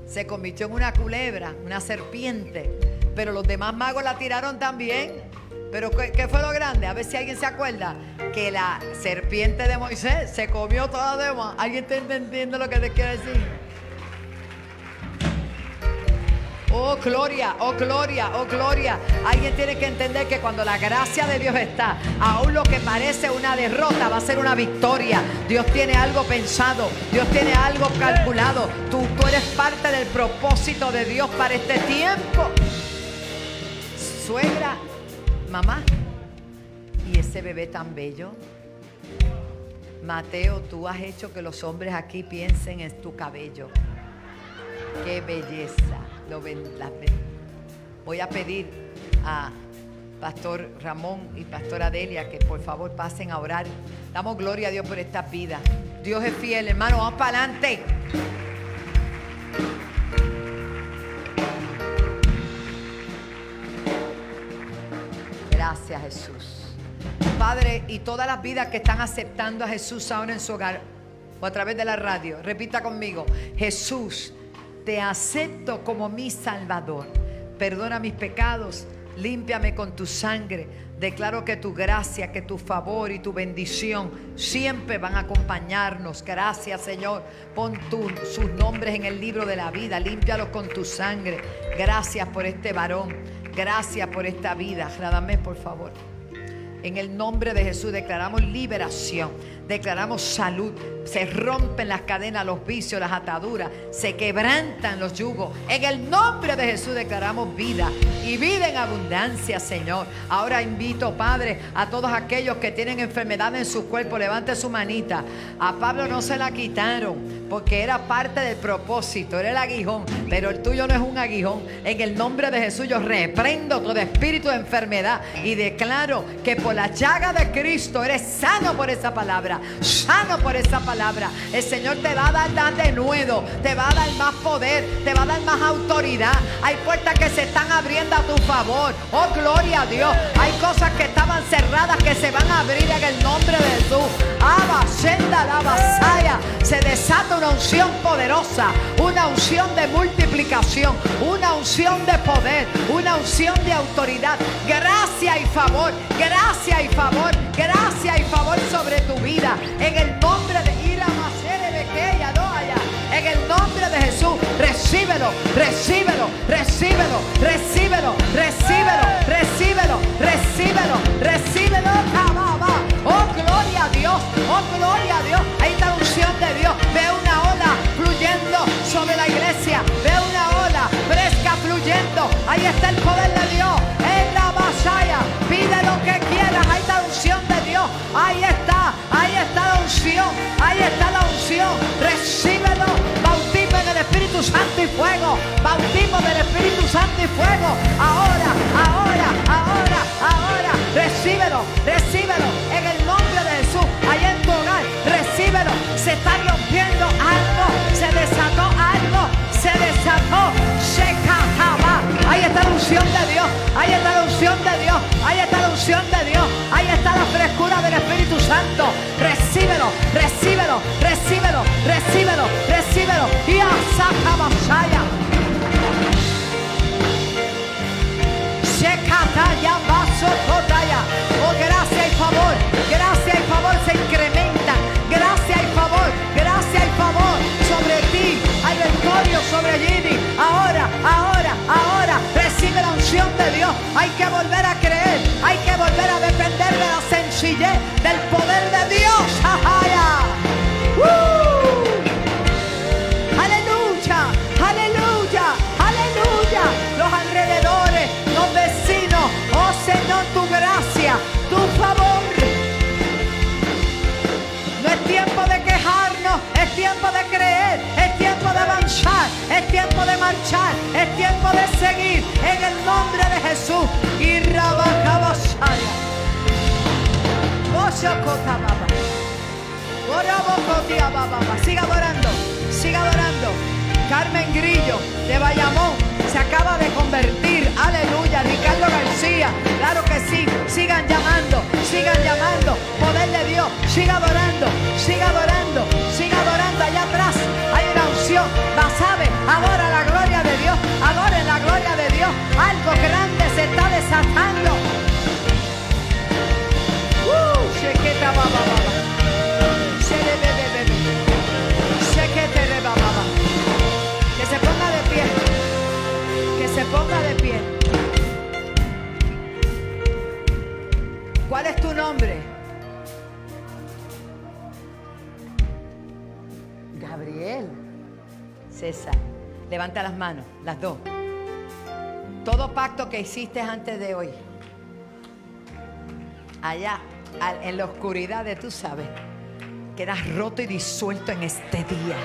se convirtió en una culebra, una serpiente. Pero los demás magos la tiraron también. Pero ¿qué fue lo grande? A ver si alguien se acuerda. Que la serpiente de Moisés se comió toda la demás. ¿Alguien está entendiendo lo que te quiero decir? Oh gloria, oh gloria, oh gloria. Alguien tiene que entender que cuando la gracia de Dios está, aún lo que parece una derrota va a ser una victoria. Dios tiene algo pensado, Dios tiene algo calculado. Tú eres parte del propósito de Dios para este tiempo. Suegra, mamá, y ese bebé tan bello. Mateo, tú has hecho que los hombres aquí piensen en tu cabello. Qué belleza. Voy a pedir a Pastor Ramón y Pastora Delia que por favor pasen a orar. Damos gloria a Dios por esta vida. Dios es fiel, hermano. Vamos para adelante. Gracias, Jesús. Padre, y todas las vidas que están aceptando a Jesús ahora en su hogar o a través de la radio, repita conmigo: Jesús, te acepto como mi Salvador. Perdona mis pecados, límpiame con tu sangre. Declaro que tu gracia, que tu favor y tu bendición siempre van a acompañarnos. Gracias, Señor. Pon sus nombres en el libro de la vida. Límpialos con tu sangre. Gracias por este varón. Gracias por esta vida. Radamés, por favor. En el nombre de Jesús declaramos liberación, declaramos salud. Se rompen las cadenas, los vicios, las ataduras, se quebrantan los yugos. En el nombre de Jesús declaramos vida y vida en abundancia, Señor. Ahora invito, Padre, a todos aquellos que tienen enfermedad en su cuerpo, levante su manita. A Pablo no se la quitaron porque era parte del propósito, era el aguijón, pero el tuyo no es un aguijón. En el nombre de Jesús yo reprendo todo espíritu de enfermedad y declaro que por la llaga de Cristo eres sano por esa palabra, sano por esa palabra. El Señor te va a dar de nuevo, te va a dar más poder, te va a dar más autoridad. Hay puertas que se están abriendo a tu favor. favor. Oh, gloria a Dios. Hay cosas que estaban cerradas que se van a abrir en el nombre de Jesús. Abba, Shenda, la Basaya. Se desata una unción poderosa, una unción de multiplicación, una unción de poder, una unción de autoridad. Gracia y favor, gracia y favor, gracia y favor sobre tu vida. En el nombre de en el nombre de Jesús, recíbelo, recíbelo, recíbelo, recíbelo, recíbelo, recíbelo, recíbelo, recíbelo. Oh, gloria a Dios, oh, gloria a Dios. Ahí está la unción de Dios. Ve una ola fluyendo sobre la iglesia. Ve una ola fresca fluyendo. Ahí está el poder de Dios. En la Masaya, pide lo que quieras. Ahí está la unción de Dios. Ahí está la unción. Ahí está la unción. Recíbelo. Bautismo en el Espíritu Santo y fuego. Bautismo del Espíritu Santo y fuego. Ahora, ahora, ahora, ahora. Recíbelo, recíbelo. En el nombre de Jesús. Allá en tu hogar. Recíbelo. Se está rompiendo algo. Se desató algo. Se desató. Se cajaba. Ahí está la unción de Dios. Ahí está la unción de Dios. Ahí está la unción de Dios. Ahí está la frescura del Espíritu Santo. Recíbelo, recíbelo, recíbelo, recíbelo, recíbelo. Y a Sacabasaya. Shekataya Basokotaya. Oh, gracia y favor. Gracia y favor se incrementa. Gracia y favor. Gracia y favor sobre ti. Hay victoria sobre Gini. Ahora, ahora, ahora. Recibe la unción de Dios. Hay que volver a creer. Hay que volver a depender de la sencillez del poder de Dios. Aleluya, aleluya, aleluya. Los alrededores, los vecinos. Oh Señor, tu gracia, tu favor. No es tiempo de quejarnos, es tiempo de creer, es tiempo de avanzar, es tiempo de marchar, es tiempo de seguir en el nombre de Jesús. Y Rabacabasaya. Siga adorando, siga adorando. Carmen Grillo de Bayamón se acaba de convertir. Aleluya. Ricardo García, claro que sí. Sigan llamando, sigan llamando. Poder de Dios. Siga adorando, siga adorando, siga adorando. Allá atrás hay una unción. Basabe, adora la gloria de Dios. Adoren la gloria de Dios. Algo grande se está desatando. Chequeta baba baba. Que se ponga de pie. Que se ponga de pie. ¿Cuál es tu nombre? Gabriel. César. Levanta las manos, las dos. Todo pacto que hiciste antes de hoy, allá en la oscuridad de tú sabes, quedas roto y disuelto en este día.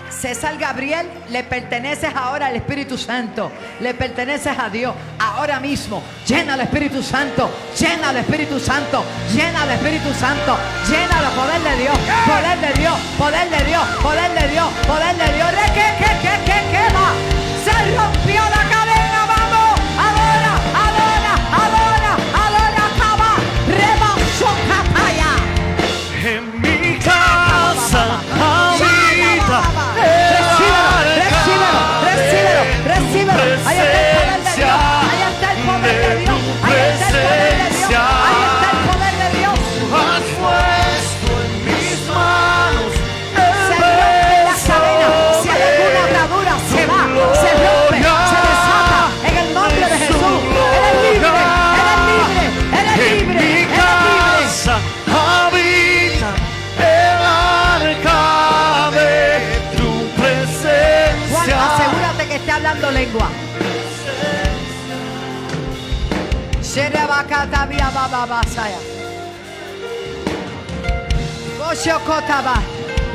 César Gabriel, le perteneces ahora al Espíritu Santo. Le perteneces a Dios ahora mismo. Llena al Espíritu Santo. Llena al Espíritu Santo. Llena al Espíritu Santo. Llena el poder de Dios. Poder de Dios. Poder de Dios. Poder de Dios. Poder de Dios. ¿Qué va? Se rompió la cadena. Vamos. Adora. Adora. Adora. Adora. Acaba. Rebaso Cataya. En mi casa habita. Recíbelo. Ahí está el poder de Dios. Ahí está el poder de Dios. Ahí está el poder de Dios. Has puesto en mis manos Se rompe la cadena. Si hay alguna atadura, se va, se rompe, se desata en el nombre de Jesús. Eres libre, eres libre, eres libre, eres libre. Habita el arca de tu presencia. Juan, asegúrate que esté hablando lengua.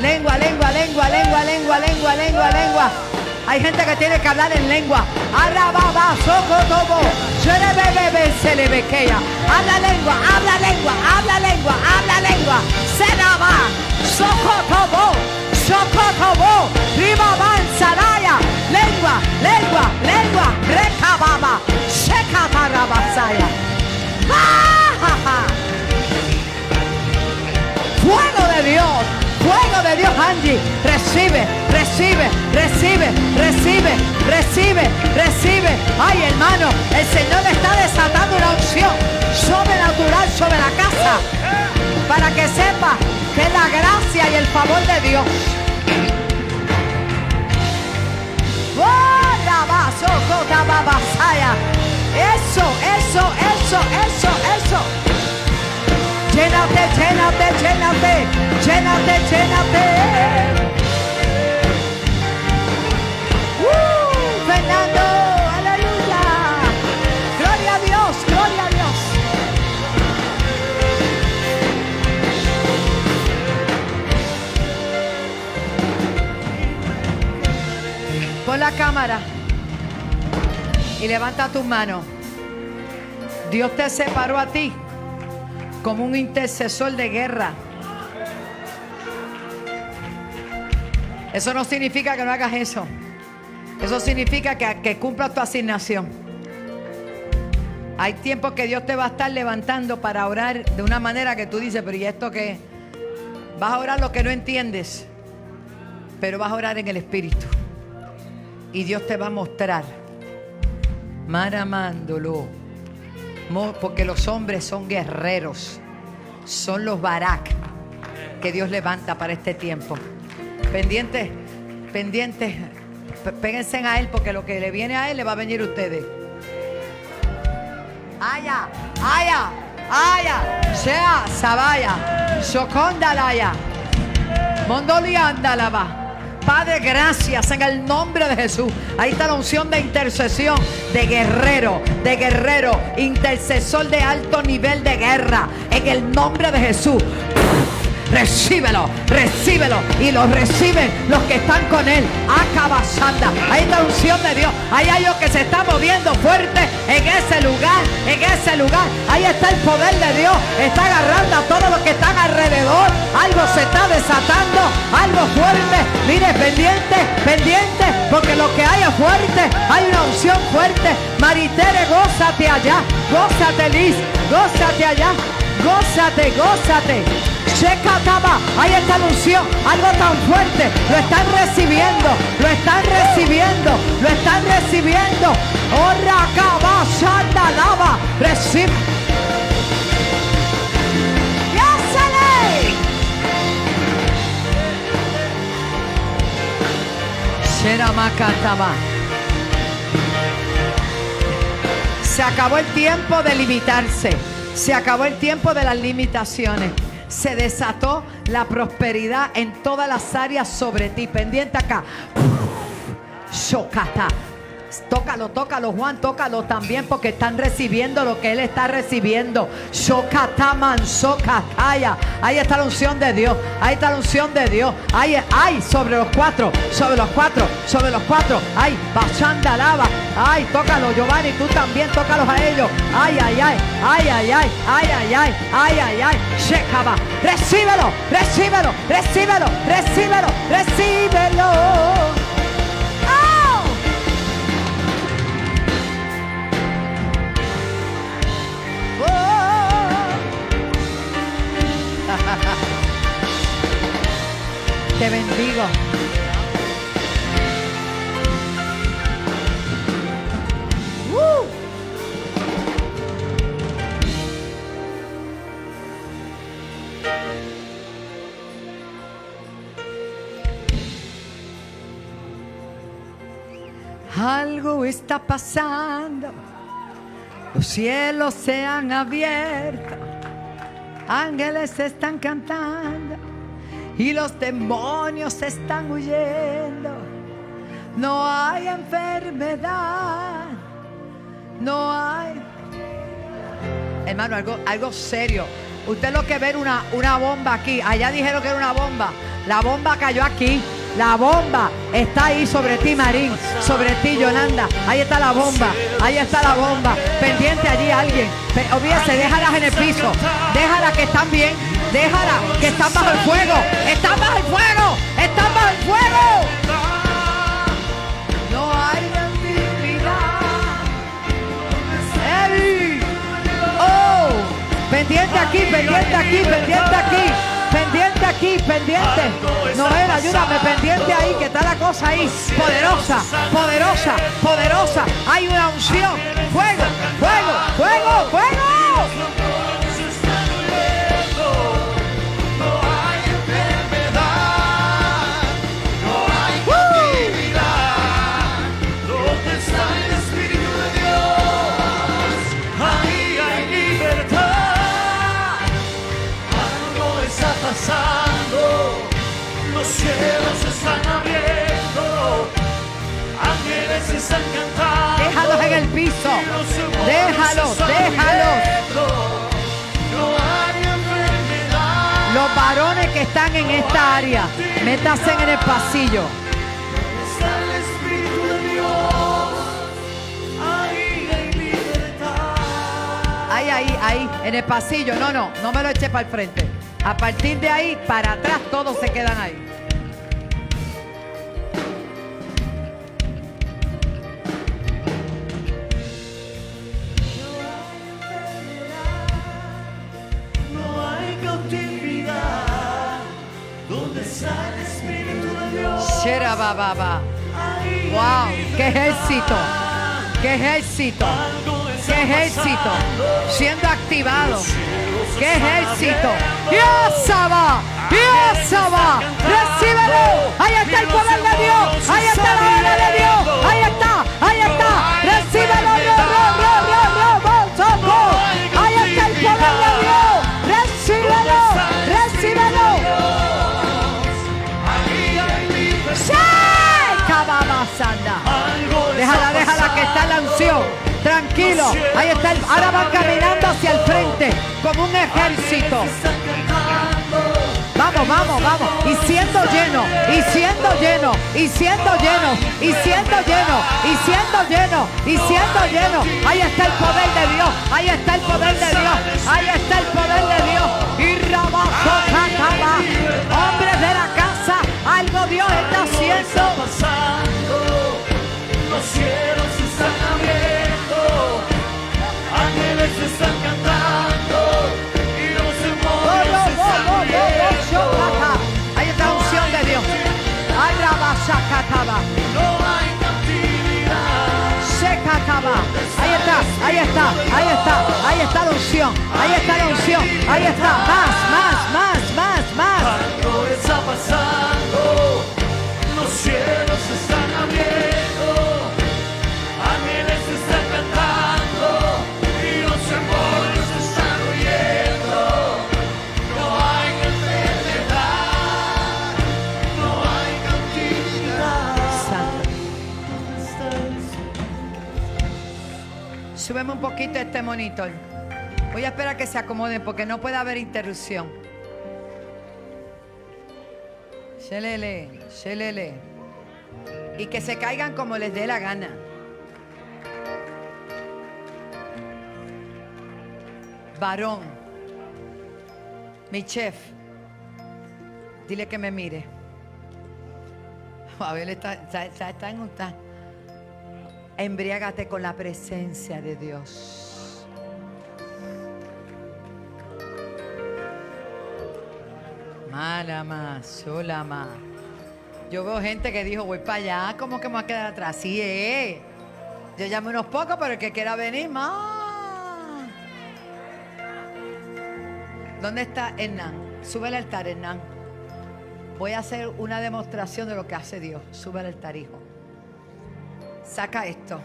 Lengua, lengua, lengua, lengua, lengua, lengua, lengua, lengua. Hay gente que tiene que hablar en lengua. Arababa, socotobo. Habla lengua, habla lengua, habla lengua, habla lengua. Seraba, socotobo, socotobo. Riba saraya. Lengua, lengua, lengua. Recababa. Angie, recibe, recibe, recibe, recibe, recibe, recibe. Ay, hermano, el Señor está desatando una unción sobrenatural sobre la casa para que sepa que es la gracia y el favor de Dios. Eso, eso, eso, eso, eso. Llénate, llénate, llénate, llénate, llénate. Fernando, aleluya. Gloria a Dios, gloria a Dios. Pon la cámara y levanta tus manos. Dios te separó a ti como un intercesor de guerra. Eso no significa que no hagas eso. Eso significa que cumplas tu asignación. Hay tiempos que Dios te va a estar levantando para orar de una manera que tú dices, pero ¿y esto qué? Vas a orar lo que no entiendes, pero vas a orar en el Espíritu. Y Dios te va a mostrar, maramándolo, porque los hombres son guerreros, son los Barak que Dios levanta para este tiempo. Pendientes, pendientes, péguense a Él, porque lo que le viene a Él le va a venir a ustedes. Aya, aya, aya, sea, sabaya, socondalaya, mondoliandalaba. Padre, gracias en el nombre de Jesús. Ahí está la unción de intercesión, de guerrero, intercesor de alto nivel de guerra. En el nombre de Jesús. Recíbelo, recíbelo. Y lo reciben los que están con Él. Acabasanda. Ahí está la unción de Dios. Ahí hay algo que se está moviendo fuerte en ese lugar. En ese lugar. Ahí está el poder de Dios. Está agarrando a todos los que están alrededor. Algo se está desatando. Algo fuerte. Mire, pendiente, pendiente. Porque lo que hay es fuerte. Hay una unción fuerte. Maritere, gózate allá. Gózate, Liz. Gózate allá. Gózate, gózate. Shekataba, ahí está la unción, algo tan fuerte, lo están recibiendo, lo están recibiendo, lo están recibiendo. Oracaba, Santa Lava, recibe. ¡Yásale! Sheramakataba. Se acabó el tiempo de limitarse, se acabó el tiempo de las limitaciones. Se desató la prosperidad en todas las áreas sobre ti. Pendiente acá. Shokata. Tócalo, tócalo, Juan, tócalo también, porque están recibiendo lo que él está recibiendo. Shokata mansokataya. Ahí está la unción de Dios. Ahí está la unción de Dios. Ahí, ay, sobre los cuatro, sobre los cuatro, sobre los cuatro. Ay, bachanda lava. Ay, tócalo, Giovanni, tú también, tócalos a ellos. Ay, ay, ay, ay, ay, ay, ay, ay, ay, ay, ay, ay. Shekaba. Recíbelo, recíbelo, recíbelo, recíbelo, recíbelo. Te bendigo. Algo está pasando. Los cielos se han abierto. Ángeles están cantando y los demonios están huyendo. No hay enfermedad, no hay. Hermano, algo serio. Usted lo que ve una bomba aquí. Allá dijeron que era una bomba. La bomba cayó aquí. La bomba está ahí sobre ti, Marín, sobre ti, Yolanda. Ahí está la bomba, ahí está la bomba. Pendiente allí alguien. Olvídese, déjalas en el piso. Déjalas que están bien. Déjalas que están bajo el fuego. Están bajo el fuego. Están bajo el fuego. No hay debilidad. Oh, pendiente aquí, pendiente aquí, pendiente aquí, pendiente. pendiente aquí, pendiente. Noel, ayúdame, pendiente ahí, que está la cosa ahí. Poderosa, poderosa, poderosa. Hay una unción. Fuego, fuego, fuego, fuego. Los cielos están abriendo, ángeles están cantando. Déjalos en el piso. Déjalos, déjalos. No hay enfermedad. Los varones que están en esta área, métanse en el pasillo. Está el Espíritu de Dios. Ahí hay libertad. Ahí, en el pasillo. No me lo eche para el frente. A partir de ahí, para atrás, todos se quedan ahí. No hay cautividad. ¿Dónde está el Espíritu de Dios? Shera baba. Wow, qué ejército. Qué ejército. Qué ejército. Siendo activado. ¡Qué ejército! ¡Yosaba! ¡Yosaba! ¡Recíbelo! ¡Ahí está el poder de Dios! ¡Ahí está la obra de Dios! ¡Ahí está! ¡Ahí está! ¡Recíbelo! ¡Ahí está el poder de Dios! ¡Recíbelo! ¡Recíbelo! ¡Sí! ¡Cababa sanda! Déjala que está la unción. Tranquilo, ahí está. Ahora van caminando hacia el frente como un ejército. Vamos. Y siendo lleno, y siendo lleno, y siendo lleno, y siendo lleno, y siendo lleno, y siendo lleno. Ahí está el poder de Dios. Ahí está el poder de Dios. Ahí está el poder de Dios. Y rabazo cantaba. Hombres de la casa, algo Dios está haciendo. Los cielos están abiertos, ángeles están cantando y los demonios están huyendo. Ahí está la unción de Dios. No hay cautividad. Ahí está la unción. Ahí está. Más. Algo está pasando. Los cielos están abiertos. Ángeles están cantando y los demonios están huyendo. No hay enfermedad, no hay cautividad. Súbeme un poquito este monitor. Voy a esperar que se acomoden porque no puede haber interrupción. Shelele. Y que se caigan como les dé la gana. Varón, mi chef, dile que me mire. A ver, está en un... Embriágate con la presencia de Dios. Malama, solama. Yo veo gente que dijo, voy para allá, ¿cómo que me voy a quedar atrás? Sí, yo llamé unos pocos, pero el que quiera venir, más. ¿Dónde está Hernán? Sube al altar, Hernán. Voy a hacer una demostración de lo que hace Dios. Sube al altar, hijo. Saca esto.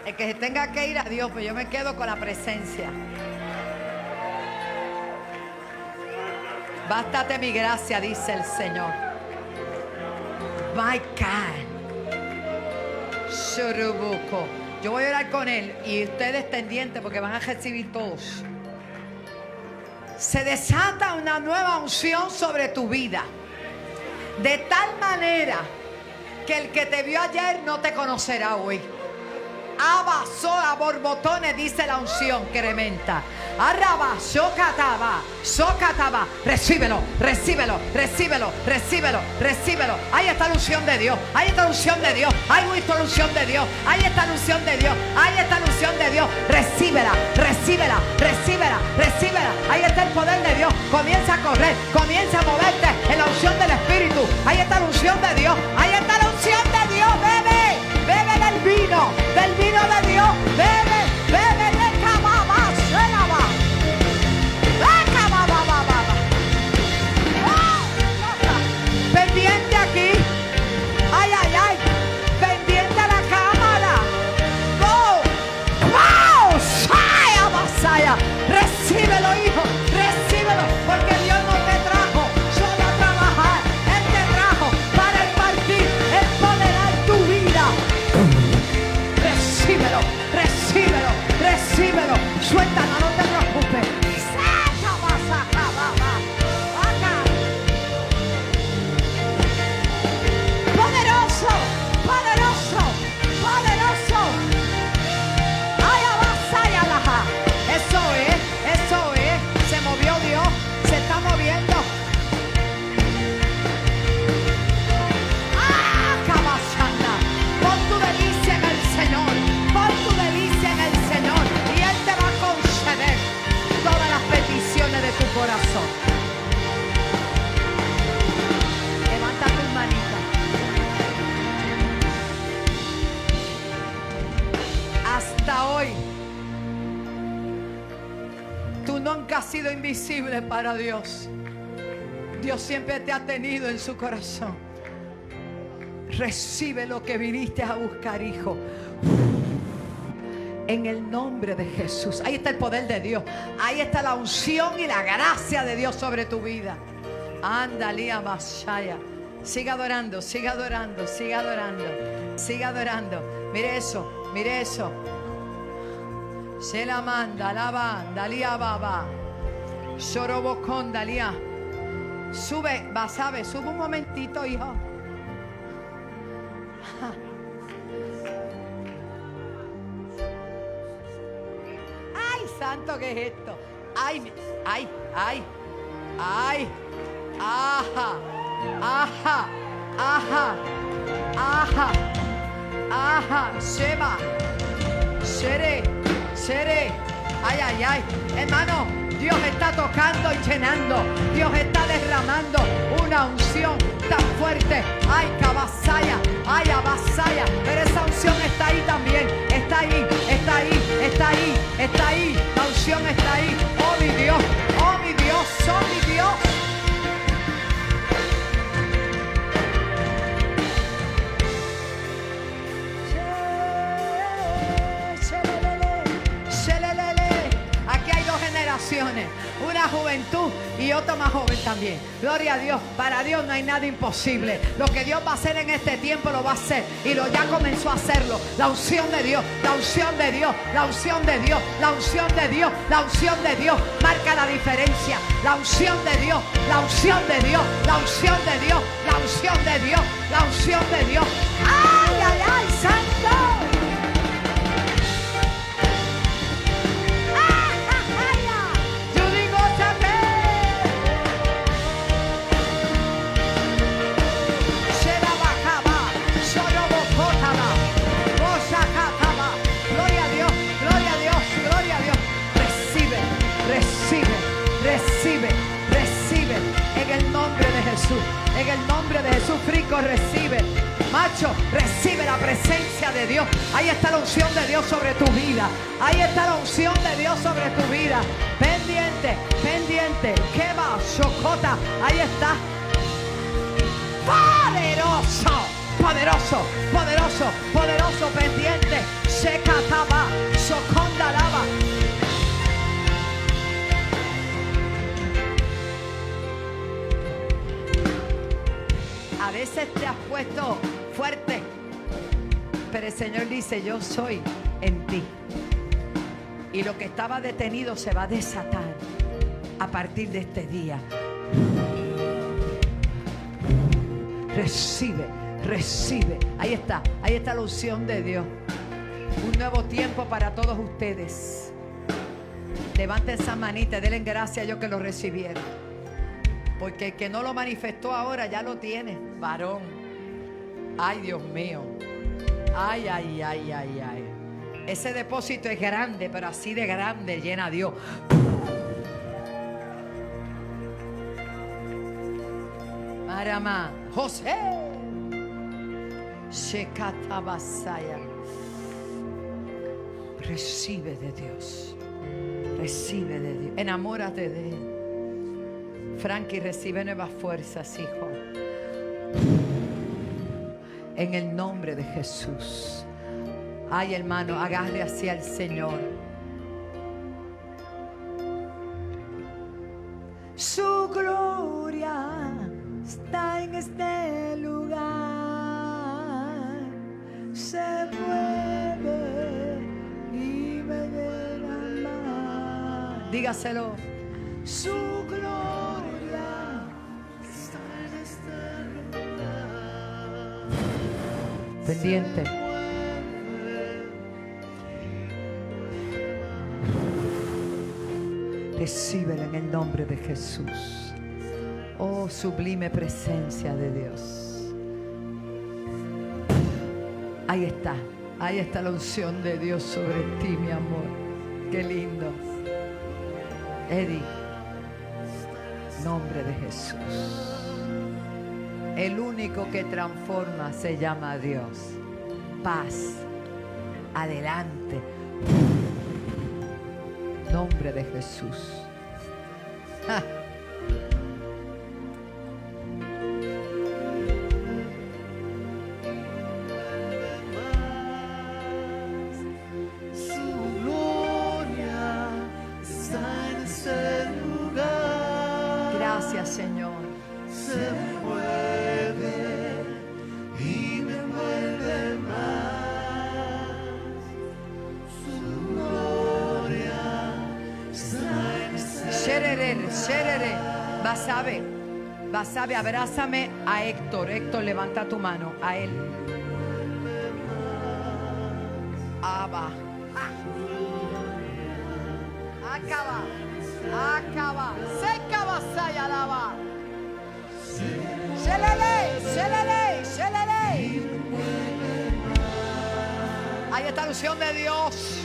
El que se tenga que ir a Dios, pues yo me quedo con la presencia. Bástate mi gracia, dice el Señor. My God. Shurubuko. Yo voy a orar con él y ustedes pendientes porque van a recibir todos. Se desata una nueva unción sobre tu vida. De tal manera que el que te vio ayer no te conocerá hoy. Abasoa, borbotones, dice la unción, crementa. Arraba, socataba, socataba. Recíbelo, recíbelo, recíbelo, recíbelo, recíbelo. Ahí está la unción de Dios. Ahí está la unción de Dios. Ahí está la unción de Dios. Ahí está la unción de Dios. Ahí está la unción de Dios. Recíbela, recíbela, recíbela, recíbela. Ahí está el poder de Dios. Comienza a correr, comienza a moverte en la unción del Espíritu. Ahí está la unción de Dios. Ahí está la unción de Dios. Bebe, bebe del vino de Dios. Bebe, bebe de cababa, seraba. Pendiente aquí. Ay, ay, ay. Pendiente a la cámara. Go. Wow. Saya, Masaya. Recíbelo, hijo. Recíbelo. Porque Dios no te trajo solo a trabajar. Él te trajo para impartir, empoderar tu vida. Recíbelo. Recíbelo. Recíbelo. Suéltalo, no te preocupes. Saca, Masaya, baba. Acá. Poderoso, poderoso, poderoso. Ay, abasaya, laja. Eso es. Se movió Dios, se está moviendo. Ah, cabazana. Pon tu delicia en el Señor. Pon tu delicia en el Señor. Y Él te va a conceder todas las peticiones de tu corazón. Levanta tus manitas. Hasta hoy, tú nunca has sido invisible para Dios. Dios siempre te ha tenido en su corazón. Recibe lo que viniste a buscar, hijo. En el nombre de Jesús. Ahí está el poder de Dios. Ahí está la unción y la gracia de Dios sobre tu vida. Andalía Masaya. Siga adorando, siga adorando, siga adorando, siga adorando. Mire eso, mire eso. Se la manda, la banda, lia baba. Sorobocón, dalia. Sube, Basabe, sube un momentito, hijo. Ay, santo, ¿qué es esto? Ay, ay, ay, ay. Ajá, ajá, ajá, ajá, ajá. Shema, Shere, Shere. Ay, ay, ay. Hermano, Dios está tocando y llenando. Dios está derramando una unción tan fuerte. Ay, cabasaya, ay, abasaya. Pero esa unción está ahí también. Está ahí, está ahí, está ahí, está ahí. La unción está ahí. Oh, mi Dios, oh, mi Dios, oh, mi Dios. Aquí hay dos generaciones, una juventud y otra más joven también. Gloria a Dios, para Dios no hay nada imposible. Lo que Dios va a hacer en este tiempo lo va a hacer y lo ya comenzó a hacerlo. La unción de Dios, la unción de Dios, la unción de Dios, la unción de Dios, la unción de Dios marca la diferencia. La unción de Dios, la unción de Dios, la unción de Dios, la unción de Dios, la unción de Dios. ¡Ay, ay, ay, santo! Recibe, recibe, en el nombre de Jesús, en el nombre de Jesús. Frico, recibe, macho, recibe la presencia de Dios. Ahí está la unción de Dios sobre tu vida, ahí está la unción de Dios sobre tu vida. Pendiente, pendiente, que va, chocota, ahí está. Poderoso, poderoso, poderoso, poderoso, pendiente, secataba, socondalaba. A veces te has puesto fuerte, pero el Señor dice: yo soy en ti. Y lo que estaba detenido se va a desatar a partir de este día. Recibe, recibe. Ahí está la unción de Dios. Un nuevo tiempo para todos ustedes. Levanten esa manita y denle gracias a ellos que lo recibieron. Porque el que no lo manifestó ahora ya lo tiene, varón. Ay, Dios mío. Ay, ay, ay, ay, ay. Ese depósito es grande, pero así de grande llena a Dios. Marama, José. Shekata Basaya. Recibe de Dios. Recibe de Dios. Enamórate de Él. Frankie, recibe nuevas fuerzas, hijo. En el nombre de Jesús. Ay, hermano, agarre hacia el Señor. Su gloria está en este lugar. Se mueve y me derrama. Dígaselo. Su gloria está en este lugar. Pendiente. Recíbelo en el nombre de Jesús. Oh, sublime presencia de Dios. Ahí está la unción de Dios sobre ti, mi amor. Qué lindo. Eddie, nombre de Jesús. El único que transforma se llama Dios. Paz. Adelante. Nombre de Jesús. ¡Ja! Su gloria está en ese lugar. Gracias, Señor. Se mueve y me envuelve más. Su gloria. Sherere, Basabe, abrázame a Héctor. Héctor, levanta tu mano a él. Abba. Acaba. Seca basaya lava. Shelele. Ahí está la unción de Dios.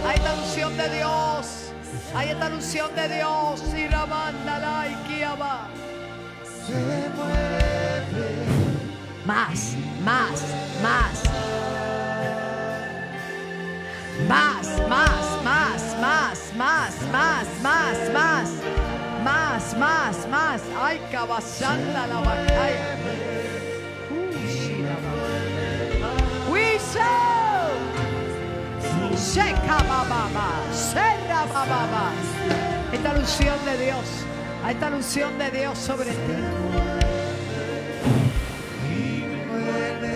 Ahí está la unción de Dios. Ahí está la unción de Dios. Y la manda la iquiaba. Se mueve. Más. Ay, cabazanda la batalla. Esta unción de Dios. Ahí está la unción de Dios sobre ti.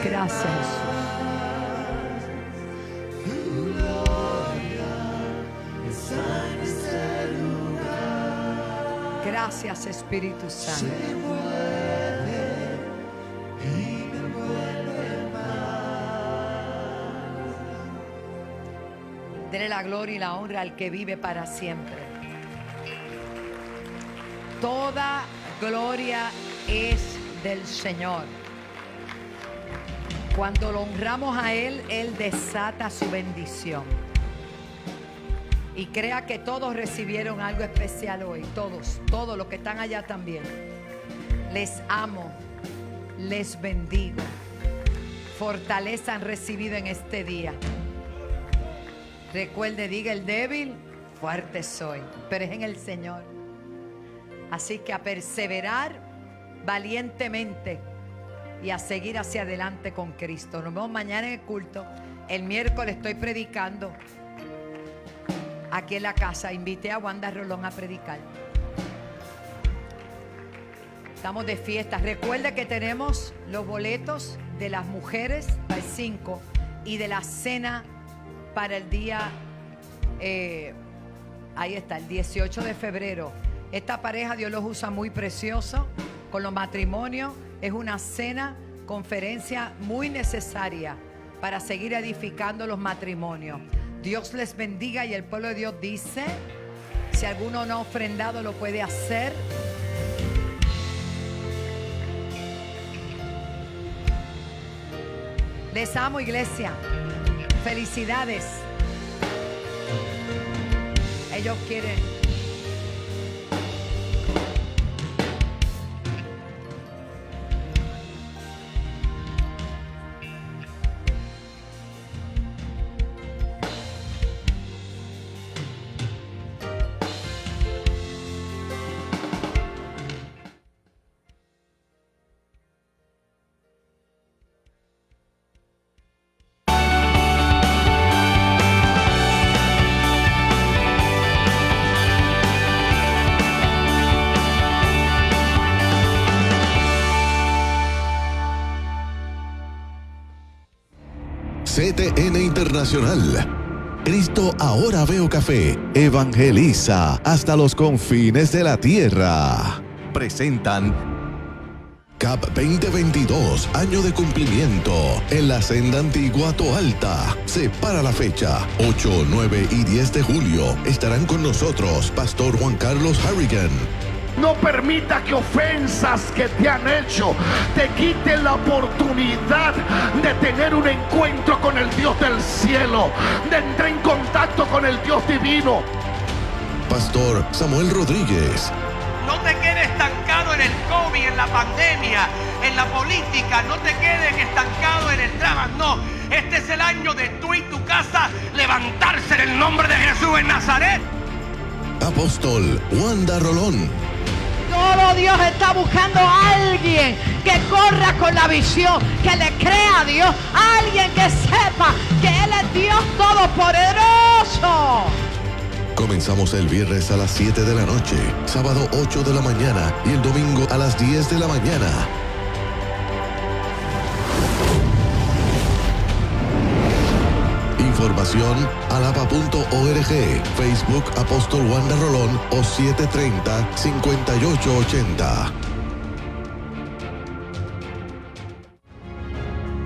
Gracias, Jesús. Gracias, Espíritu Santo. Dele la gloria y la honra al que vive para siempre. Toda gloria es del Señor. Cuando lo honramos a Él, Él desata su bendición. Y crea que todos recibieron algo especial hoy. Todos los que están allá también. Les amo, les bendigo. Fortaleza han recibido en este día. Recuerde, diga el débil, fuerte soy, pero es en el Señor. Así que a perseverar valientemente y a seguir hacia adelante con Cristo. Nos vemos mañana en el culto. El miércoles estoy predicando aquí en la casa. Invité a Wanda Rolón a predicar. Estamos de fiesta. Recuerde que tenemos los boletos de las mujeres para el 5 y de la cena para el día, ahí está, el 18 de febrero. Esta pareja Dios los usa muy precioso con los matrimonios. Es una cena, conferencia muy necesaria para seguir edificando los matrimonios. Dios les bendiga y el pueblo de Dios dice, si alguno no ha ofrendado lo puede hacer. Les amo, iglesia. Felicidades. Ellos quieren. CTN Internacional. Cristo Ahora Veo Café evangeliza hasta los confines de la tierra. Presentan CAP 2022, año de cumplimiento, en la senda antigua Toalta. Separa la fecha, 8, 9 y 10 de julio. Estarán con nosotros Pastor Juan Carlos Harrigan. No permita que ofensas que te han hecho te quiten la oportunidad de tener un encuentro con el Dios del cielo, de entrar en contacto con el Dios divino. Pastor Samuel Rodríguez. No te quedes estancado en el COVID, en la pandemia, en la política. No te quedes estancado en el drama. No, este es el año de tú y tu casa levantarse en el nombre de Jesús en Nazaret. Apóstol Wanda Rolón. Solo Dios está buscando a alguien que corra con la visión, que le crea a Dios, alguien que sepa que Él es Dios todopoderoso. Comenzamos el viernes a las 7 de la noche, sábado 8 de la mañana y el domingo a las 10 de la mañana. Información alaba.org, Facebook Apóstol Wanda Rolón o 730-5880.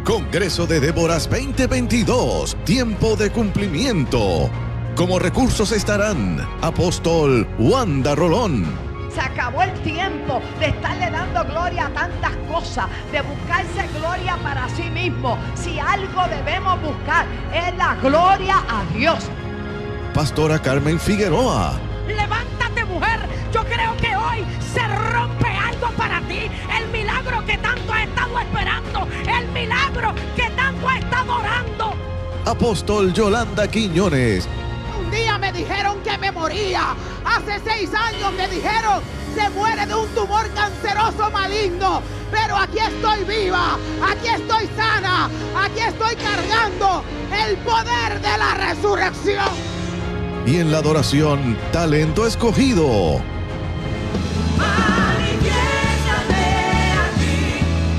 Congreso de Déboras 2022, tiempo de cumplimiento. Como recursos estarán Apóstol Wanda Rolón. Se acabó el tiempo de estarle dando gloria a tantas cosas, de buscarse gloria para sí mismo. Si algo debemos buscar es la gloria a Dios. Pastora Carmen Figueroa. Levántate, mujer. Yo creo que hoy se rompe algo para ti. El milagro que tanto has estado esperando. El milagro que tanto has estado orando. Apóstol Yolanda Quiñones. Un día me dijeron que me moría. Hace 6 años me dijeron se muere de un tumor canceroso maligno. Pero aquí estoy viva, aquí estoy sana, aquí estoy cargando el poder de la resurrección. Y en la adoración, talento escogido.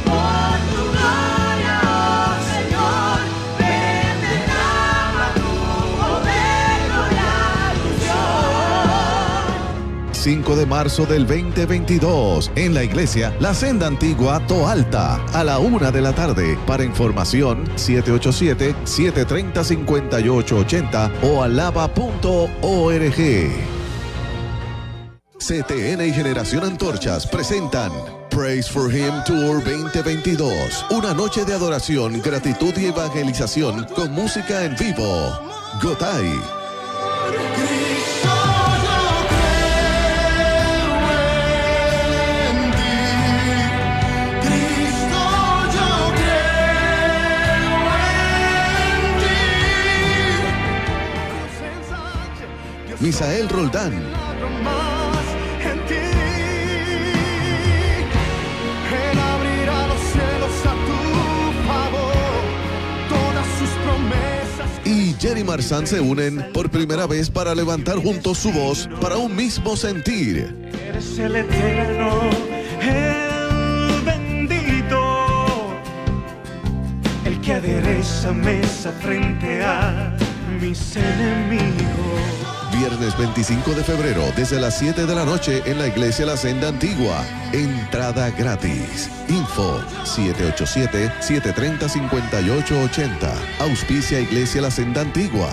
Por tu gloria, oh Señor, ven, derrama tu poder, gloria, unción. 5 de marzo del 2022, en la iglesia La Senda Antigua Toalta, a la 1 de la tarde. Para información, 787-730-5880 o alaba.org. CTN y Generación Antorchas presentan Praise for Him Tour 2022. Una noche de adoración, gratitud y evangelización con música en vivo. Gotay. Misael Roldán. Él abrirá los cielos a tu favor, todas sus promesas. Y Jerry Marzán se unen por primera vez para levantar juntos su voz para un mismo sentir. Eres el eterno, el bendito, el que adereza mesa frente a mis enemigos. viernes 25 de febrero desde las 7 de la noche en la Iglesia La Senda Antigua. Entrada gratis. Info 787-730-5880. Auspicia Iglesia La Senda Antigua.